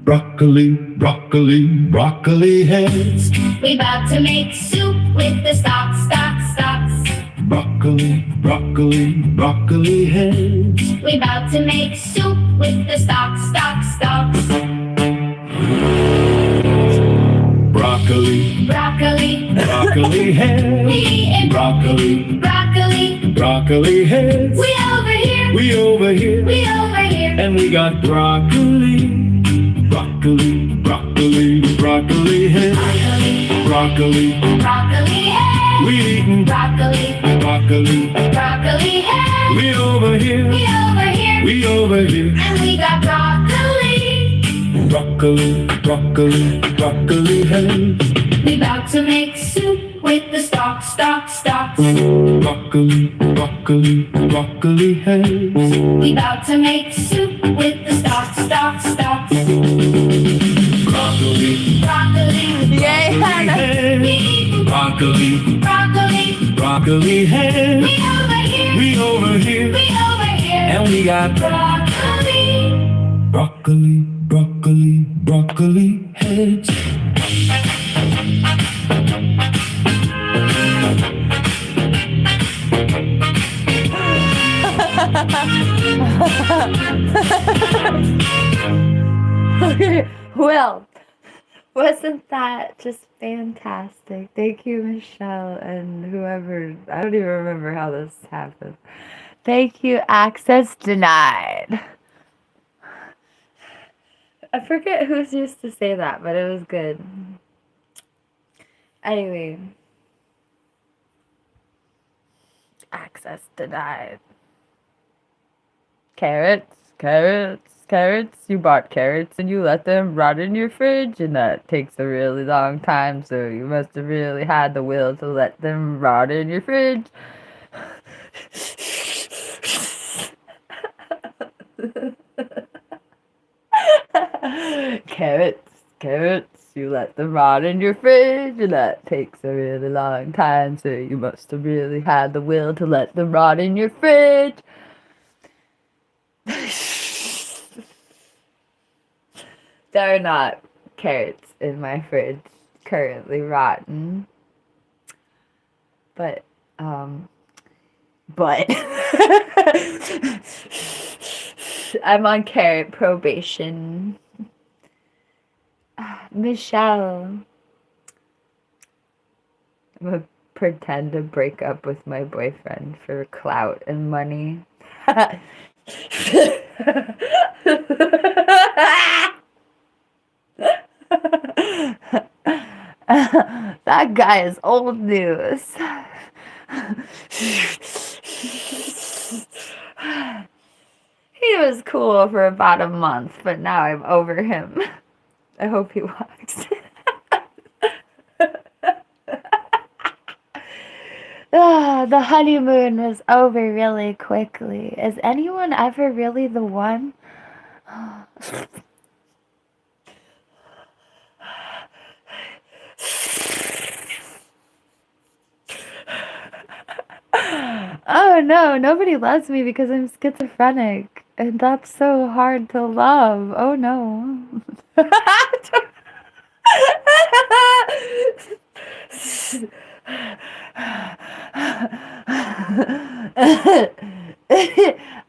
broccoli, broccoli, broccoli heads. We about to make soup with the stalks, stalks, stalks. Broccoli, broccoli, broccoli heads. We about to make soup with the stalks, stalks, stalks. Broccoli, Broccoli, broccoli heads. we eating Broccoli, broccoli. broccoli heads. We over here. We over here. We over here. And we got broccoli, broccoli, broccoli, broccoli heads. Broccoli, Broccoli, broccoli head. we eating Broccoli, broccoli. broccoli head. We over here. We over here. We over here. And we got broccoli. Broccoli, broccoli, broccoli heads. We about to make soup with the stalks, stalks, stalks. Broccoli, broccoli, broccoli heads. We about to make soup with the stalks, stalks, stalks. Broccoli, Broccoli, Yay, Hannah. heads. we eating Broccoli, broccoli. broccoli heads. We over here. We over here. We over here. And we got Broccoli. broccoli, broccoli, broccoli heads. Okay, well, wasn't that just fantastic? Thank you, Michelle, and whoever. I don't even remember how this happened. Thank you, access denied. I forget who's used to say that, but it was good. Anyway, access denied. Carrots, carrots, carrots. You bought carrots and you let them rot in your fridge, and that takes a really long time, so you must have really had the will to let them rot in your fridge. Carrots, carrots, you let them rot in your fridge, and that takes a really long time, so you must have really had the will to let them rot in your fridge. There are not carrots in my fridge currently rotten. But I'm on carrot probation. Michelle. I'm gonna pretend to break up with my boyfriend for clout and money. That guy is old news. He was cool for about a month, but now I'm over him. I hope he walks. The honeymoon was over really quickly. Is anyone ever really the one? Oh no, nobody loves me because I'm schizophrenic. And that's so hard to love. Oh no.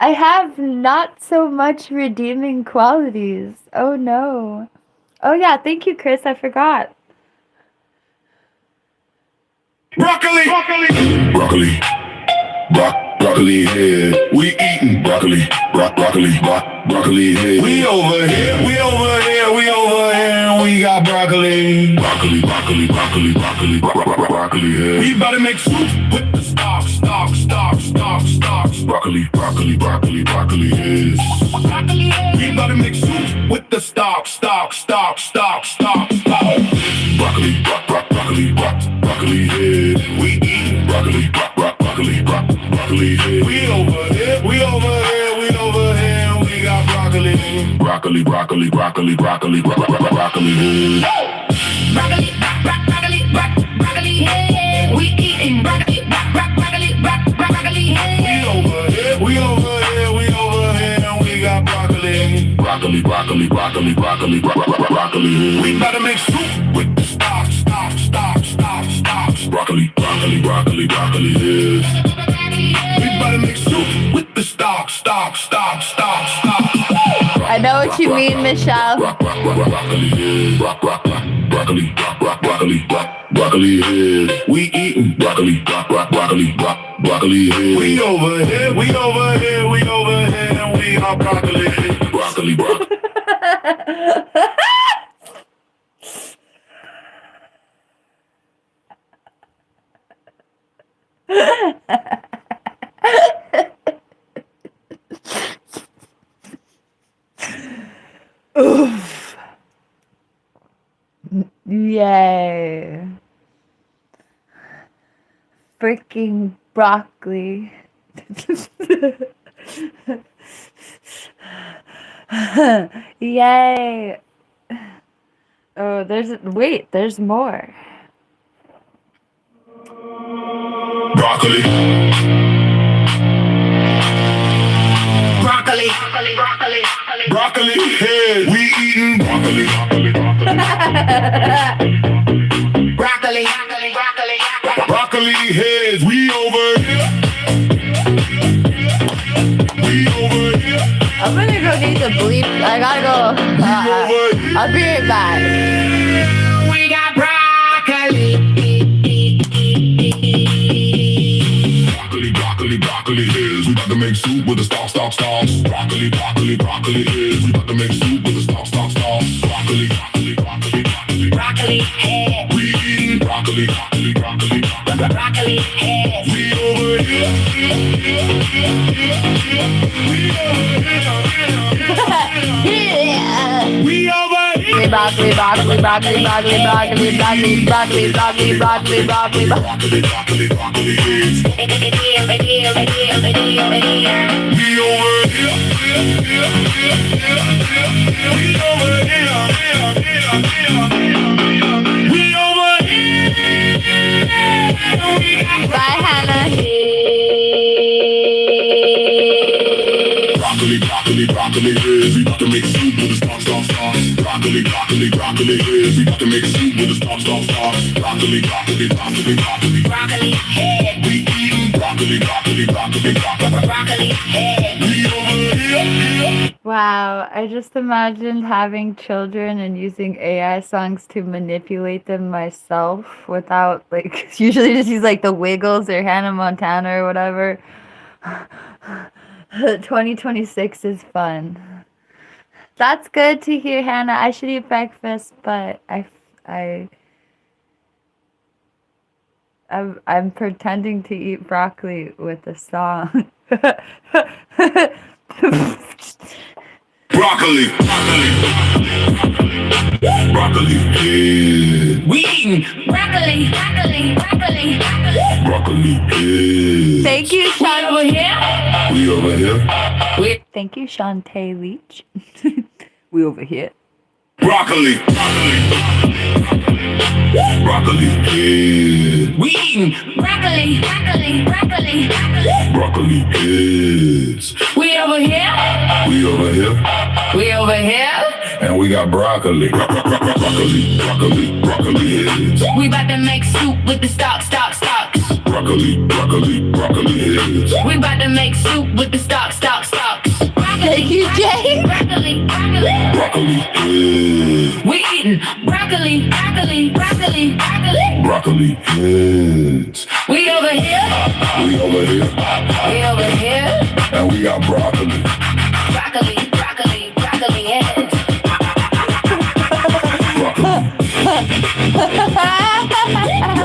I have not so much redeeming qualities. Oh no. Oh yeah, thank you, Chris. I forgot. Broccoli, broccoli, broccoli head. We eating broccoli, broccoli head. We over here, we over here, we over here. We got broccoli, broccoli head. We about to make soup with the stalks. Broccoli heads. We about to make soup with the stalks. Broccoli head. We eat broccoli head. We over here. We got broccoli head. Broccoli head. Broccoli head. We eating broccoli head. We over here. broccoli, broccoli, broccoli, broccoli, broccoli. We about to make soup with the stocks. Broccoli, broccoli, broccoli, broccoli is. We about to make soup with the stocks. I know what you mean, Michelle. Broccoli is. Broccoli, broccoli is. We eating broccoli, broccoli is. We over here, we over here, we over here, and we are broccoli, broccoli, broccoli. Oof. Yay. Freaking broccoli. Yay. Oh, there's more. Broccoli. Broccoli head. We eating broccoli. Broccoli heads. We over here. I'm gonna go need the bleep. I gotta go. I'll be right back. We got broccoli. Broccoli is. We about to make soup with the stalks. Broccoli is. We about to make soup with the stalks. Broccoli head. We eating broccoli head. We over here. We over here. Broccoli. Bye, Hannah. Broccoli is. We about to make soup with the stalks. Broccoli is. We about to make soup with the stalks. Broccoli head. We eating broccoli head. We over here. Wow, I just imagined having children and using AI songs to manipulate them myself without, like, usually just use, like, the Wiggles or Hannah Montana or whatever. 2026 is fun. That's good to hear, Hannah. I should eat breakfast, but I'm pretending to eat broccoli with a song. Broccoli head. We eating broccoli head. Thank you, Sean. We over here. Thank you, Shantae Leach. We over here. Broccoli head. We eating broccoli heads. We over here. And we got broccoli heads. We about to make soup with the stocks. Broccoli heads. We about to make soup with the stocks. Thank you, Jay. Broccoli. Heads. We eating broccoli. Broccoli heads. We over here. And we got broccoli. Broccoli heads.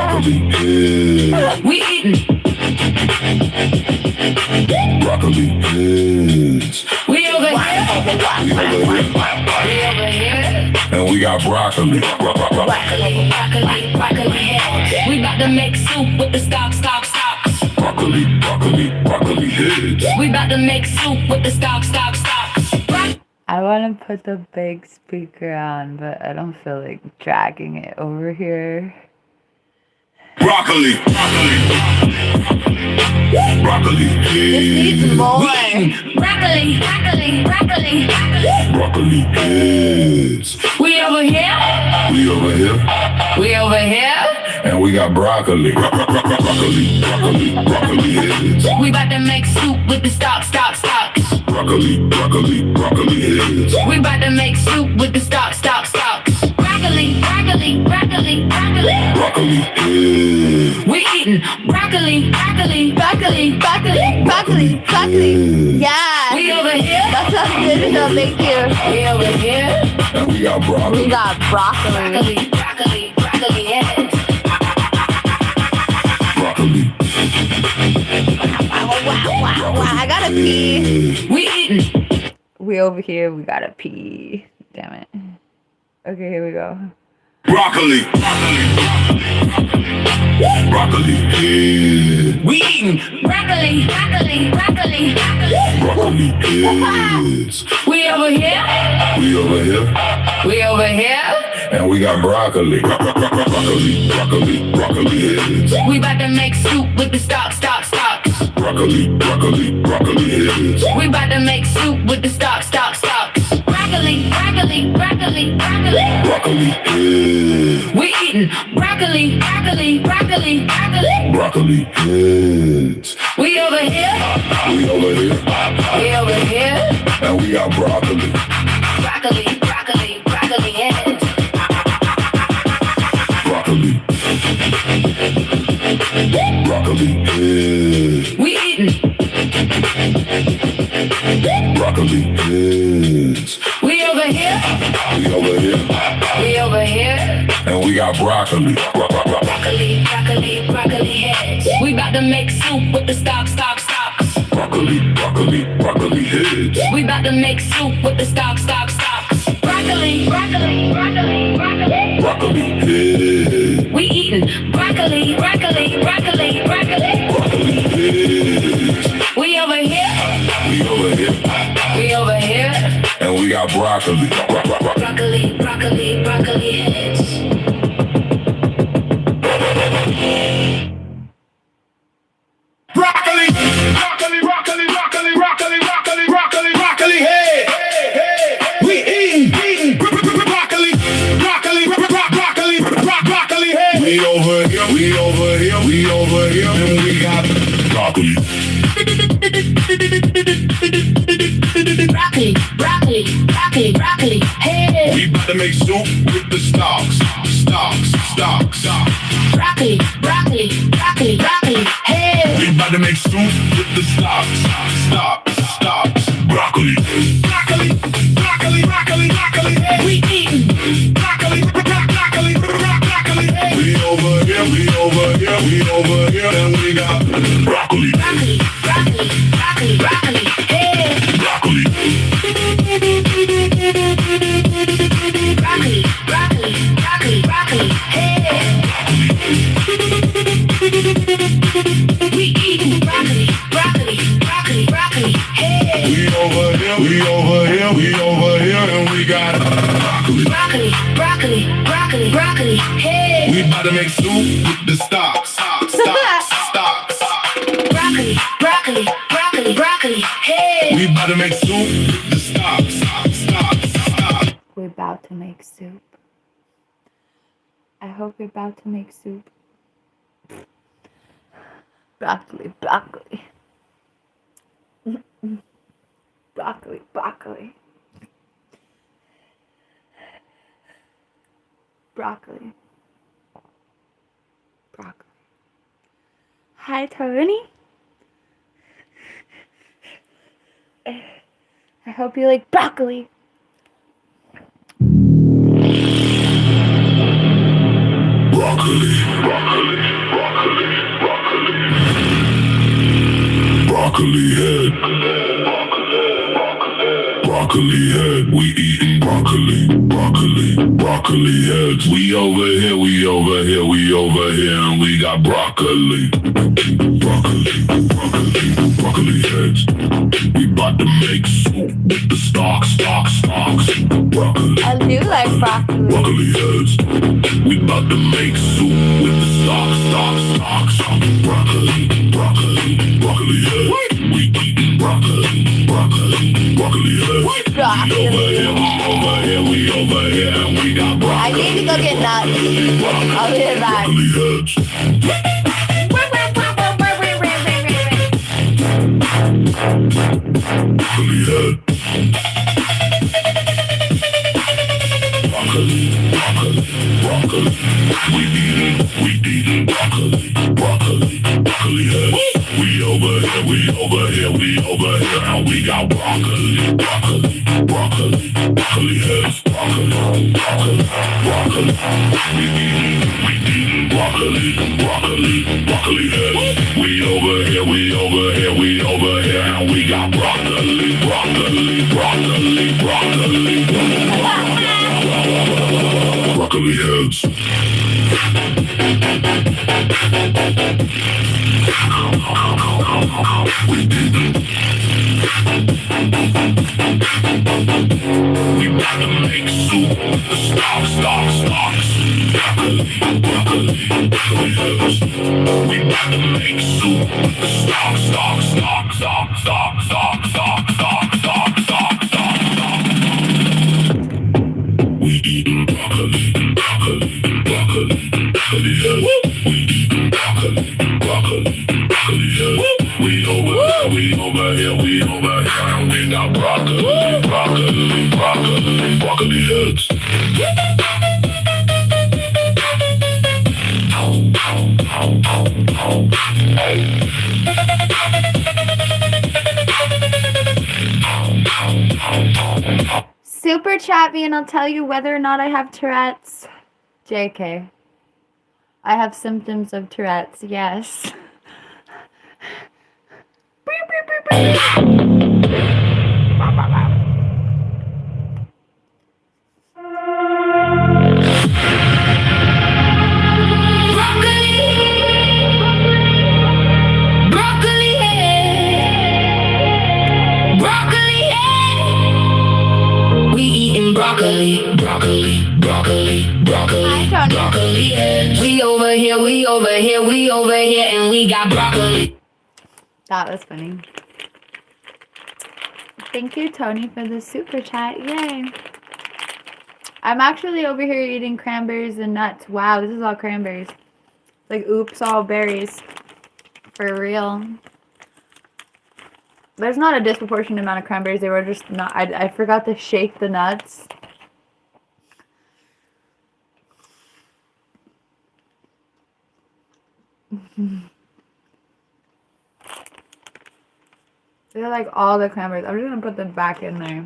Broccoli heads. We eating Broccoli heads. we over here. And we got broccoli. Broccoli heads. We about to make soup with the stocks. Broccoli heads. We about to make soup with the stocks. I want to put the big speaker on, but I don't feel like dragging it over here. Broccoli. Broccoli Needs heads. more. Broccoli, broccoli, broccoli. Broccoli heads. We over here. We over here. We over here. And we got broccoli. Broccoli. Broccoli heads. We about to make soup with the stocks. Broccoli heads. We about to make soup with the stocks. Broccoli, broccoli, broccoli, broccoli. Broccoli heads. We eating broccoli. Yeah. We over here. That sounds good enough, thank you. We over here. And we got broccoli. We got broccoli. Broccoli heads. Broccoli. Wow, I gotta pee. We eating. We over here, we gotta pee. Damn it. Okay, here we go. Broccoli. Broccoli heads. We eating broccoli. Broccoli heads. We over here. We over here. We over here. And we got broccoli. Broccoli heads. We about to make soup with the stocks. Broccoli heads. We about to make soup with the stocks. Broccoli. Broccoli heads. We eating broccoli. Broccoli heads. We over here. We over here. We over here. And we got broccoli. Broccoli heads. Broccoli heads. We eating. Broccoli heads. We over here. We over here. We over here. And we got broccoli. Broccoli heads. We about to make soup with the stocks. Broccoli heads. We about to make soup with the stocks. Broccoli. Broccoli heads. We eating broccoli. Broccoli heads. We over here. We over here. We over here. And we got broccoli. Broccoli heads. Broccoli head. We eating broccoli head. We over here, and we got broccoli. Broccoli head. We about to make soup with the stalks. Broccoli head. We about to make soup with the stalks. Broccoli head. We eating Broccoli head. We over here, and we got broccoli. broccoli head. Broccoli. Broccoli head. We eating broccoli head. We over here, and we got Broccoli head. We about to make soup with the stocks. Broccoli head. We about to make soup with the stocks. We're about to make soup. I hope you're about to make soup. Broccoli. Hi, Tony. I hope you like broccoli. Broccoli head. We eating broccoli heads. We over here, and we got broccoli heads. We about to make soup with the stocks. broccoli. I do like broccoli. Broccoli heads. We about to make soup with the stalks. Broccoli heads. We eating broccoli heads. Broccoli. We over here, and we got broccoli. I need to go get nuts. I'll be right back. Broccoli heads. Broccoli head. Broccoli. We eating broccoli heads. We over here, and we got broccoli heads. We eating broccoli heads. We over here, and we got broccoli heads. We about to make soup with the stalks. Broccoli heads. We about to make soup with the stalks. We eating broccoli heads. We eating broccoli heads. We over here, and we got broccoli heads. Super chat me and I'll tell you whether or not I have Tourette's. JK. I have symptoms of Tourette's, yes. Broccoli heads. We over here, and we got broccoli. That was funny. Thank you, Tony, for the super chat. Yay. I'm actually over here eating cranberries and nuts. Wow, this is all cranberries. Like, oops, all berries. For real. There's not a disproportionate amount of cranberries. They were just not... I forgot to shake the nuts. They're like all the cranberries. I'm just gonna put them back in there.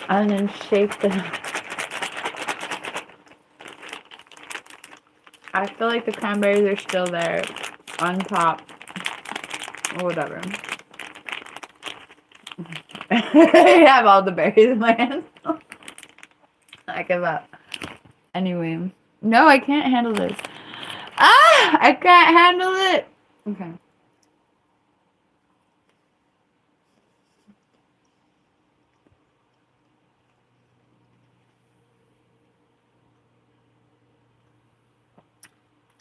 And then shake them. I feel like the cranberries are still there on top. Or whatever. I have all the berries in my hands. I give up. Anyway. No, I can't handle this. Ah! I can't handle it! Okay.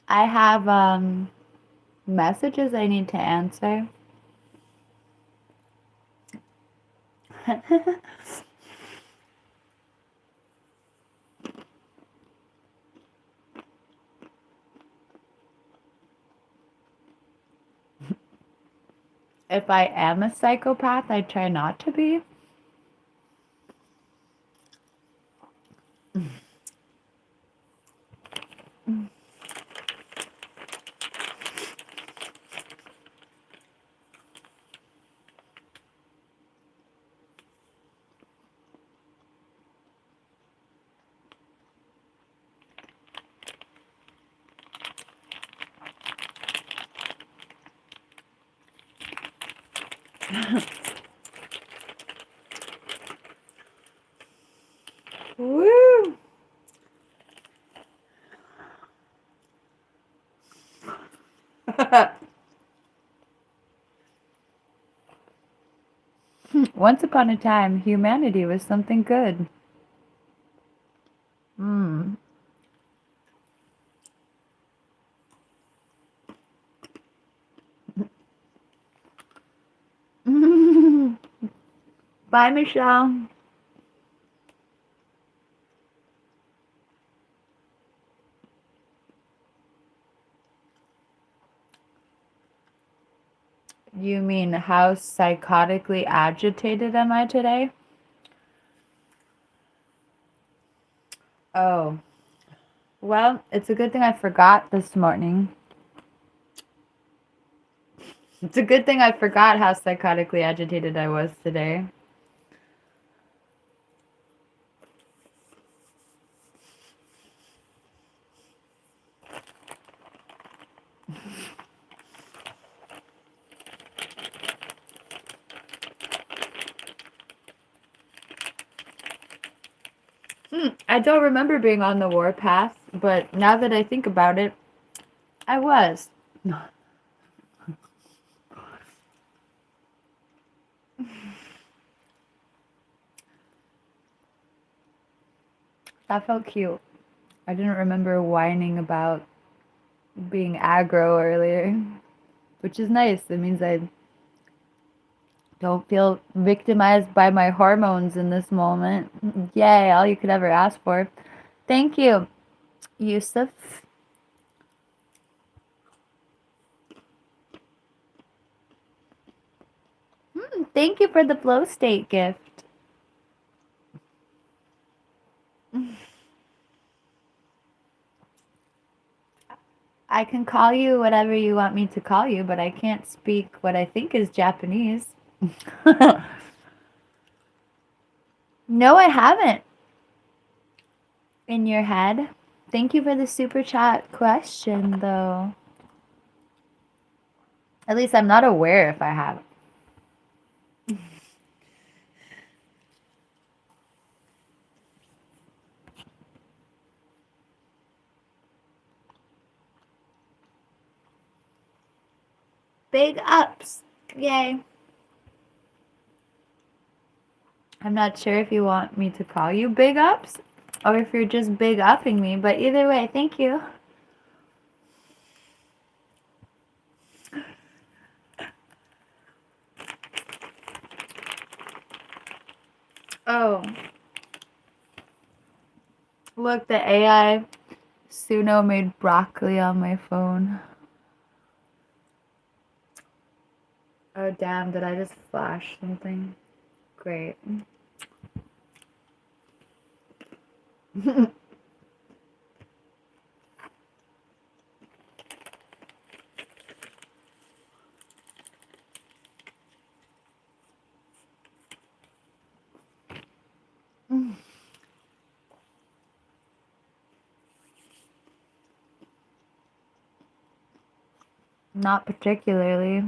I have messages I need to answer. If I am a psychopath, I try not to be. Woo! Once upon a time, humanity was something good. Mm. Bye, Michelle. You mean how psychotically agitated am I today? Oh, well, it's a good thing I forgot this morning. It's a good thing I forgot how psychotically agitated I was today. I don't remember being on the warpath, but now that I think about it, I was. That felt cute. I didn't remember whining about being aggro earlier, which is nice. It means I don't feel victimized by my hormones in this moment. Yay, all you could ever ask for. Thank you, Yusuf. Thank you for the flow state gift. I can call you whatever you want me to call you, but I can't speak what I think is Japanese. No, I haven't. In your head? Thank you for the super chat question, though. At least I'm not aware if I have. Big ups. Yay. I'm not sure if you want me to call you big ups or if you're just big upping me, but either way, thank you. Oh. Look, the AI Suno made broccoli on my phone. Oh, damn, did I just flash something? Great. Not particularly.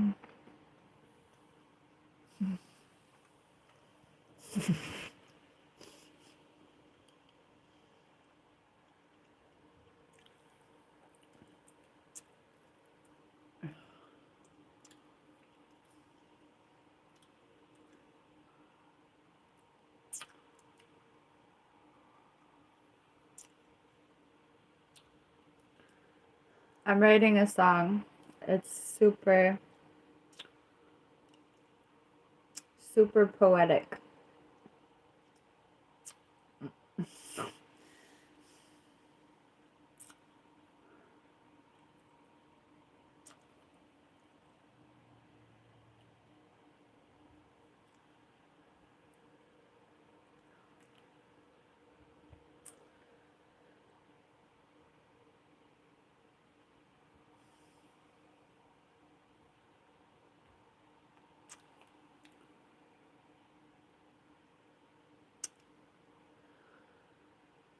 I'm writing a song. It's super, super poetic.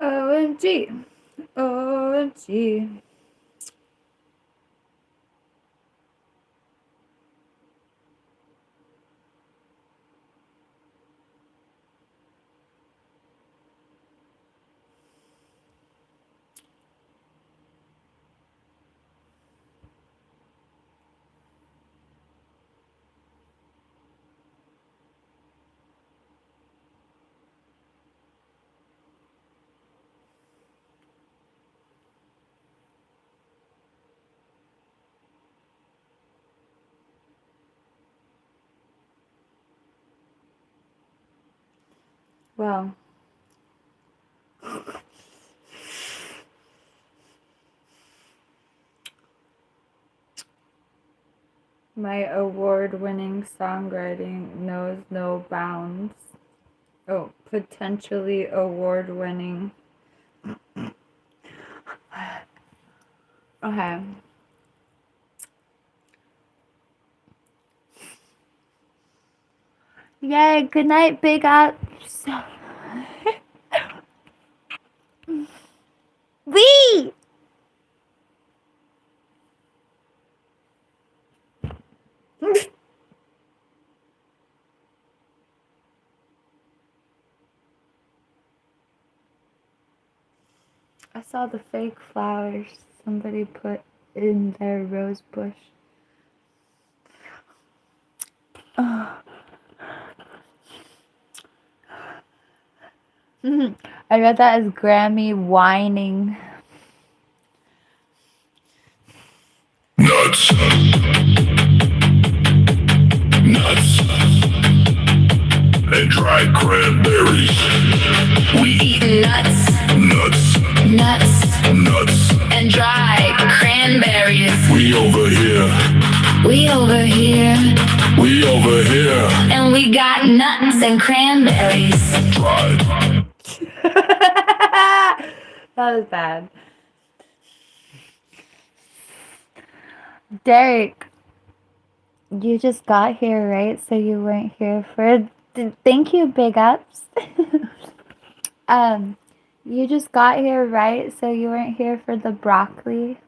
OMG. OMG. Well, my award-winning songwriting knows no bounds. Oh, potentially award-winning. Okay. Yay, good night, big ups. Wee! I saw the fake flowers somebody put in their rose bush. Oh. I read that as Grammy whining. Nuts. Nuts. And dried cranberries. We eat nuts. Nuts. Nuts. Nuts. And dried cranberries. We over here. We over here. We over here. And we got nuts and cranberries. Dried. That was bad. Derek, you just got here, right? So you weren't here for... Thank you, big ups. You just got here, right? So you weren't here for the broccoli?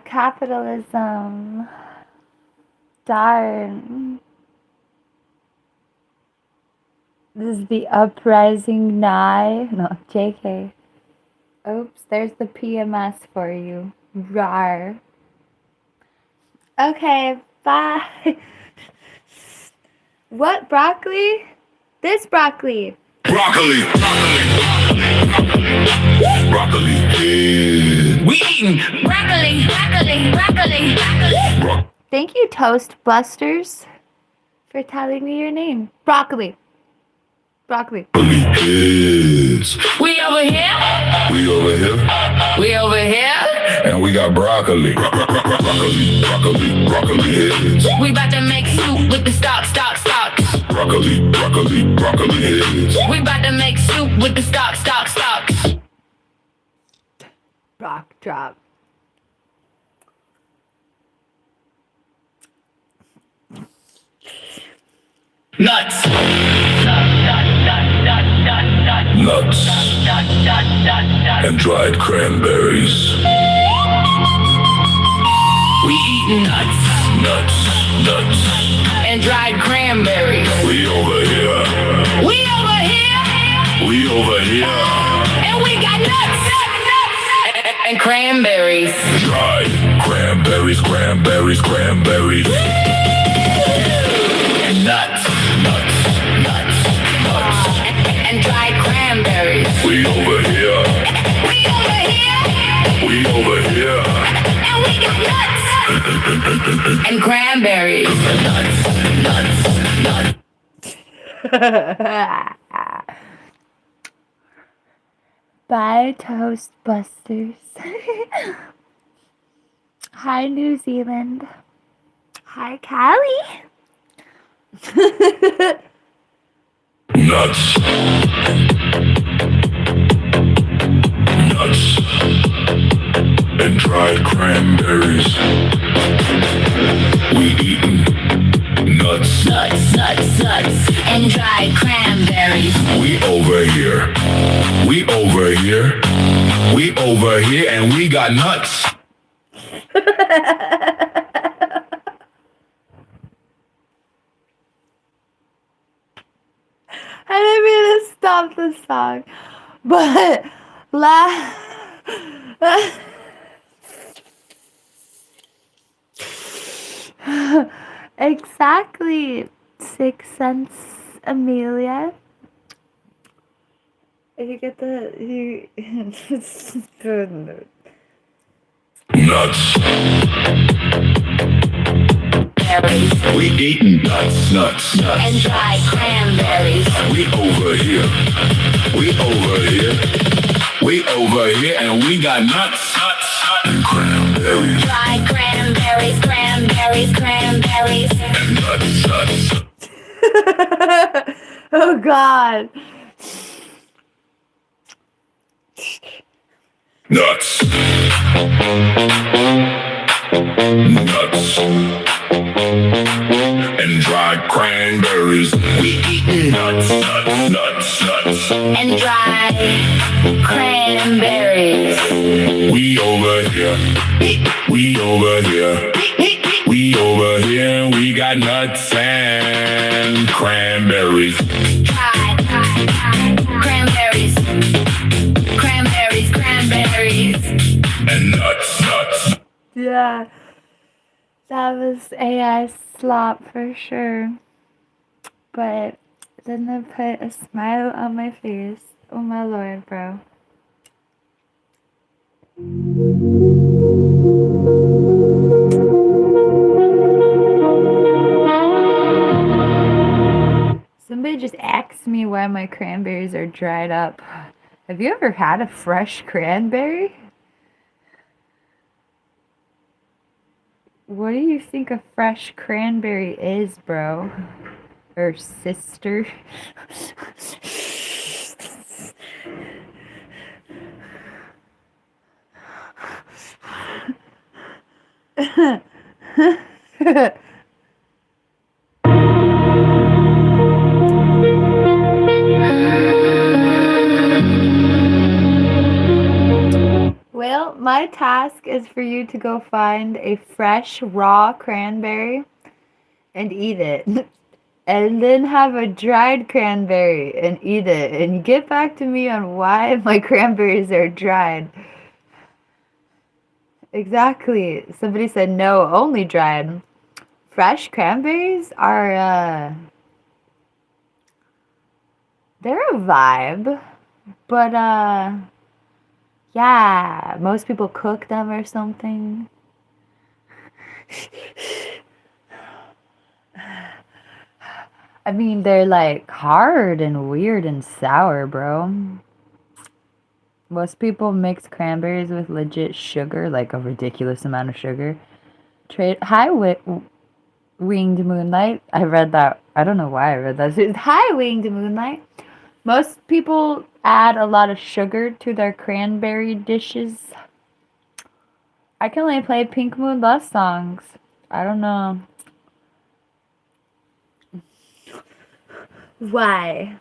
Capitalism. Darn. This is the uprising nigh. No, JK. Oops, there's the PMS for you. Rar. Okay, bye. What broccoli? This broccoli. Broccoli. Broccoli. Yeah. We eating broccoli, broccoli, broccoli, broccoli. Thank you, Toast Busters, for telling me your name. Broccoli. Broccoli. Yes. We over here. We over here. We over here. And we got broccoli. Broccoli. Broccoli. Broccoli heads. We about to make soup with the stocks. Broccoli. Broccoli. Broccoli heads. We about to make soup with the stocks. Rock drop. Nuts. Nuts. And dried cranberries. We eating nuts. Nuts. Nuts. And dried cranberries. We over here. We over here. We over here. And we got nuts. And cranberries. Dried cranberries. Cranberries. Cranberries. And nuts. Nuts. Nuts. Nuts. And dried cranberries. We over here. We over here. We over here. And we got nuts. And cranberries. Nuts. Nuts. Nuts. Bye, Toast Busters. Hi, New Zealand. Hi, Callie. Nuts. Nuts. And dried cranberries. We eatin' nuts. Nuts. And dried cranberries. We over here. We over here. We over here and we got nuts. I didn't mean to stop the song, but Exactly. 6 cents, Amelia. You get the Nuts. Berries We eating nuts. and dried cranberries. We over here. We over here, and we got nuts and cranberries Dried cranberries, cranberries. and nuts. Oh God. Nuts. And dried cranberries. We eating nuts. And dried cranberries. We over here. We got nuts and cranberries. Dried cranberries. Cranberries. And nuts. Yeah. That was AI slop for sure. But then it put a smile on my face. Oh my lord, bro. Somebody just asked me why my cranberries are dried up. Have you ever had a fresh cranberry? What do you think a fresh cranberry is, bro? Or sister? Well, my task is for you to go find a fresh, raw cranberry and eat it. And then have a dried cranberry and eat it. And get back to me on why my cranberries are dried. Exactly. Somebody said no, only dried. Fresh cranberries are, they're a vibe. But, yeah, most people cook them or something. I mean, they're like hard and weird and sour, bro. Most people mix cranberries with legit sugar, like a ridiculous amount of sugar. Hi, Winged Moonlight. I read that. I don't know why I read that. Hi, Winged Moonlight. Most people add a lot of sugar to their cranberry dishes. I can only play PinkMoonLust songs. I don't know. Why?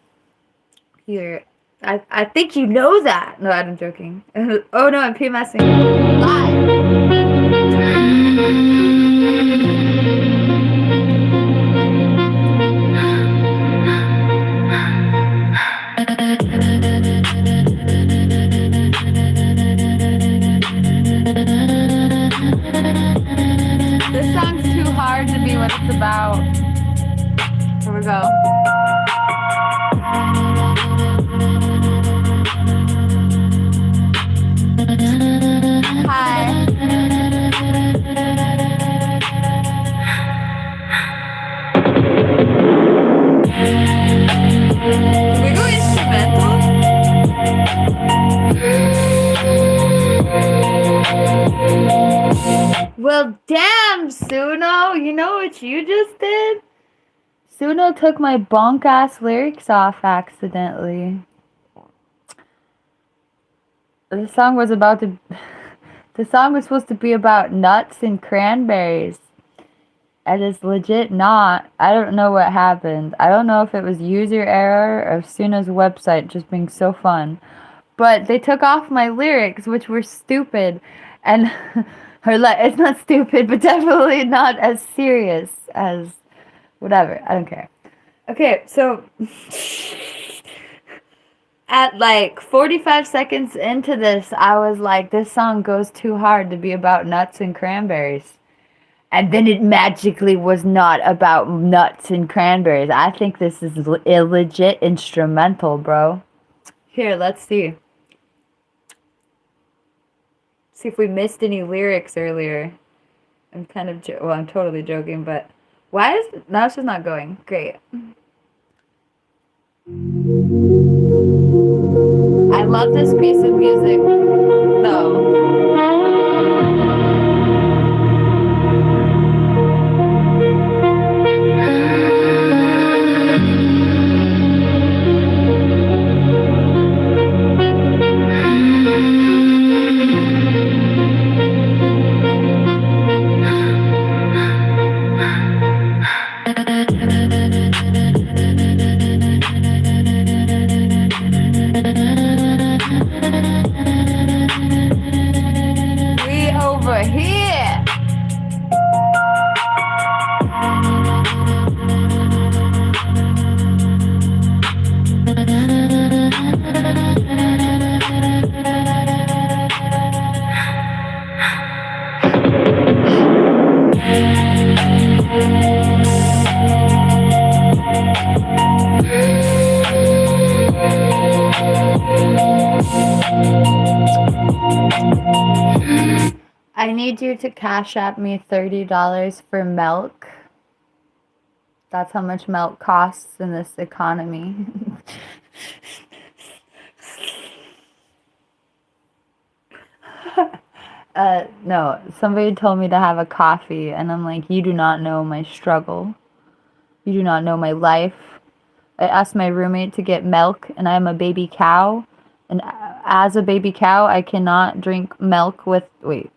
Here. I think you know that. No, I'm joking. Oh no, I'm PMSing. This song's too hard to be what it's about. Here we go. Hi. We go instrumental? Well, damn, Suno. You know what you just did? Suno took my bonk-ass lyrics off accidentally. The song was supposed to be about nuts and cranberries. And it's legit not. I don't know what happened. I don't know if it was user error or Suna's website just being so fun. But they took off my lyrics, which were stupid. And it's not stupid, but definitely not as serious as whatever. I don't care. Okay, so at like 45 seconds into this, I was like, this song goes too hard to be about nuts and cranberries. And then it magically was not about nuts and cranberries. I think this is a legit instrumental, bro. Here, let's see. See if we missed any lyrics earlier. I'm kind of, well, I'm totally joking, but why is, now it's just not going. Great. I love this piece of music, though. We over here. I need you to cash at me $30 for milk. That's how much milk costs in this economy. No, somebody told me to have a coffee, and I'm like, you do not know my struggle. You do not know my life. I asked my roommate to get milk, and I am a baby cow. And as a baby cow, I cannot drink milk with, wait.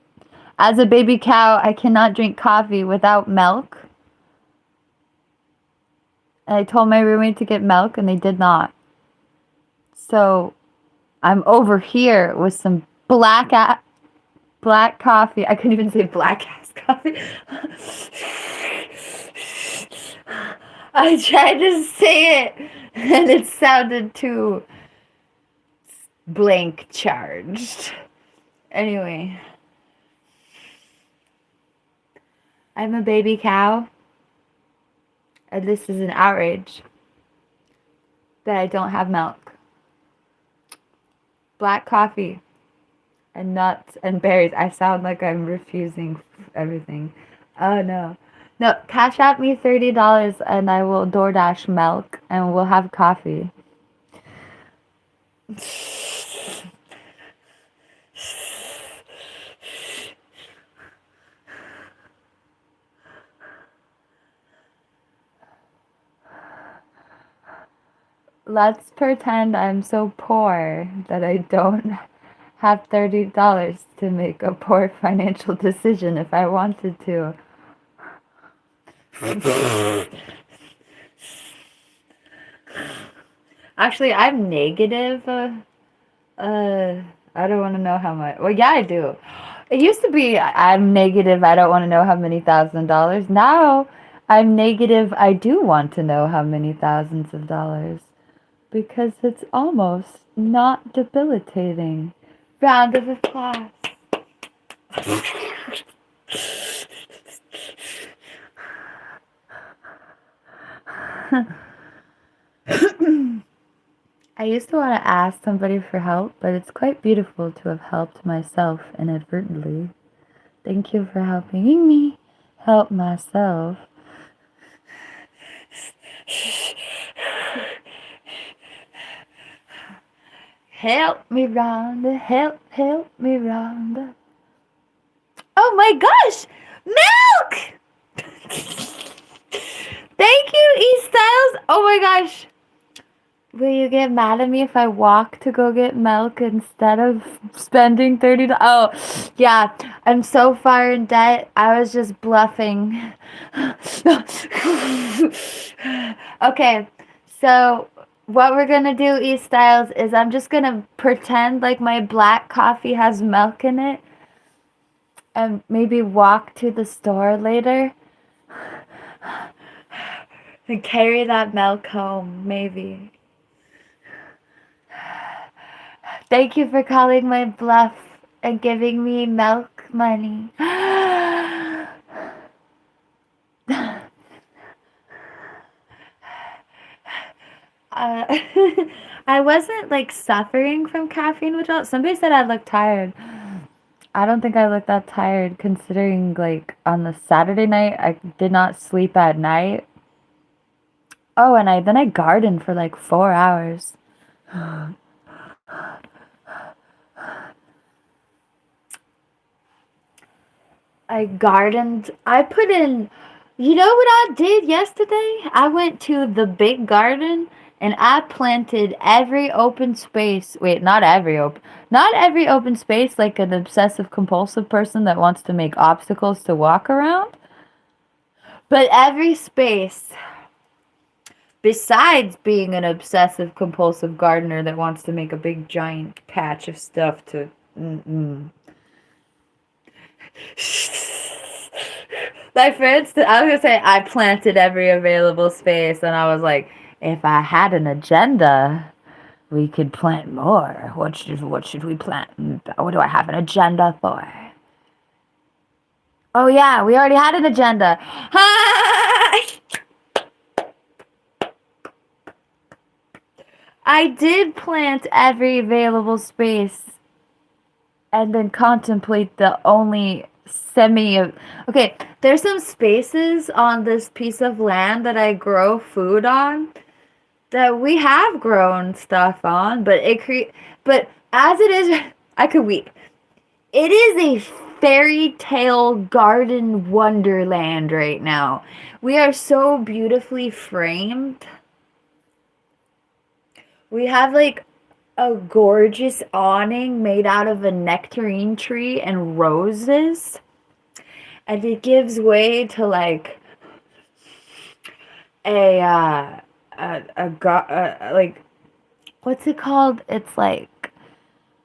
As a baby cow, I cannot drink coffee without milk. And I told my roommate to get milk, and they did not. So I'm over here with some black coffee. I couldn't even say black ass coffee. I tried to say it, and it sounded too blank charged. Anyway, I'm a baby cow, and this is an outrage that I don't have milk. Black coffee and nuts and berries. I sound like I'm refusing everything. Oh no. No, cash out me $30 and I will DoorDash milk and we'll have coffee. Let's pretend I'm so poor that I don't have $30 to make a poor financial decision if I wanted to. Actually, I'm negative. I don't want to know how much. Well, yeah, I do. It used to be I'm negative. I don't want to know how many $1,000s. Now I'm negative. I do want to know how many thousands of dollars. Because it's almost not debilitating. Round of applause. I used to want to ask somebody for help, but it's quite beautiful to have helped myself inadvertently. Thank you for helping me help myself. Help me, Rhonda. Help me, Rhonda. Oh my gosh! Milk! Thank you, E Styles. Oh my gosh. Will you get mad at me if I walk to go get milk instead of spending $30? Oh, yeah. I'm so far in debt. I was just bluffing. Okay, so what we're gonna do, E Styles, is I'm just gonna pretend like my black coffee has milk in it and maybe walk to the store later and carry that milk home, maybe. Thank you for calling my bluff and giving me milk money. Uh, I wasn't like suffering from caffeine withdrawal. Somebody said I looked tired. I don't think I looked that tired considering like on the Saturday night I did not sleep at night. Oh, and I gardened for like 4 hours. I gardened. I put in. You know what I did yesterday? I went to the big garden and I planted every open space. Wait, not every open space like an obsessive compulsive person that wants to make obstacles to walk around, but every space besides being an obsessive compulsive gardener that wants to make a big giant patch of stuff to like for instance, I was gonna say I planted every available space, and I was like, if I had an agenda, we could plant more. What should we plant? What do I have an agenda for? Oh yeah, we already had an agenda. I did plant every available space and then contemplate the only okay, there's some spaces on this piece of land that I grow food on that we have grown stuff on, but but as it is, I could weep. It is a fairy tale garden wonderland right now. We are so beautifully framed. We have like a gorgeous awning made out of a nectarine tree and roses. And it gives way to like like what's it called? It's like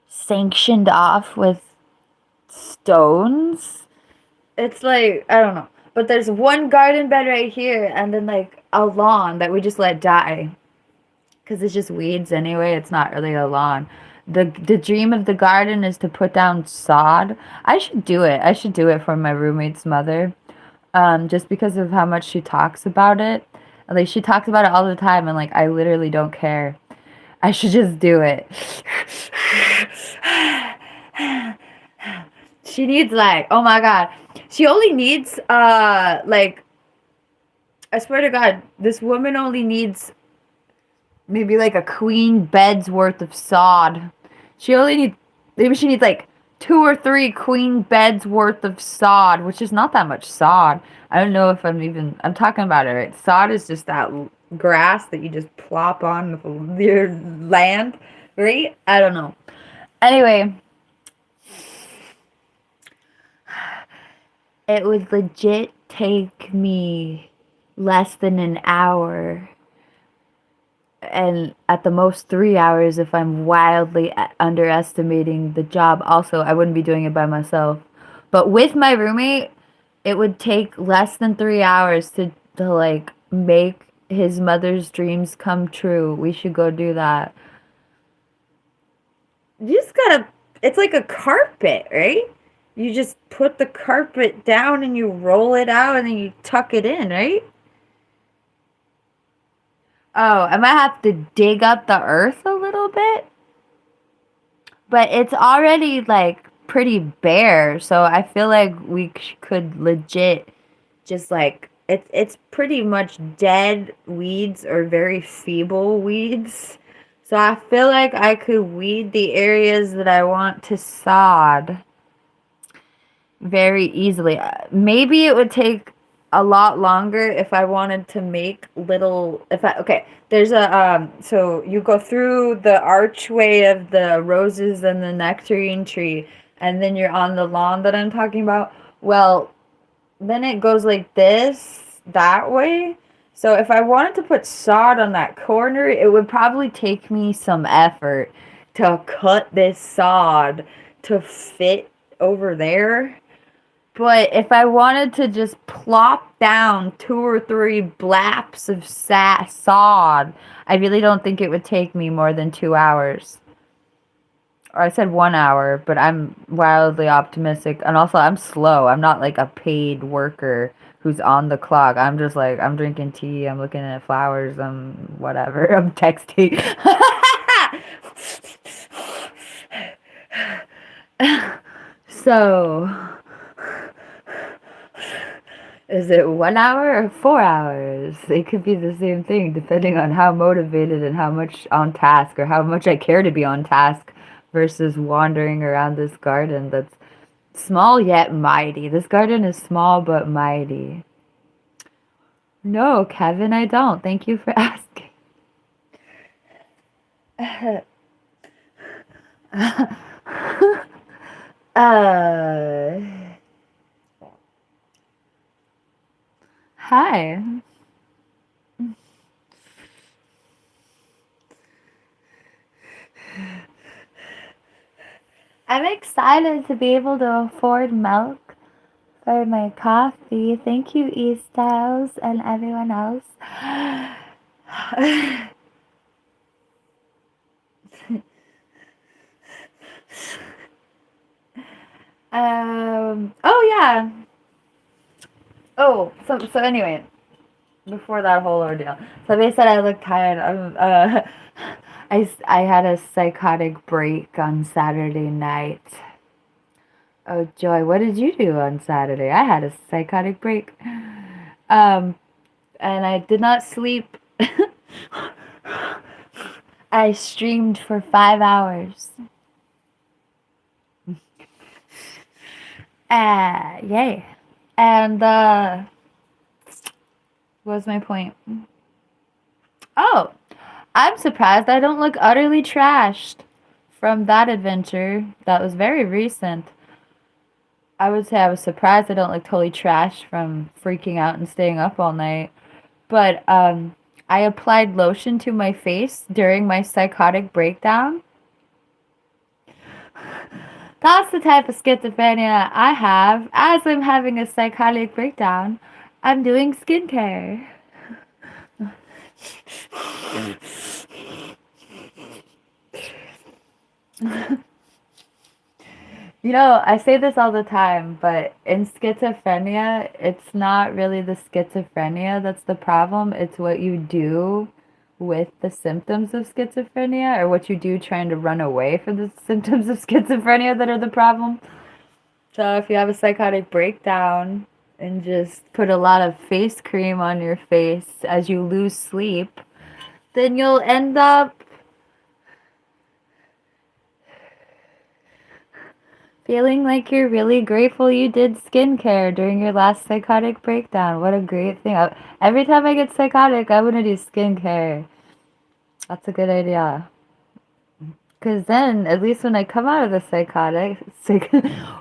sanctioned off with stones. It's like I don't know. But there's one garden bed right here and then like a lawn that we just let die. Because it's just weeds anyway. It's not really a lawn. The dream of the garden is to put down sod. I should do it. I should do it for my roommate's mother. Just because of how much she talks about it. Like she talks about it all the time and like I literally don't care. I should just do it. She needs like, oh my god. She only needs like I swear to god, this woman only needs maybe like a queen bed's worth of sod. Maybe she needs like 2 or 3 queen beds worth of sod, which is not that much sod. I don't know if I'm talking about it right. Sod is just that grass that you just plop on your land, right? I don't know. Anyway, it would legit take me less than an hour and at the most 3 hours if I'm wildly underestimating the job. Also, I wouldn't be doing it by myself. But with my roommate, it would take less than 3 hours to like make his mother's dreams come true. We should go do that. You just gotta, it's like a carpet, right? You just put the carpet down and you roll it out and then you tuck it in, right? Oh, I might have to dig up the earth a little bit. But it's already like pretty bare, so I feel like we could legit just like it's pretty much dead weeds or very feeble weeds. So I feel like I could weed the areas that I want to sod very easily. Maybe it would take a lot longer if I wanted to make little okay, there's a so you go through the archway of the roses and the nectarine tree and then you're on the lawn that I'm talking about. Well, then it goes like this that way. So if I wanted to put sod on that corner, it would probably take me some effort to cut this sod to fit over there. But if I wanted to just plop down 2 or 3 blaps of sod, I really don't think it would take me more than 2 hours. Or I said 1 hour, but I'm wildly optimistic. And also, I'm slow. I'm not like a paid worker who's on the clock. I'm just like, I'm drinking tea, I'm looking at flowers, I'm whatever, I'm texting. So, is it 1 hour or 4 hours? It could be the same thing depending on how motivated and how much on task or how much I care to be on task versus wandering around this garden that's small yet mighty. This garden is small but mighty. No, Kevin, I don't. Thank you for asking. uh, Hi. I'm excited to be able to afford milk for my coffee. Thank you, E Styles and everyone else. Oh yeah. So anyway, before that whole ordeal, so they said I look tired. I had a psychotic break on Saturday night. Oh, Joy, what did you do on Saturday? I had a psychotic break. And I did not sleep. I streamed for 5 hours. Yay. And, what was my point? Oh, I'm surprised I don't look utterly trashed from that adventure. That was very recent. I would say I was surprised I don't look totally trashed from freaking out and staying up all night. But I applied lotion to my face during my psychotic breakdown. That's the type of schizophrenia I have. As I'm having a psychotic breakdown, I'm doing skincare. You know, I say this all the time, but in schizophrenia, it's not really the schizophrenia that's the problem. It's what you do with the symptoms of schizophrenia or what you do trying to run away from the symptoms of schizophrenia that are the problem. So if you have a psychotic breakdown and just put a lot of face cream on your face as you lose sleep, then you'll end up feeling like you're really grateful you did skincare during your last psychotic breakdown. What a great thing. Every time I get psychotic, I want to do skincare. That's a good idea. Because then, at least when I come out of the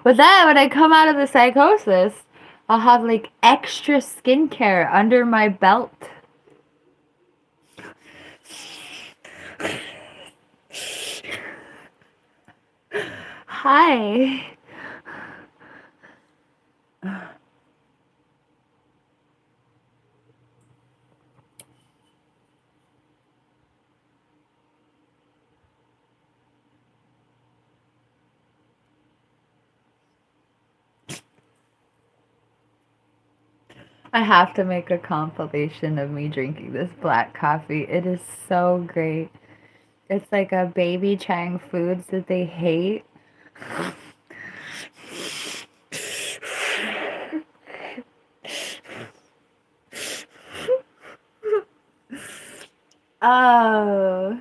when I come out of the psychosis, I'll have like extra skincare under my belt. Hi. I have to make a compilation of me drinking this black coffee. It is so great. It's like a baby trying foods that they hate. Oh.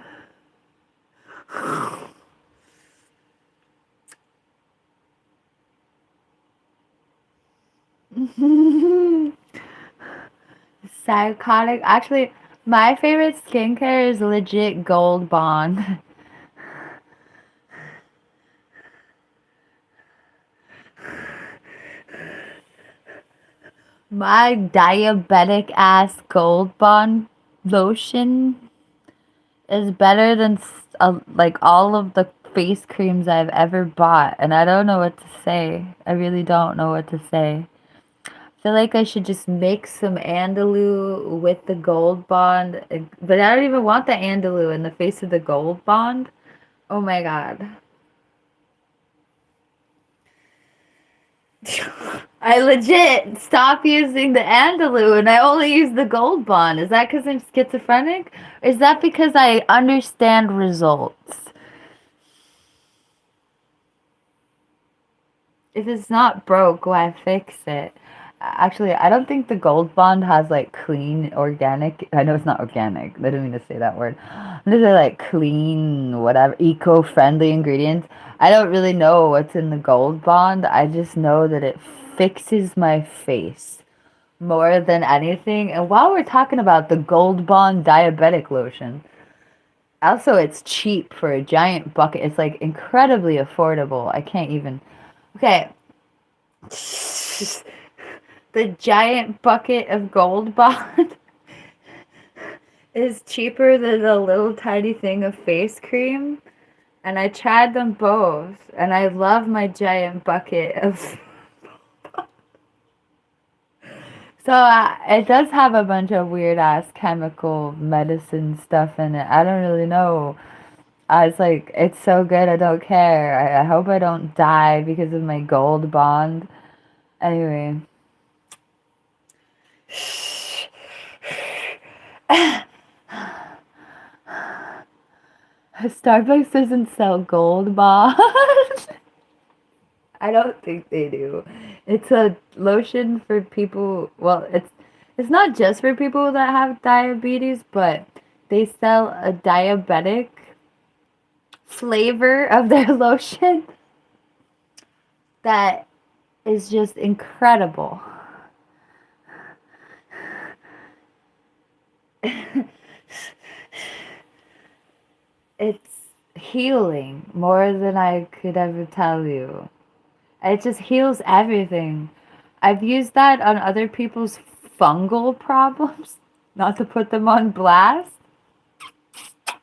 Psychotic. Actually, my favorite skincare is legit Gold Bond. My diabetic ass Gold Bond lotion is better than like all of the face creams I've ever bought, and I don't know what to say. I really don't know what to say. I feel like I should just mix some Andalou with the Gold Bond, but I don't even want the Andalou in the face of the Gold Bond. Oh my god. I legit stopped using the Andalou and I only use the Gold Bond. Is that because I'm schizophrenic? Is that because I understand results? If it's not broke, why fix it? Actually, I don't think the Gold Bond has like clean organic. I know it's not organic. I didn't mean to say that word. These are like clean, whatever, eco-friendly ingredients. I don't really know what's in the Gold Bond. I just know that it fixes my face more than anything. And while we're talking about the Gold Bond diabetic lotion, also it's cheap for a giant bucket. It's like incredibly affordable. I can't even. Okay. The giant bucket of Gold Bond is cheaper than a little tiny thing of face cream. And I tried them both. And I love my giant bucket of. So it does have a bunch of weird ass chemical medicine stuff in it. I don't really know. I was like, it's so good, I don't care. I hope I don't die because of my Gold Bond. Anyway. Starbucks doesn't sell Gold Bond. I don't think they do. It's a lotion for people. Well, it's not just for people that have diabetes, but they sell a diabetic flavor of their lotion that is just incredible. It's healing more than I could ever tell you. It just heals everything. I've used that on other people's fungal problems, not to put them on blast.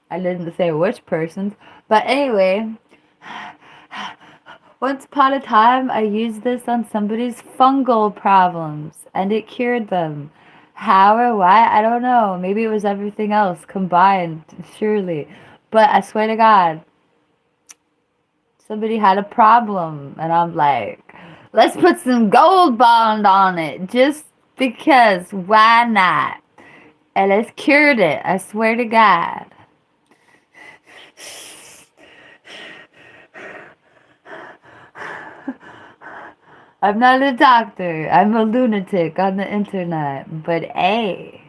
I didn't say which person's, but anyway, once upon a time I used this on somebody's fungal problems and it cured them. How or why? I don't know. Maybe it was everything else combined, surely. But I swear to God, somebody had a problem and I'm like, let's put some Gold Bond on it just because. Why not? And it's cured it. I swear to God. I'm not a doctor. I'm a lunatic on the internet. But hey.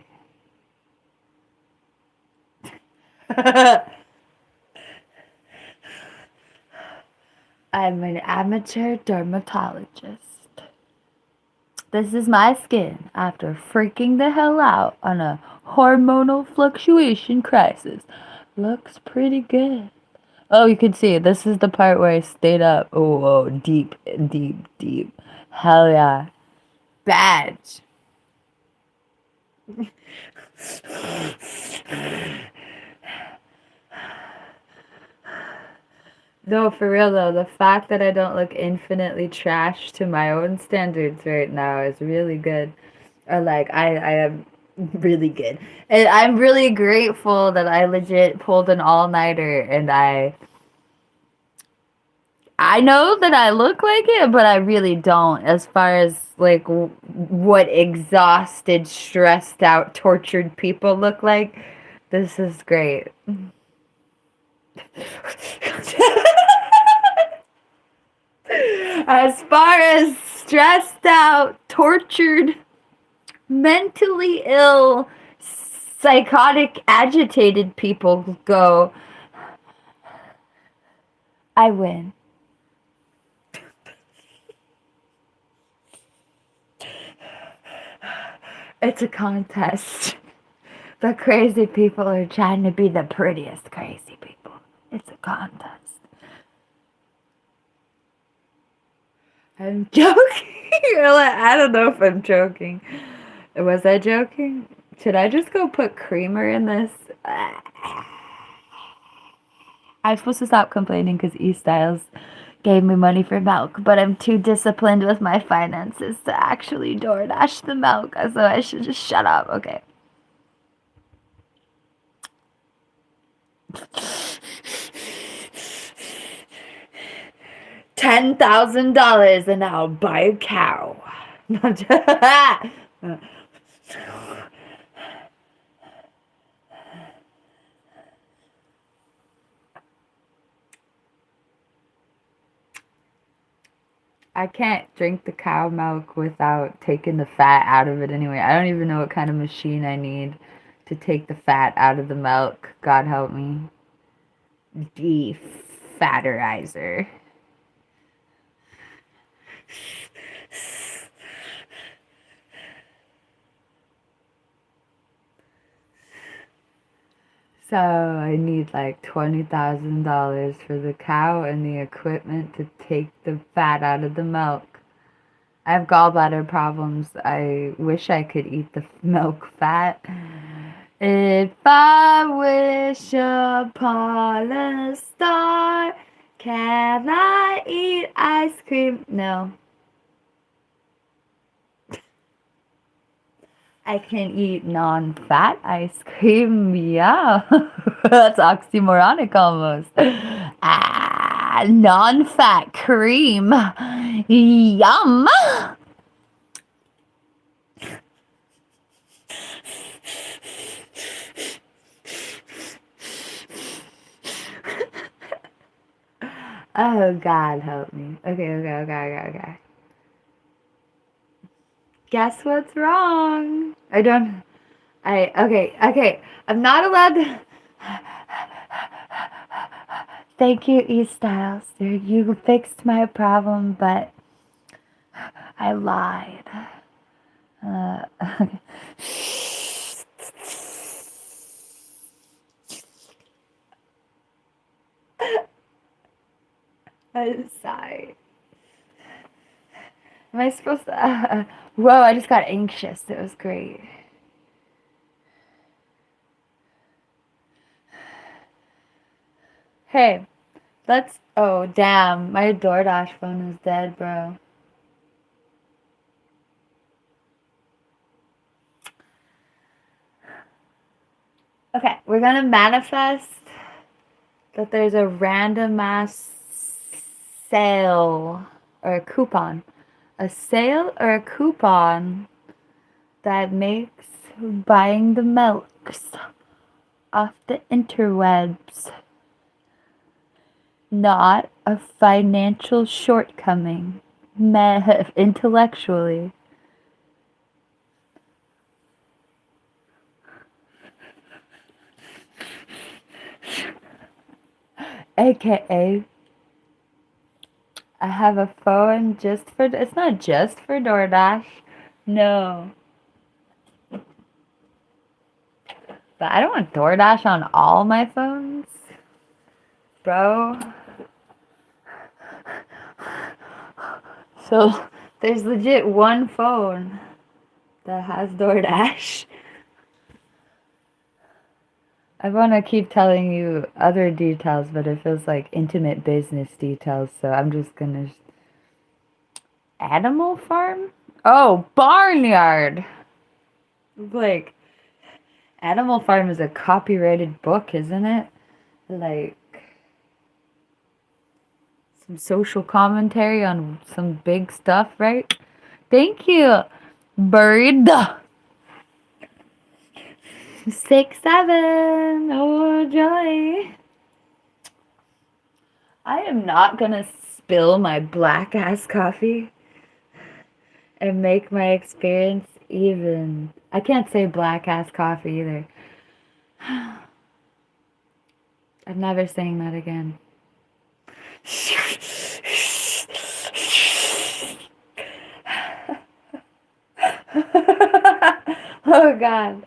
I'm an amateur dermatologist. This is my skin after freaking the hell out on a hormonal fluctuation crisis. Looks pretty good. Oh, you can see, this is the part where I stayed up. Oh, deep, deep, deep. Hell yeah. Badge. No, for real though, the fact that I don't look infinitely trash to my own standards right now is really good. Or like, I am really good. And I'm really grateful that I legit pulled an all-nighter and I know that I look like it, but I really don't. As far as like what exhausted, stressed out, tortured people look like, this is great. As far as stressed out, tortured, mentally ill, psychotic, agitated people go, I win. It's a contest. The crazy people are trying to be the prettiest crazy people. It's a contest. I'm joking. I don't know if I'm joking. Was I joking? Should I just go put creamer in this? I'm supposed to stop complaining because E-Styles gave me money for milk, but I'm too disciplined with my finances to actually DoorDash the milk, so I should just shut up. Okay. $10,000 and I'll buy a cow. I can't drink the cow milk without taking the fat out of it anyway. I don't even know what kind of machine I need to take the fat out of the milk. God help me. Defatterizer. So I need like $20,000 for the cow and the equipment to take the fat out of the milk. I have gallbladder problems. I wish I could eat the milk fat. If I wish upon a star, can I eat ice cream? No. I can eat non-fat ice cream. Yeah. That's oxymoronic almost. Ah, non-fat cream. Yum. Oh, God help me. Okay. Guess what's wrong? Okay. I'm not allowed to. Thank you, E Styles. You fixed my problem, but I lied. Okay. I'm sorry. Am I supposed to? Whoa, I just got anxious. It was great. Hey, let's. Oh, damn. My DoorDash phone is dead, bro. Okay, we're gonna manifest that there's a random ass sale or a coupon. A sale or a coupon that makes buying the milks off the interwebs not a financial shortcoming intellectually. AKA, I have a phone just for, it's not just for DoorDash. No. But I don't want DoorDash on all my phones. Bro. So there's legit one phone that has DoorDash. I want to keep telling you other details, but it feels like intimate business details, so I'm just gonna. Animal farm? Oh, barnyard! Like, Animal Farm is a copyrighted book, isn't it? Like, some social commentary on some big stuff, right? Thank you, bird. 6-7. Oh, joy. I am not gonna spill my black ass coffee and make my experience even. I can't say black ass coffee either. I'm never saying that again. Oh, God.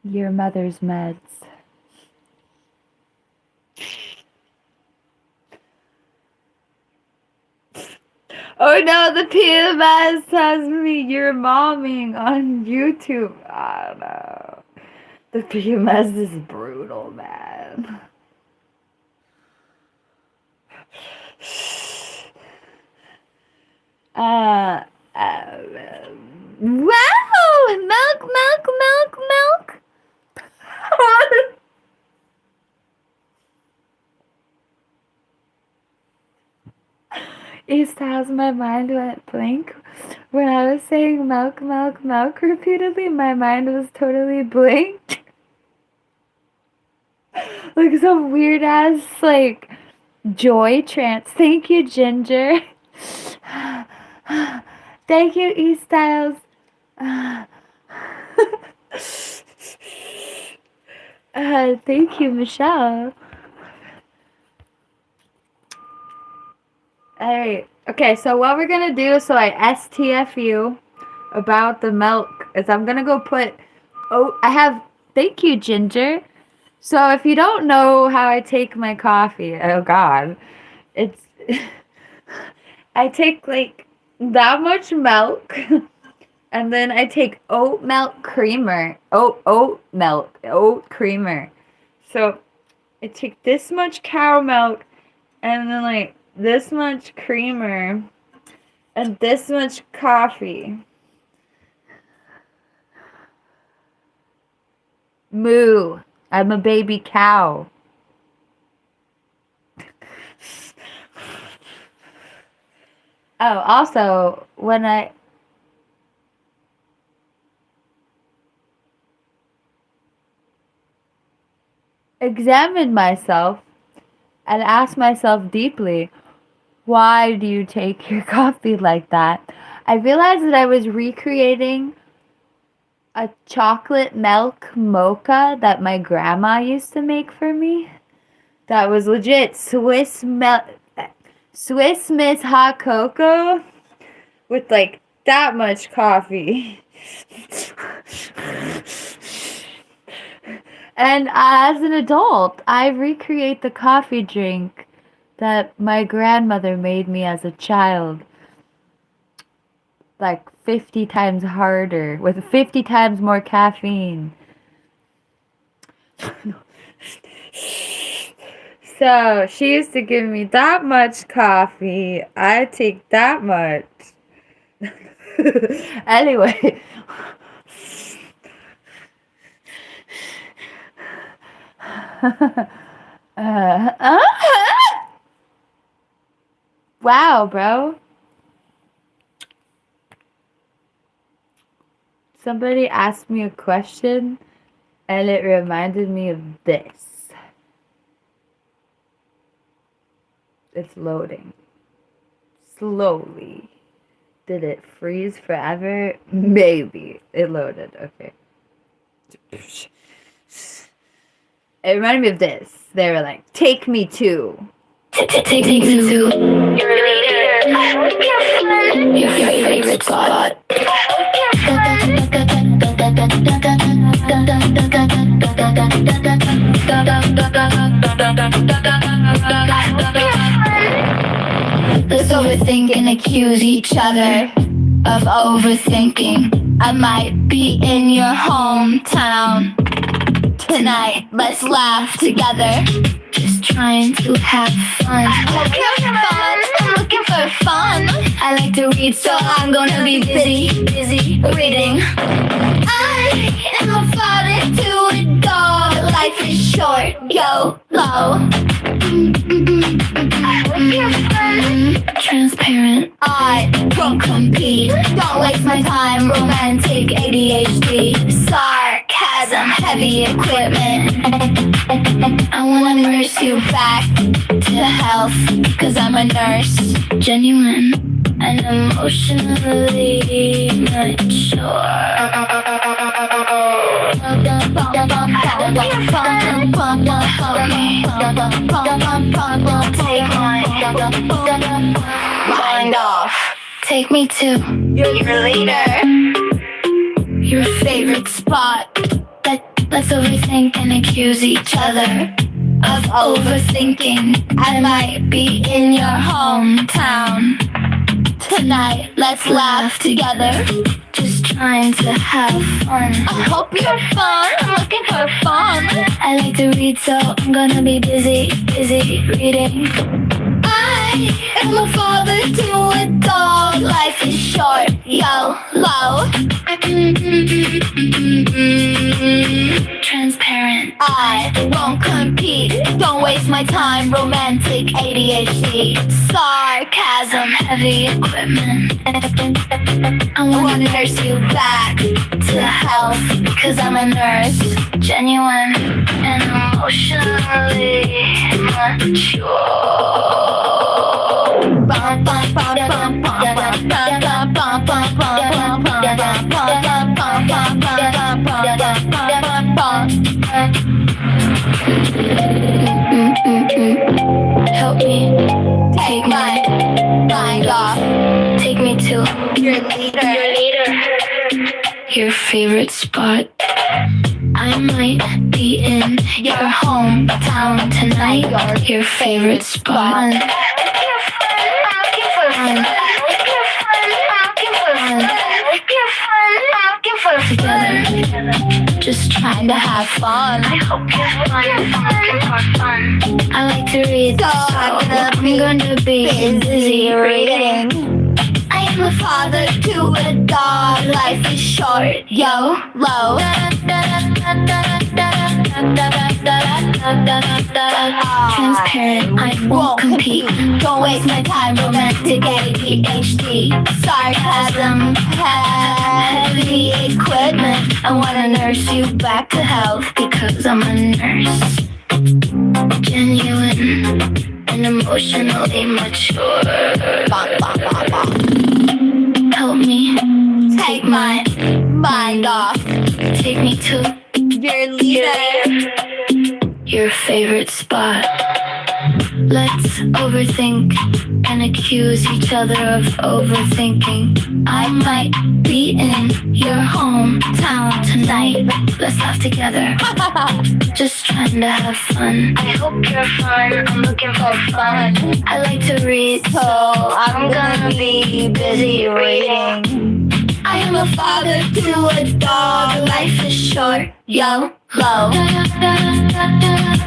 Your mother's meds. Oh no, the PMS has me. You're momming on YouTube. Oh no. The PMS is brutal, man. Uh, uh, wow! Milk. Styles, my mind went blank. When I was saying milk, milk, milk repeatedly, my mind was totally blanked. Like some weird ass, like, joy trance. Thank you, Ginger. Thank you, E Styles. Thank you, Michelle. Alright. Okay, so what we're gonna do, so I STF you about the milk, is I'm gonna go put thank you, Ginger. So if you don't know how I take my coffee, oh god, it's I take like that much milk and then I take oat creamer. Oat creamer. So I take this much cow milk and then like this much creamer and this much coffee. Moo. I'm a baby cow. Oh, also, when I examine myself and ask myself deeply, why do you take your coffee like that? I realized that I was recreating a chocolate milk mocha that my grandma used to make for me. That was legit Swiss Miss hot cocoa with like that much coffee. And as an adult, I recreate the coffee drink that my grandmother made me as a child. Like 50 times harder, with 50 times more caffeine. So, she used to give me that much coffee. I take that much. Anyway. Wow, bro. Somebody asked me a question and it reminded me of this. It's loading. Slowly. Did it freeze forever? Maybe. It loaded. Okay. It reminded me of this. They were like, take me to. Take me to your favorite spot. Let's overthink and accuse each other of overthinking. I might be in your hometown tonight. Let's laugh together. Just trying to have fun. I'm looking for fun. I like to read, so I'm gonna be busy reading. I am a father to a dog. Life is short, YOLO. Transparent. I don't compete. Don't waste my time. Romantic ADHD. Sarcasm, heavy equipment. I wanna nurse you back to health, 'cause I'm a nurse. Genuine and emotionally mature. Mind off. Take me to your leader, your favorite spot. Let's overthink and accuse each other of overthinking. I might be in your hometown tonight. Let's laugh together. Just trying to have fun. I hope you're fun. I'm looking for fun. I like to read, so I'm gonna be busy reading. I am a father to a dog. Life is short, YOLO. Transparent. I won't compete. Don't waste my time, romantic ADHD. Sarcasm, heavy equipment. I wanna nurse you back to health, cause I'm a nurse, genuine and emotionally mature. Help me take my mind off. Take me to your leader, your favorite spot. I might be in your hometown tonight. Your favorite spot. Together, just trying to have fun. I hope you're fun. I like to read, so I'm gonna be busy reading. I am a father to a dog. Life is short, YOLO. Transparent, I won't compete. Don't waste my time, romantic ADHD. Sarcasm, heavy equipment. I wanna nurse you back to health because I'm a nurse. Genuine and emotionally mature. Help me take my mind off. Take me to your leader, your favorite spot. Let's overthink and accuse each other of overthinking. I might be in your hometown tonight. Let's laugh together. Just trying to have fun. I hope you're fun. I'm looking for fun. I like to read, so I'm gonna be busy reading. I am a father to a dog. Life is short, YOLO.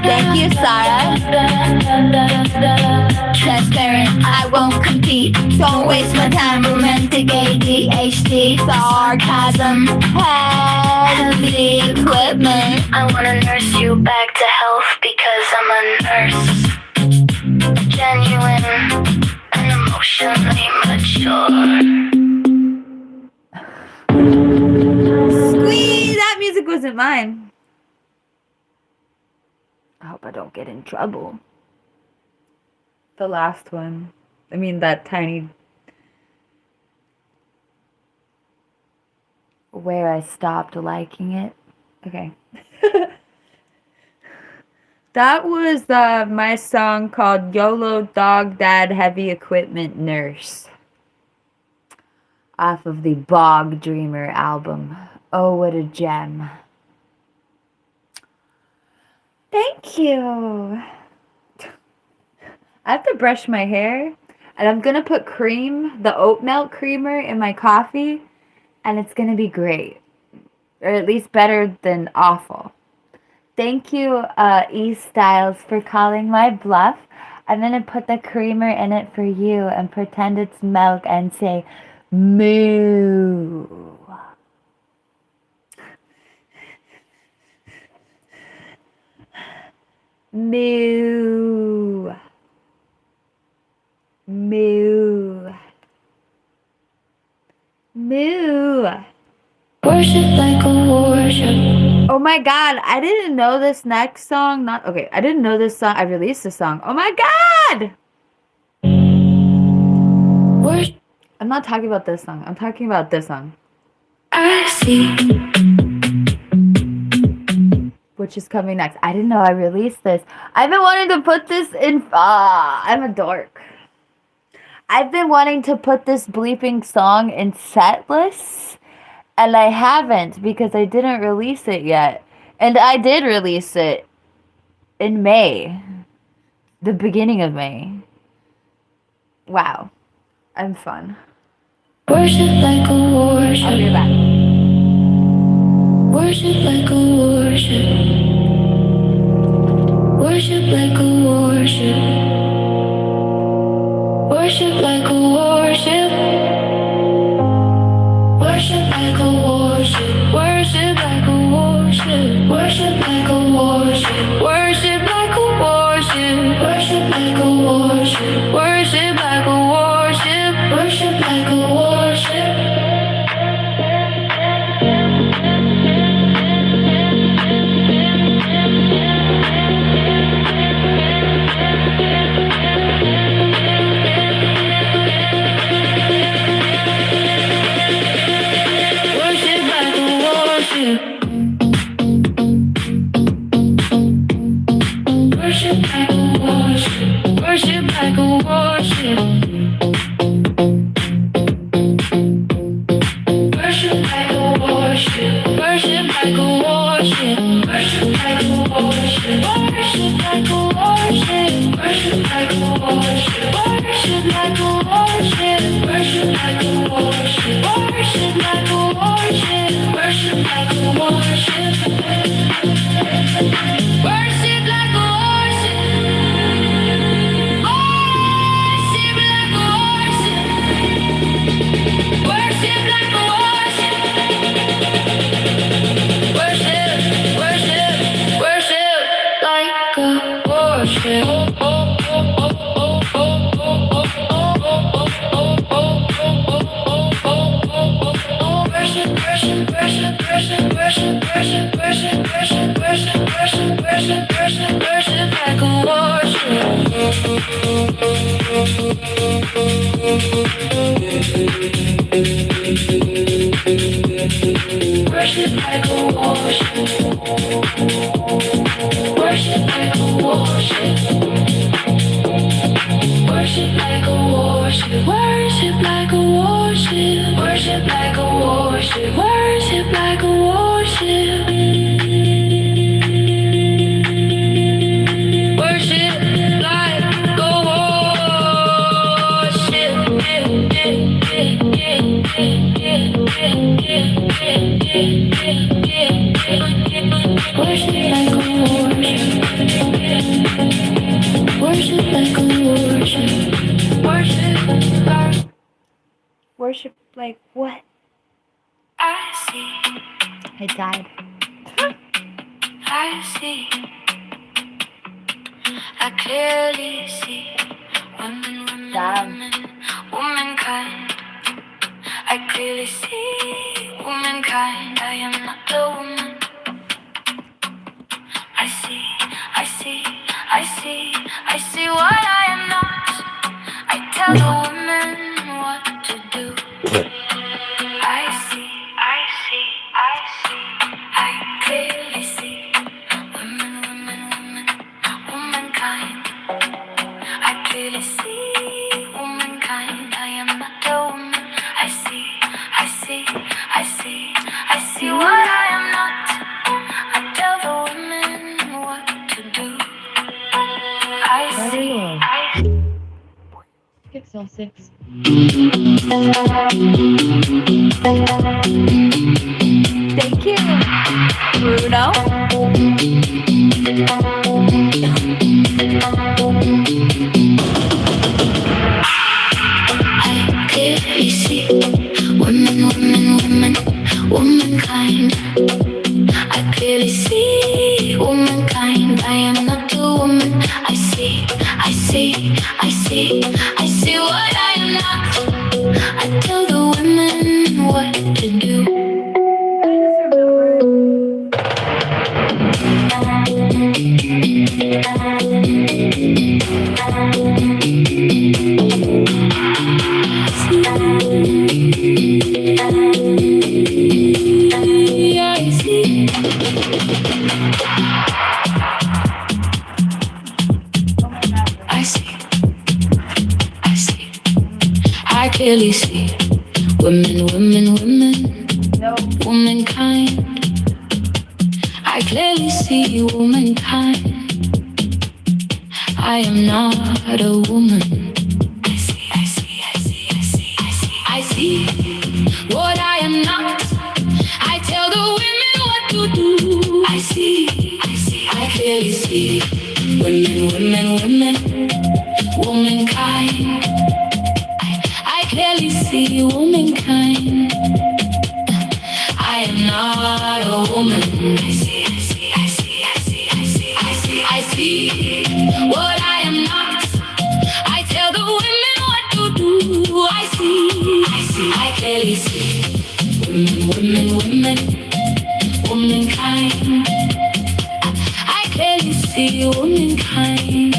Thank you, Sarah. Transparent, I won't compete. Don't waste my time, romantic ADHD. Sarcasm, heavy equipment. I wanna nurse you back to health because I'm a nurse. Genuine and emotionally mature. Squeeze! That music wasn't mine. I hope I don't get in trouble. The last one. I mean, that tiny... Where I stopped liking it. Okay. That was my song called YOLO Dog Dad Heavy Equipment Nurse. Off of the Bog Dreamer album. Oh, what a gem. Thank you. I have to brush my hair, and I'm gonna put cream, the oat milk creamer, in my coffee, and it's gonna be great. Or at least better than awful. Thank you, E Styles, for calling my bluff. I'm gonna put the creamer in it for you and pretend it's milk and say, moo. Moo. Moo. Moo. Worship like a worship. Oh my god, I didn't know this next song. I didn't know this song. I released this song. Oh my god! Worship. I'm not talking about this song. I'm talking about this song. I see. Which is coming next. I didn't know I released this. I've been wanting to put this in... I'm a dork. I've been wanting to put this bleeping song in set lists, and I haven't because I didn't release it yet. And I did release it in May. The beginning of May. Wow. I'm fun. Worship like a worship. I'll be back. Worship like a worship. Worship like a worship. Worship like a worship. Worship like a worship. Worship like a worship. Worship like a worship. Worship like a worship. Worship like a worship. Worship like a worship. Worship like a worship. Worship like a worship. Worship like a worship. Worship like a worship. Worship like a worship. Worship like a worship. Worship like a worship. Worship like a worship. Worship like a worship. Worship like a worship. Worship, worship, worship like a worship. Worship, worship, worship, worship, worship, worship, worship, worship, worship, worship, worship, worship, worship like a worship. Worship like a worship. Worship like a worship. Worship like a worship. Worship like a worship. Worship like a worship. Worship like a worship. Worship like a worship like a worship. Worship like a worship. Worship like what? I see. I died. I see. I clearly see. Women, women, Damn. women, womankind. I clearly see womankind. I am not a woman. I see, I see, I see, I see what I am not. I tell the woman what to do. I see, I see, I see, I clearly see. Women, women, women, womankind. I clearly see womankind. I am not a woman. I see, I see, I see, I see what I am not. I tell the women what to do. I see, I see. Pixel 6. Thank you, Bruno. I clearly see women, women, women, womankind. I clearly see womankind. I am not a woman. I see, I see, I see, I see what I am not. I tell the women what to do. I see. I see. I see. I clearly see women, women, women, No. womankind. I clearly see womankind. I am not a woman. I see, I see, I see, I see, I see, I see what I am not. I tell the women what to do. I see, I see, I clearly see women, women, women, womankind. I clearly see womankind. I am not a woman. I see, I see, I see, I see, I see, I see, I see what I am not. I tell the women what to do. I see, I clearly see women, women, women, womankind. I clearly see womankind.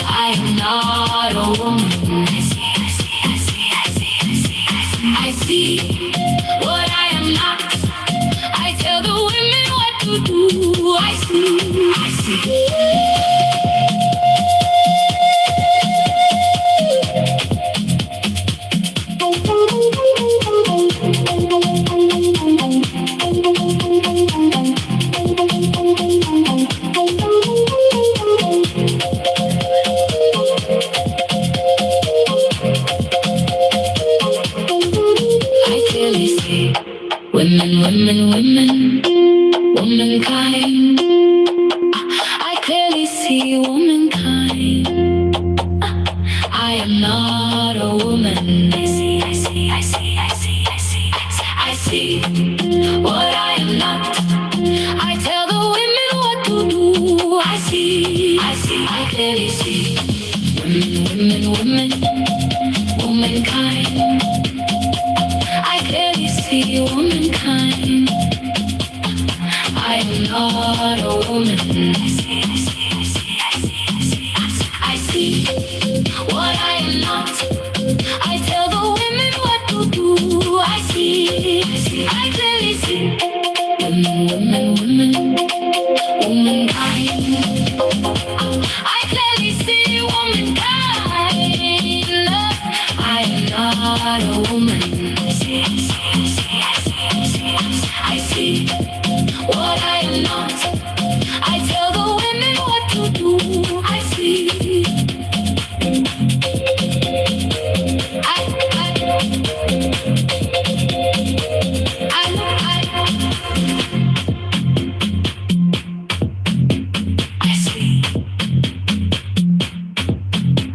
I am not a woman. I see, I see, I see, I see, I see, I see, I see what I am not. I tell the women what to do. I see, I see. see womankind. I am not a woman. I see what I am not. I tell the women what to do. I clearly see womankind. I clearly see womankind. I am not a woman. I see what I am not. I tell the women what to do. I clearly see womankind. I clearly see womankind. I am not a woman. I see what I am not. I tell the women what to do. I see.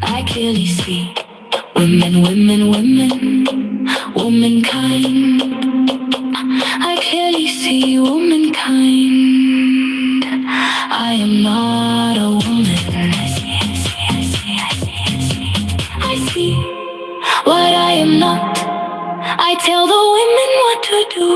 I clearly see womankind. I clearly see womankind. I am not a woman. I see what I am not. I tell the women what to do.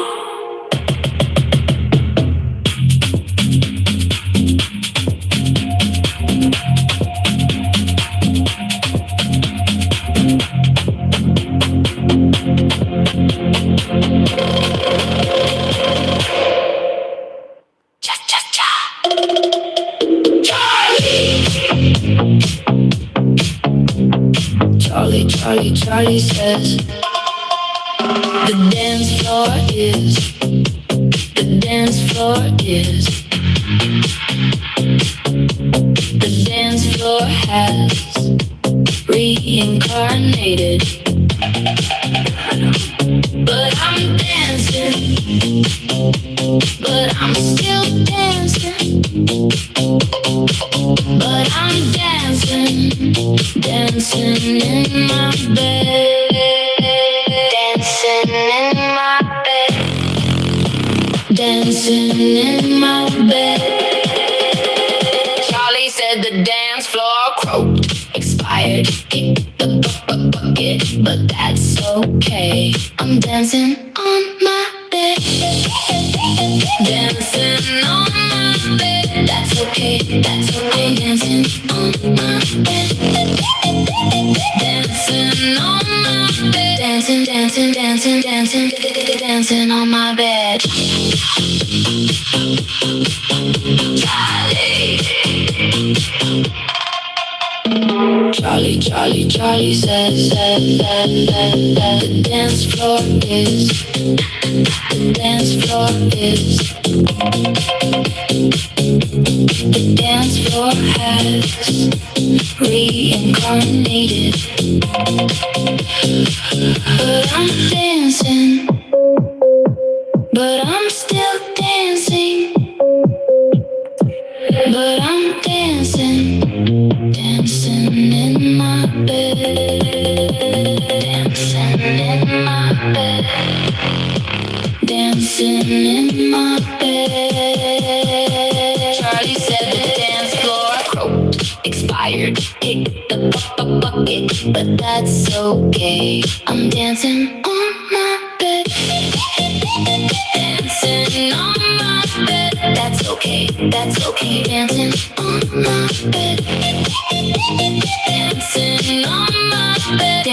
Charlie says the dance floor is the dance floor has reincarnated, but I'm dancing, but I'm still dancing, but I'm dancing in my bed, dancing in my bed. Charlie said the dance floor croaked, expired, kicked the bucket, but that's okay. I'm dancing on my bed, dancing on my bed. That's okay. Dancing on my bed, dancing on my bed, dancing on my bed. Charlie says the dance floor is the dance floor has reincarnated, but I'm dancing, but I'm still dancing, but I'm dancing in my bed, dancing in my bed, dancing in my bed. Charlie said the dance floor croaked, expired, kicked the bucket, but that's okay. I'm dancing on my bed, dancing on my bed. That's okay. Dancing on my bed, dancing on my bed,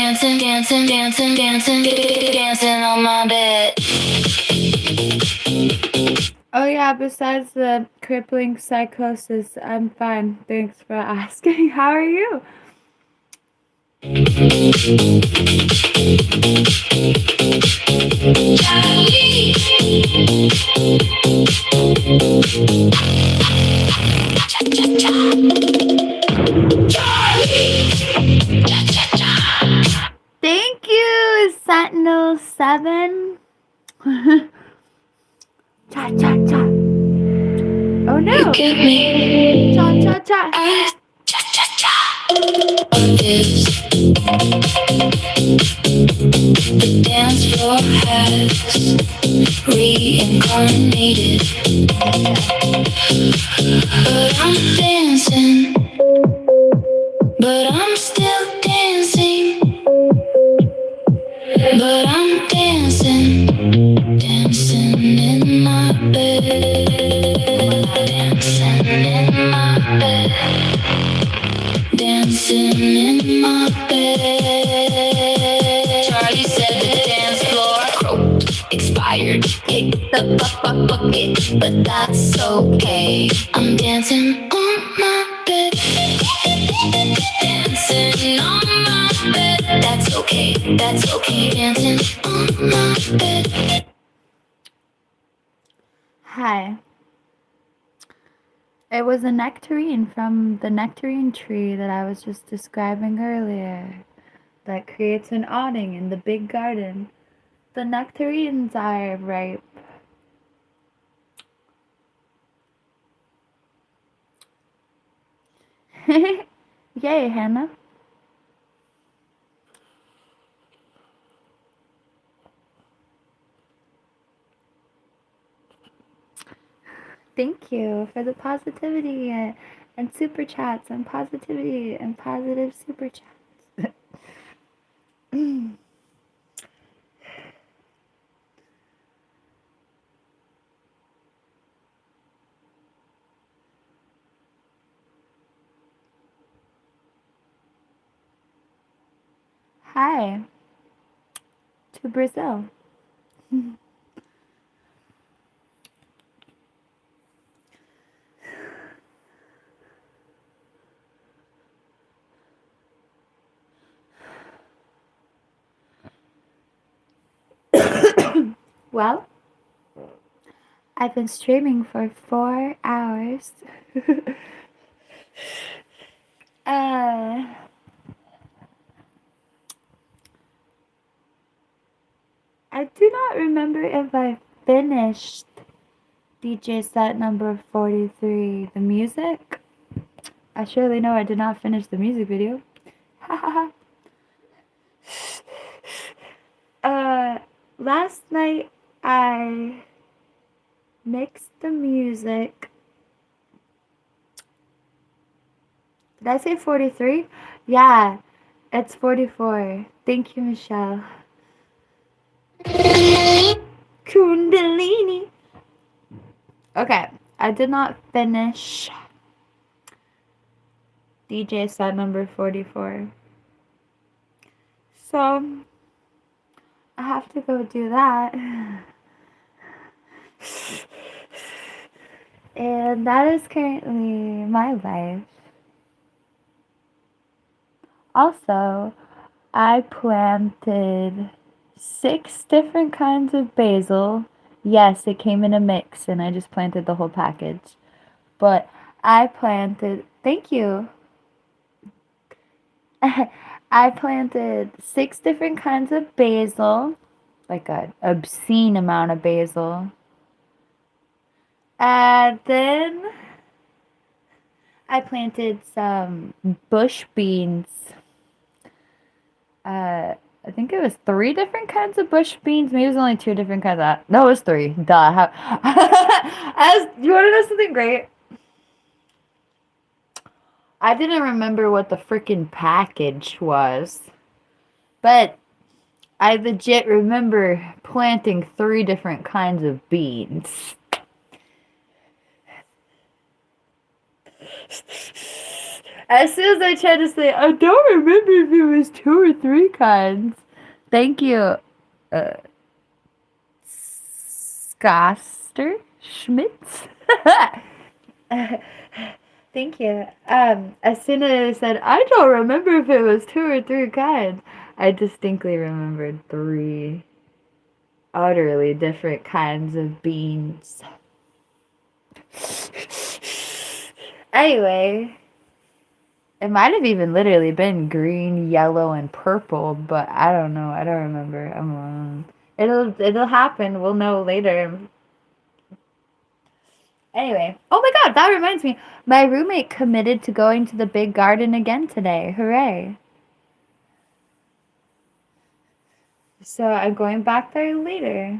dancing on my bed. Oh yeah, besides the crippling psychosis, I'm fine. Thanks for asking. How are you? Charlie. Thank you, Sentinel 7. Cha cha cha. Oh no! Give me Cha cha cha! cha-cha-cha. Is the dance floor has reincarnated, but I'm dancing, but I'm still dancing, but I'm dancing, dancing in my bed, dancing in my bed, dancing in my bed. Charlie said the dance floor croaked, expired, kicked the bucket, but that's okay. I'm dancing on my bed, dancing on my bed. That's okay, dancing on my bed. Hi. It was a nectarine from the nectarine tree that I was just describing earlier that creates an awning in the big garden. The nectarines are ripe. Yay, Hannah. Thank you for the positivity and super chats and positivity and positive super chats. Hi to Brazil. Well, I've been streaming for 4 hours. I do not remember if I finished DJ set number 43, the music. I surely know I did not finish the music video. Last night I mixed the music. Did I say 43? Yeah, it's 44. Thank you, Michelle. Kundalini. Okay, I did not finish DJ set number 44. So, I have to go do that. And that is currently my life. Also, I planted 6 different kinds of basil. Yes, it came in a mix and I just planted the whole package. But I planted, thank you. I planted 6 different kinds of basil, like an obscene amount of basil. And then I planted some bush beans. I think it was 3 different kinds of bush beans. Maybe it was only 2 different kinds of. No, it was 3. Duh. You want to know something great? I didn't remember what the freaking package was, but I legit remember planting 3 different kinds of beans. As soon as I tried to say, I don't remember if it was 2 or 3 kinds. Thank you, Scoster Schmitz. Thank you. As soon as I said, I don't remember if it was 2 or 3 kinds, I distinctly remembered 3 utterly different kinds of beans. Anyway, it might have even literally been green, yellow, and purple, but I don't know. I don't remember. It'll happen. We'll know later. Anyway, oh my god, that reminds me. My roommate committed to going to the big garden again today. Hooray. So I'm going back there later.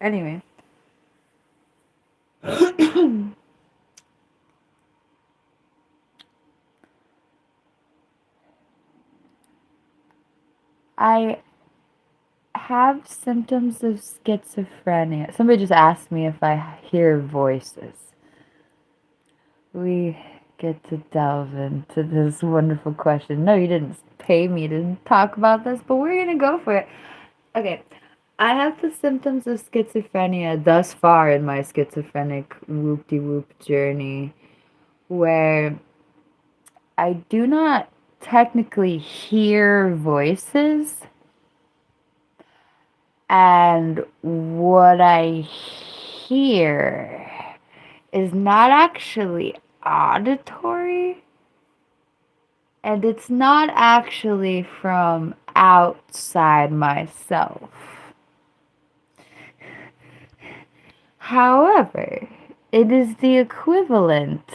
Anyway. I have symptoms of schizophrenia. Somebody just asked me if I hear voices. We get to delve into this wonderful question. No, you didn't pay me to talk about this, but we're gonna go for it. Okay, I have the symptoms of schizophrenia thus far in my schizophrenic whoop-de-whoop journey, where I do not technically hear voices, and what I hear is not actually auditory, and it's not actually from outside myself. However, it is the equivalent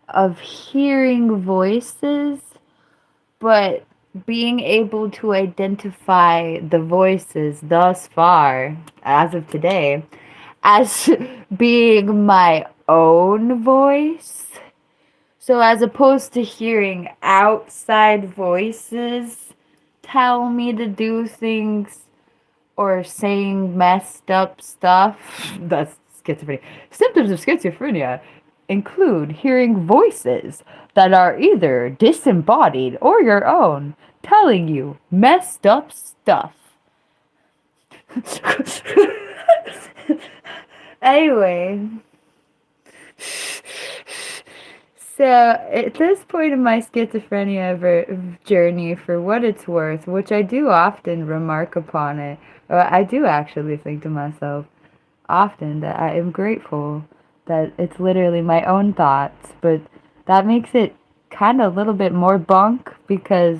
of hearing voices, but being able to identify the voices thus far, as of today, as being my own voice. So, as opposed to hearing outside voices tell me to do things or saying messed up stuff, that's schizophrenia. Symptoms of schizophrenia include hearing voices that are either disembodied or your own telling you messed up stuff. Anyway, so at this point in my schizophrenia journey, for what it's worth, which I do often remark upon it, I do actually think to myself often that I am grateful that it's literally my own thoughts, but that makes it kind of a little bit more bunk, because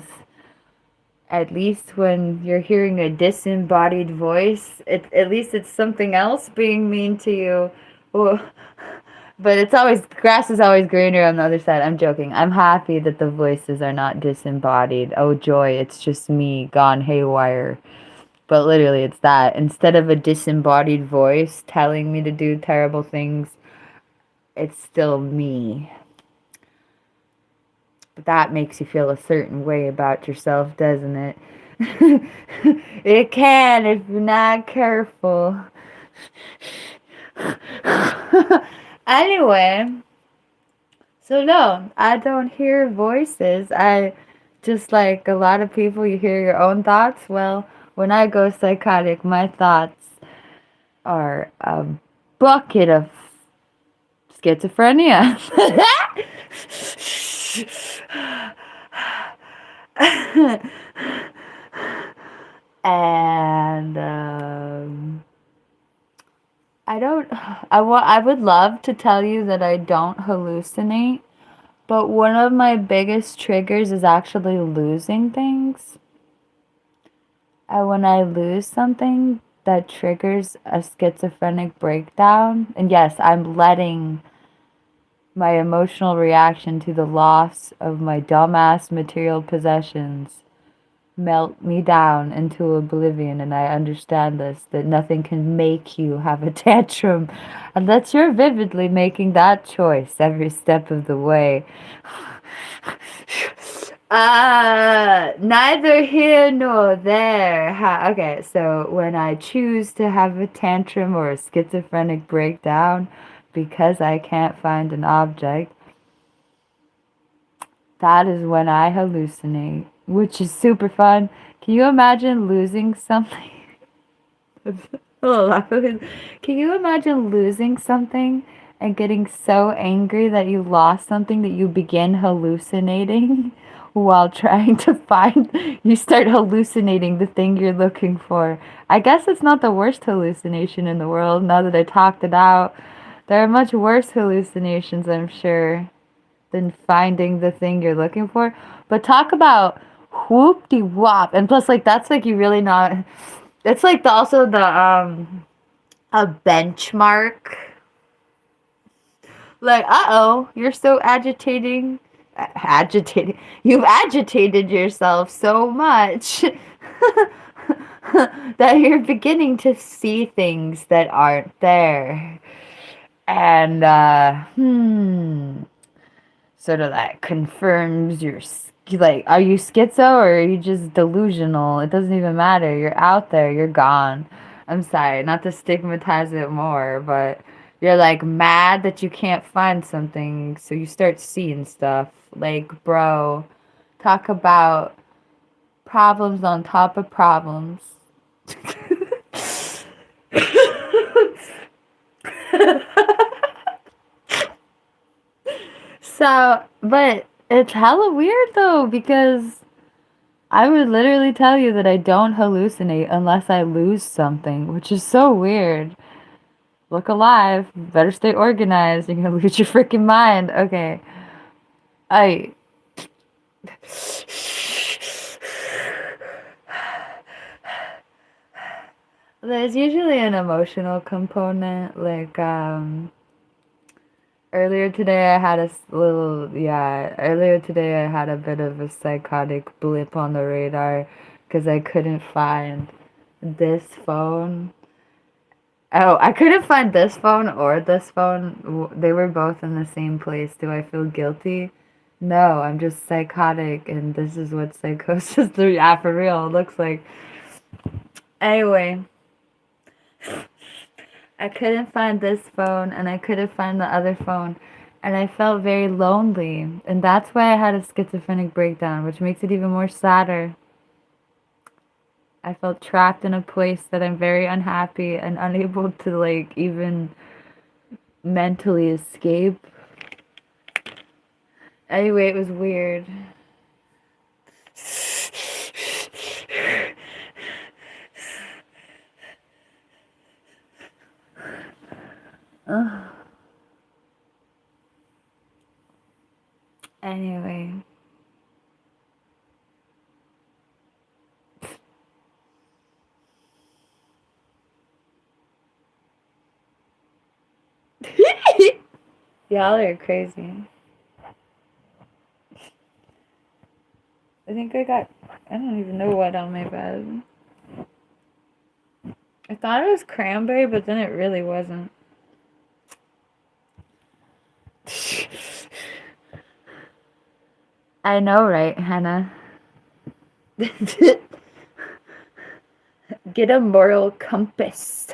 at least when you're hearing a disembodied voice, at least it's something else being mean to you. Well, but it's always, grass is always greener on the other side. I'm joking. I'm happy that the voices are not disembodied. Oh joy, it's just me gone haywire. But literally, it's that. Instead of a disembodied voice telling me to do terrible things, it's still me. But that makes you feel a certain way about yourself, doesn't it? It can if you're not careful. Anyway, so no, I don't hear voices. I just, like a lot of people, you hear your own thoughts. Well, when I go psychotic, my thoughts are a bucket of schizophrenia. And I would love to tell you that I don't hallucinate, but one of my biggest triggers is actually losing things. And when I lose something, that triggers a schizophrenic breakdown. And yes, I'm letting my emotional reaction to the loss of my dumbass material possessions melt me down into oblivion, and I understand this, that nothing can make you have a tantrum unless you're vividly making that choice every step of the way. Neither here nor there. Okay, so when I choose to have a tantrum or a schizophrenic breakdown because I can't find an object, that is when I hallucinate, which is super fun. Can you imagine losing something? Can you imagine losing something and getting so angry that you lost something that you begin hallucinating while trying to find, you start hallucinating the thing you're looking for? I guess it's not the worst hallucination in the world now that I talked it out. There are much worse hallucinations, I'm sure. than finding the thing you're looking for. But talk about whoop-de-wop. And plus, like, that's like you really not. It's like also the a benchmark. Like, uh-oh, you're so agitating. Agitating. You've agitated yourself so much that you're beginning to see things that aren't there. And, sort of like confirms your, like, are you schizo or are you just delusional? It doesn't even matter. You're out there, you're gone. I'm sorry, not to stigmatize it more, but you're like mad that you can't find something, so you start seeing stuff. Like, bro, talk about problems on top of problems. So, but it's hella weird though, because I would literally tell you that I don't hallucinate unless I lose something, which is so weird. Look alive. Better stay organized. You're gonna lose your freaking mind. Okay. I. There's usually an emotional component. Like, earlier today I had earlier today I had a bit of a psychotic blip on the radar because I couldn't find this phone. Oh, I couldn't find this phone or this phone. They were both in the same place. Do I feel guilty? No, I'm just psychotic, and this is what psychosis, yeah, for real, looks like. Anyway, I couldn't find this phone, and I couldn't find the other phone, and I felt very lonely, and that's why I had a schizophrenic breakdown, which makes it even more sadder. I felt trapped in a place that I'm very unhappy and unable to, like, even mentally escape. Anyway, it was weird. Anyway. Y'all are crazy. I think I don't even know what on my bed. I thought it was cranberry, but then it really wasn't. I know, right, Hannah? Get a moral compass.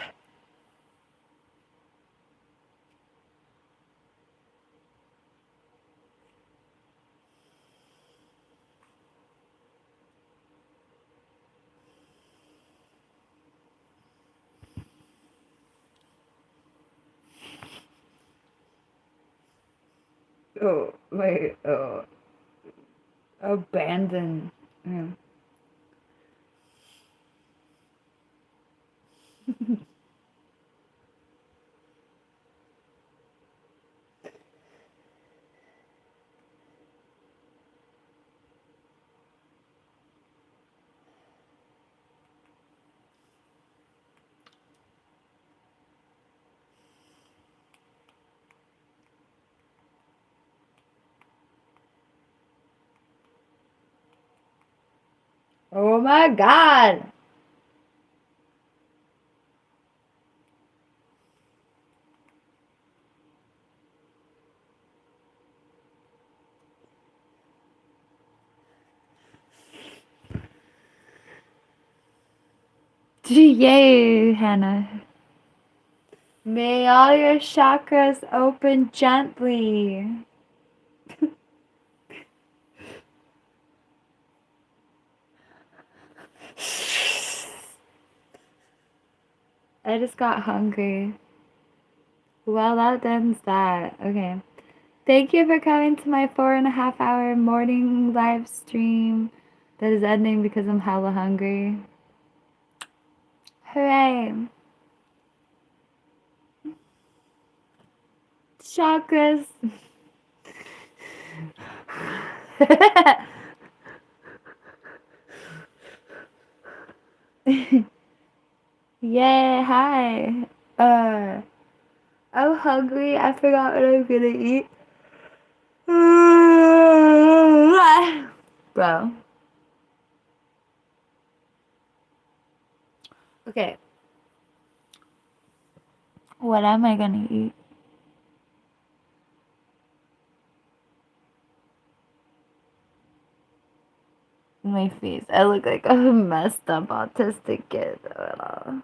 Oh, wait, oh. Abandon. Yeah. Oh my God. Yay, Hannah. May all your chakras open gently. I just got hungry. Well, that ends that. Okay. Thank you for coming to my 4.5 hour morning live stream that is ending because I'm hella hungry. Hooray! Chakras. Yeah, hi. Uh, I'm hungry. I forgot what I'm gonna eat. Bro. Okay. What am I gonna eat? My face. I look like a messed up autistic kid. Ah!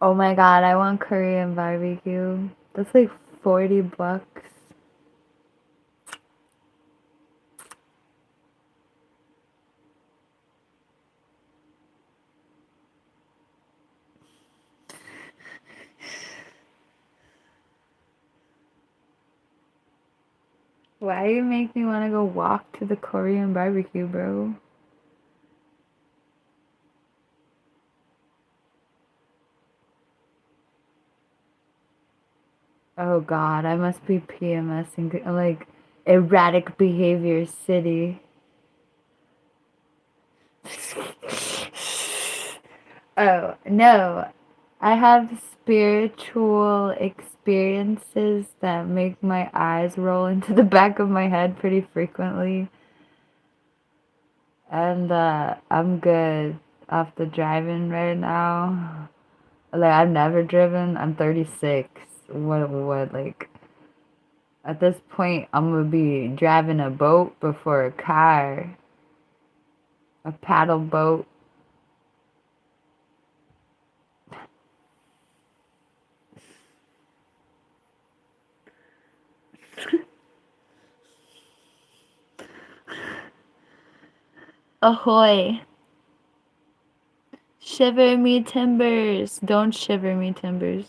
Oh my god, I want Korean barbecue. That's like $40. Why you make me want to go walk to the Korean barbecue, bro? Oh god, I must be PMSing like erratic behavior city. Oh, no. I have spiritual experiences that make my eyes roll into the back of my head pretty frequently. And I'm good off the driving right now. Like I've never driven. I'm 36. What like at this point I'm gonna be driving a boat before a car. A paddle boat. Ahoy. Shiver me timbers. Don't shiver me timbers.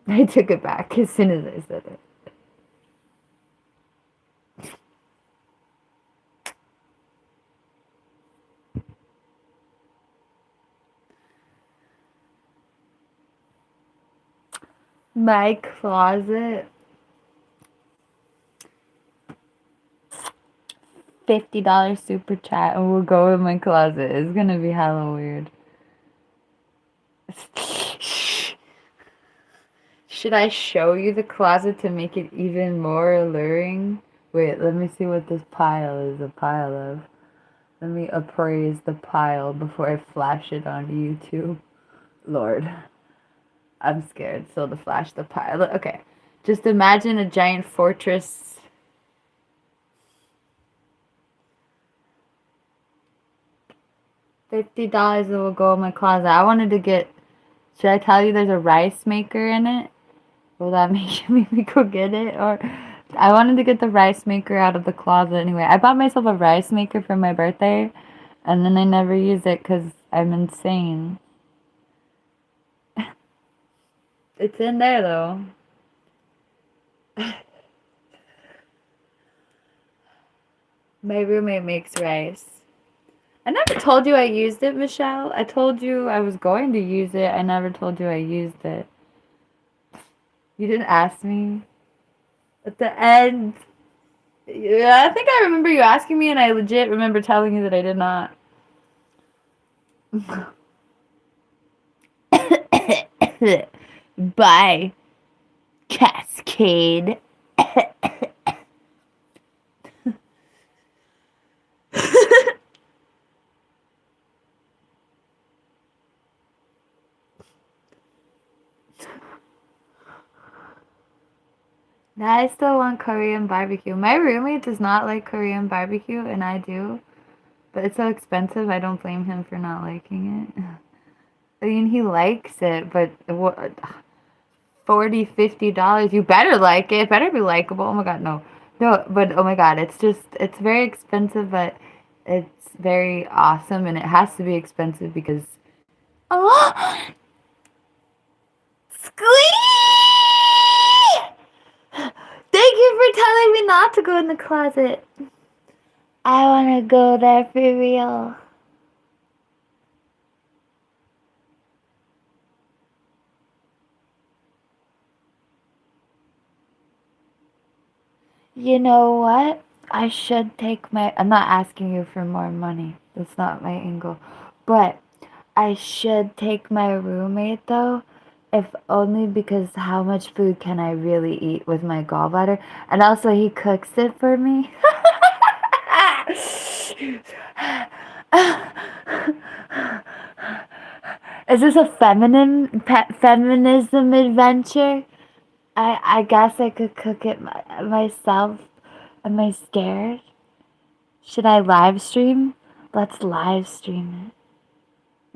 I took it back as soon as I said it. My closet. $50 super chat and we'll go in my closet. It's gonna be hella weird. Should I show you the closet to make it even more alluring? Wait, let me see what this pile is a pile of. Let me appraise the pile before I flash it on YouTube. Lord. I'm scared still to flash the pile. Okay. Just imagine a giant fortress. $50 will go in my closet. I wanted to get. Should I tell you there's a rice maker in it? Will that make me go get it? Or I wanted to get the rice maker out of the closet anyway. I bought myself a rice maker for my birthday, and then I never use it because I'm insane. It's in there though. My roommate makes rice. I never told you I used it, Michelle. I told you I was going to use it. I never told you I used it. You didn't ask me. At the end. Yeah, I think I remember you asking me, and I legit remember telling you that I did not. Bye, Cascade. I still want Korean barbecue. My roommate does not like Korean barbecue, and I do. But it's so expensive, I don't blame him for not liking it. I mean, he likes it, but what, $40, $50? You better like it. It better be likable. Oh my god, no. No, but oh my god, it's very expensive, but it's very awesome, and it has to be expensive because. Oh! Thank you for telling me not to go in the closet. I want to go there for real. You know what? I should take my. I'm not asking you for more money. That's not my angle. But I should take my roommate though, if only because how much food can I really eat with my gallbladder? And also, he cooks it for me. Is this a feminism adventure? I guess I could cook it myself. Am I scared? Should I live stream? Let's live stream it.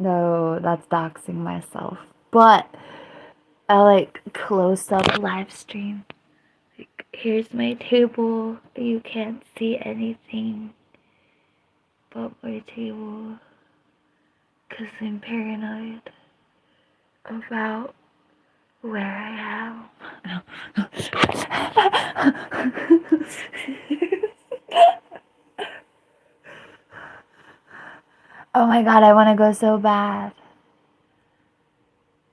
No, that's doxing myself. But I like close up live stream. Like, here's my table. You can't see anything but my table. Because I'm paranoid about where I am. Oh my god, I want to go so bad.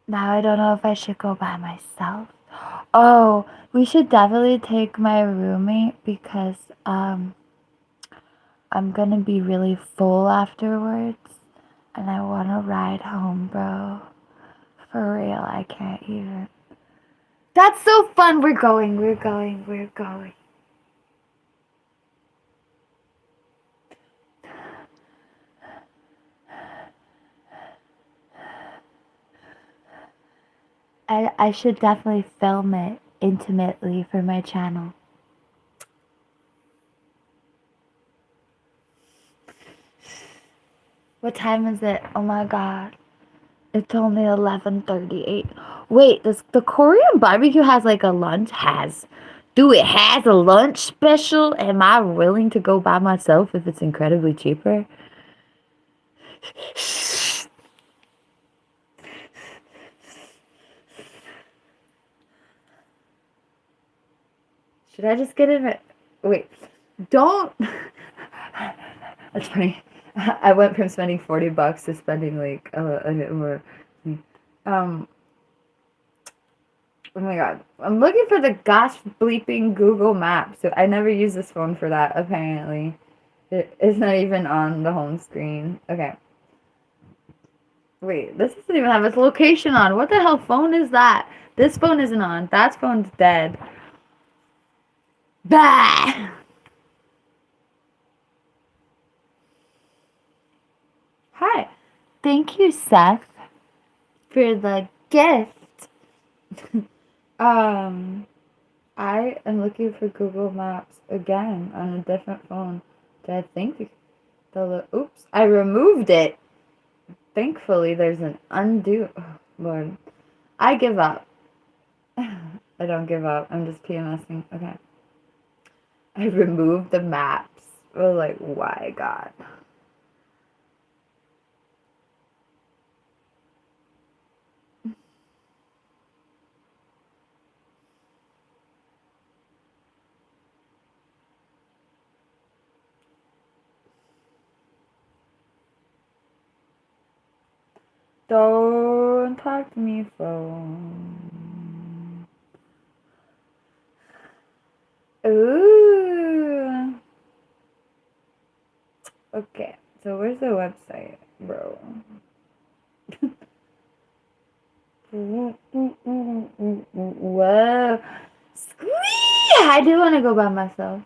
Now I don't know if I should go by myself. Oh, we should definitely take my roommate because I'm gonna be really full afterwards and I wanna ride home, bro. For real, I can't even. That's so fun. We're going. I should definitely film it intimately for my channel. What time is it? Oh my god. It's only 11:38. Wait, the Korean barbecue has like a lunch? Dude, it has a lunch special? Am I willing to go by myself if it's incredibly cheaper? Should I just get it? Wait, don't. That's funny. I went from spending $40 to spending like a bit more. Um. Oh my god, I'm looking for the gosh bleeping Google Maps. So I never use this phone for that. Apparently, it's not even on the home screen. Okay. Wait, this doesn't even have its location on. What the hell phone is that? This phone isn't on. That phone's dead. Bah! Hi. Thank you, Seth, for the gift. I am looking for Google Maps again on a different phone. Did I think oops, I removed it. Thankfully, there's an undo. Oh, Lord, I give up. I don't give up. I'm just PMSing. Okay. I removed the maps. Oh, like, why, God? Don't talk to me, phone. Ooh. Okay, so where's the website, bro? Whoa. Squee! I do want to go by myself.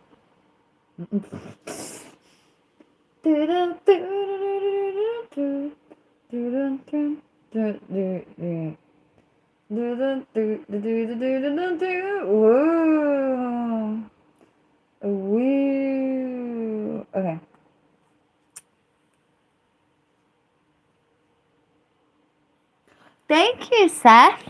Whoa. Woo. Okay. Thank you, Seth.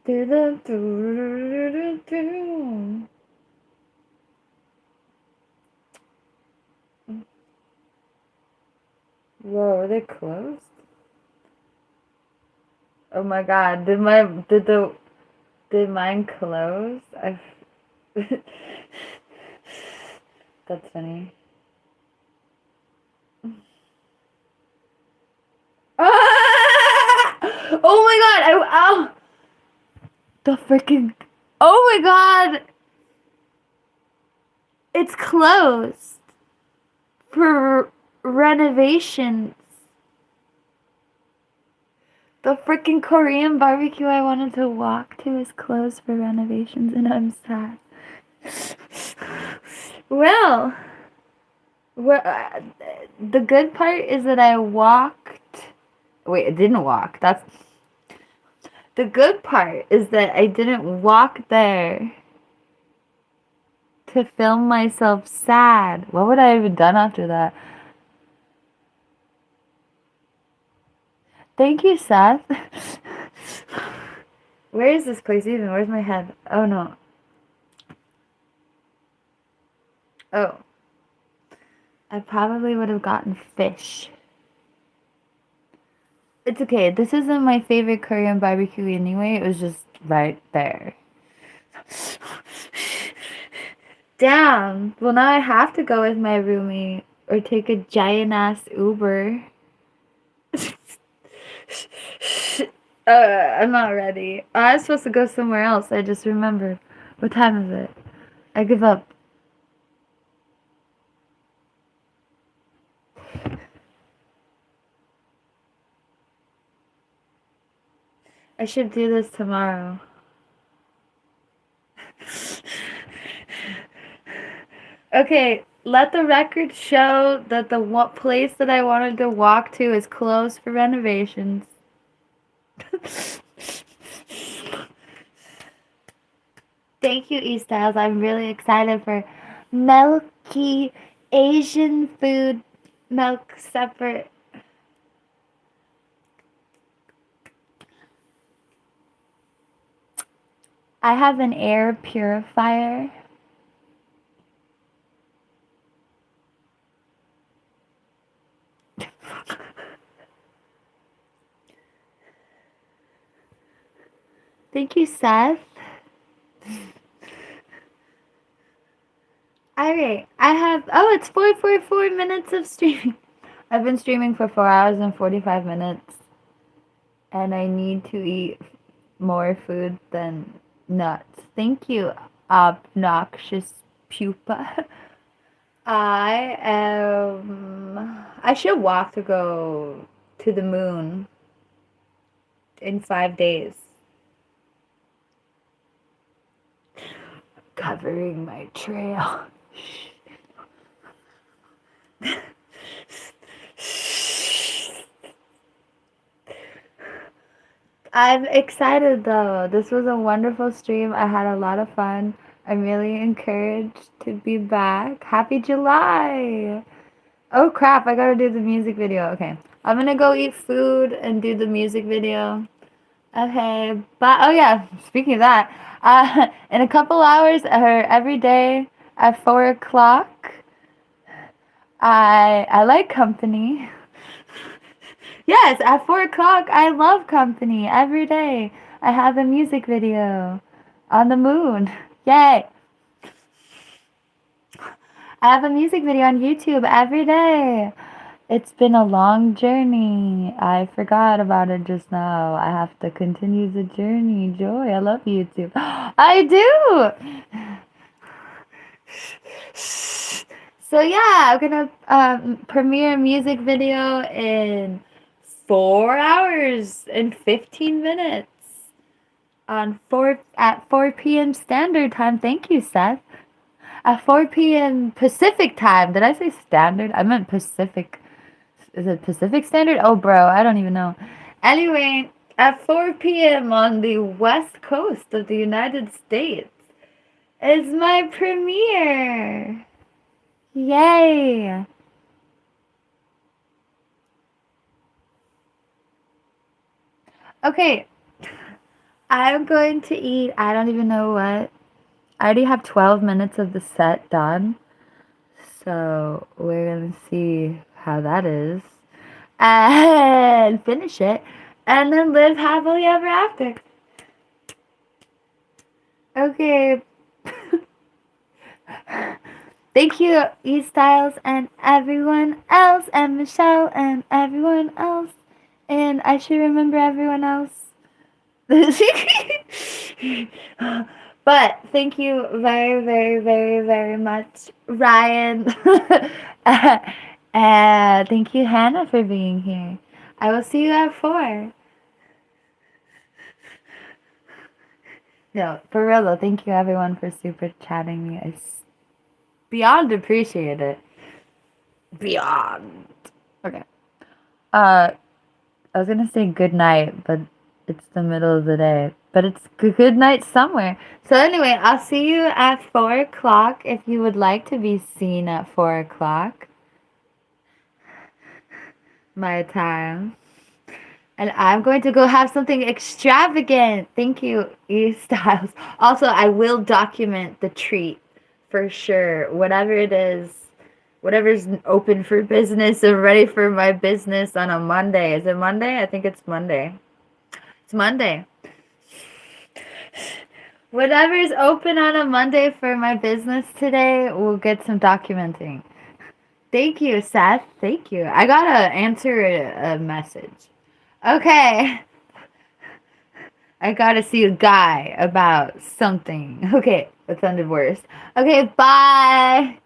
Whoa, are they closed? Oh my god, did mine close? That's funny. Ah! Oh my god! Ow! The freaking. Oh my god! It's closed for renovations. The freaking Korean barbecue I wanted to walk to is closed for renovations, and I'm sad. Well, the good part is that I walked. Wait, I didn't walk. That's the good part is that I didn't walk there to film myself sad. What would I have done after that? Thank you, Seth. Where is this place even? Where's my head? Oh no. Oh. I probably would have gotten fish. It's okay. This isn't my favorite Korean barbecue anyway. It was just right there. Damn. Well, now I have to go with my roomie or take a giant ass Uber. I'm not ready. I was supposed to go somewhere else. I just remembered. What time is it? I give up. I should do this tomorrow. Okay, let the record show that the place that I wanted to walk to is closed for renovations. Thank you, E Styles. I'm really excited for milky Asian food milk separate. I have an air purifier. Thank you, Seth. Alright, I have. Oh, it's 4 minutes of streaming. I've been streaming for 4 hours and 45 minutes. And I need to eat more food than nuts. Thank you, obnoxious pupa. I should walk to go to the moon in 5 days. Covering my trail. I'm excited though. This was a wonderful stream. I had a lot of fun. I'm really encouraged to be back. Happy July! Oh crap, I gotta do the music video. Okay. I'm gonna go eat food and do the music video. Okay, but oh yeah, speaking of that, in a couple hours or every day at 4 o'clock, I like company. Yes, at 4 o'clock, I love company every day. I have a music video on the moon. Yay! I have a music video on YouTube every day. It's been a long journey. I forgot about it just now. I have to continue the journey. Joy, I love YouTube. I do! So yeah, I'm gonna premiere a music video in 4 hours and 15 minutes on at 4 p.m. Standard Time. Thank you, Seth. At 4 p.m. Pacific Time. Did I say Standard? I meant Pacific. Is it Pacific Standard? Oh, bro, I don't even know. Anyway, at 4 p.m. on the west coast of the United States is my premiere. Yay! Okay, I'm going to eat, I don't even know what. I already have 12 minutes of the set done. So we're going to see how that is. And finish it. And then live happily ever after. Okay. Thank you, E Styles, and everyone else, and Michelle, and everyone else. And I should remember everyone else. But thank you very, very, very, very much, Ryan. And thank you, Hannah, for being here. I will see you at 4. No, for real though, thank you everyone for super chatting me. I beyond appreciate it. Beyond. Okay. I was gonna say good night, but it's the middle of the day. But it's good night somewhere. So anyway, I'll see you at 4 o'clock if you would like to be seen at 4 o'clock. My time. And I'm going to go have something extravagant. Thank you, E Styles. Also, I will document the treat for sure. Whatever it is, whatever's open for business and ready for my business on a Monday. Is it Monday? I think it's Monday. It's Monday. Whatever's open on a Monday for my business today, we'll get some documenting. Thank you, Seth. Thank you. I gotta answer a message. Okay. I gotta see a guy about something. Okay, that sounded worse. Okay, bye.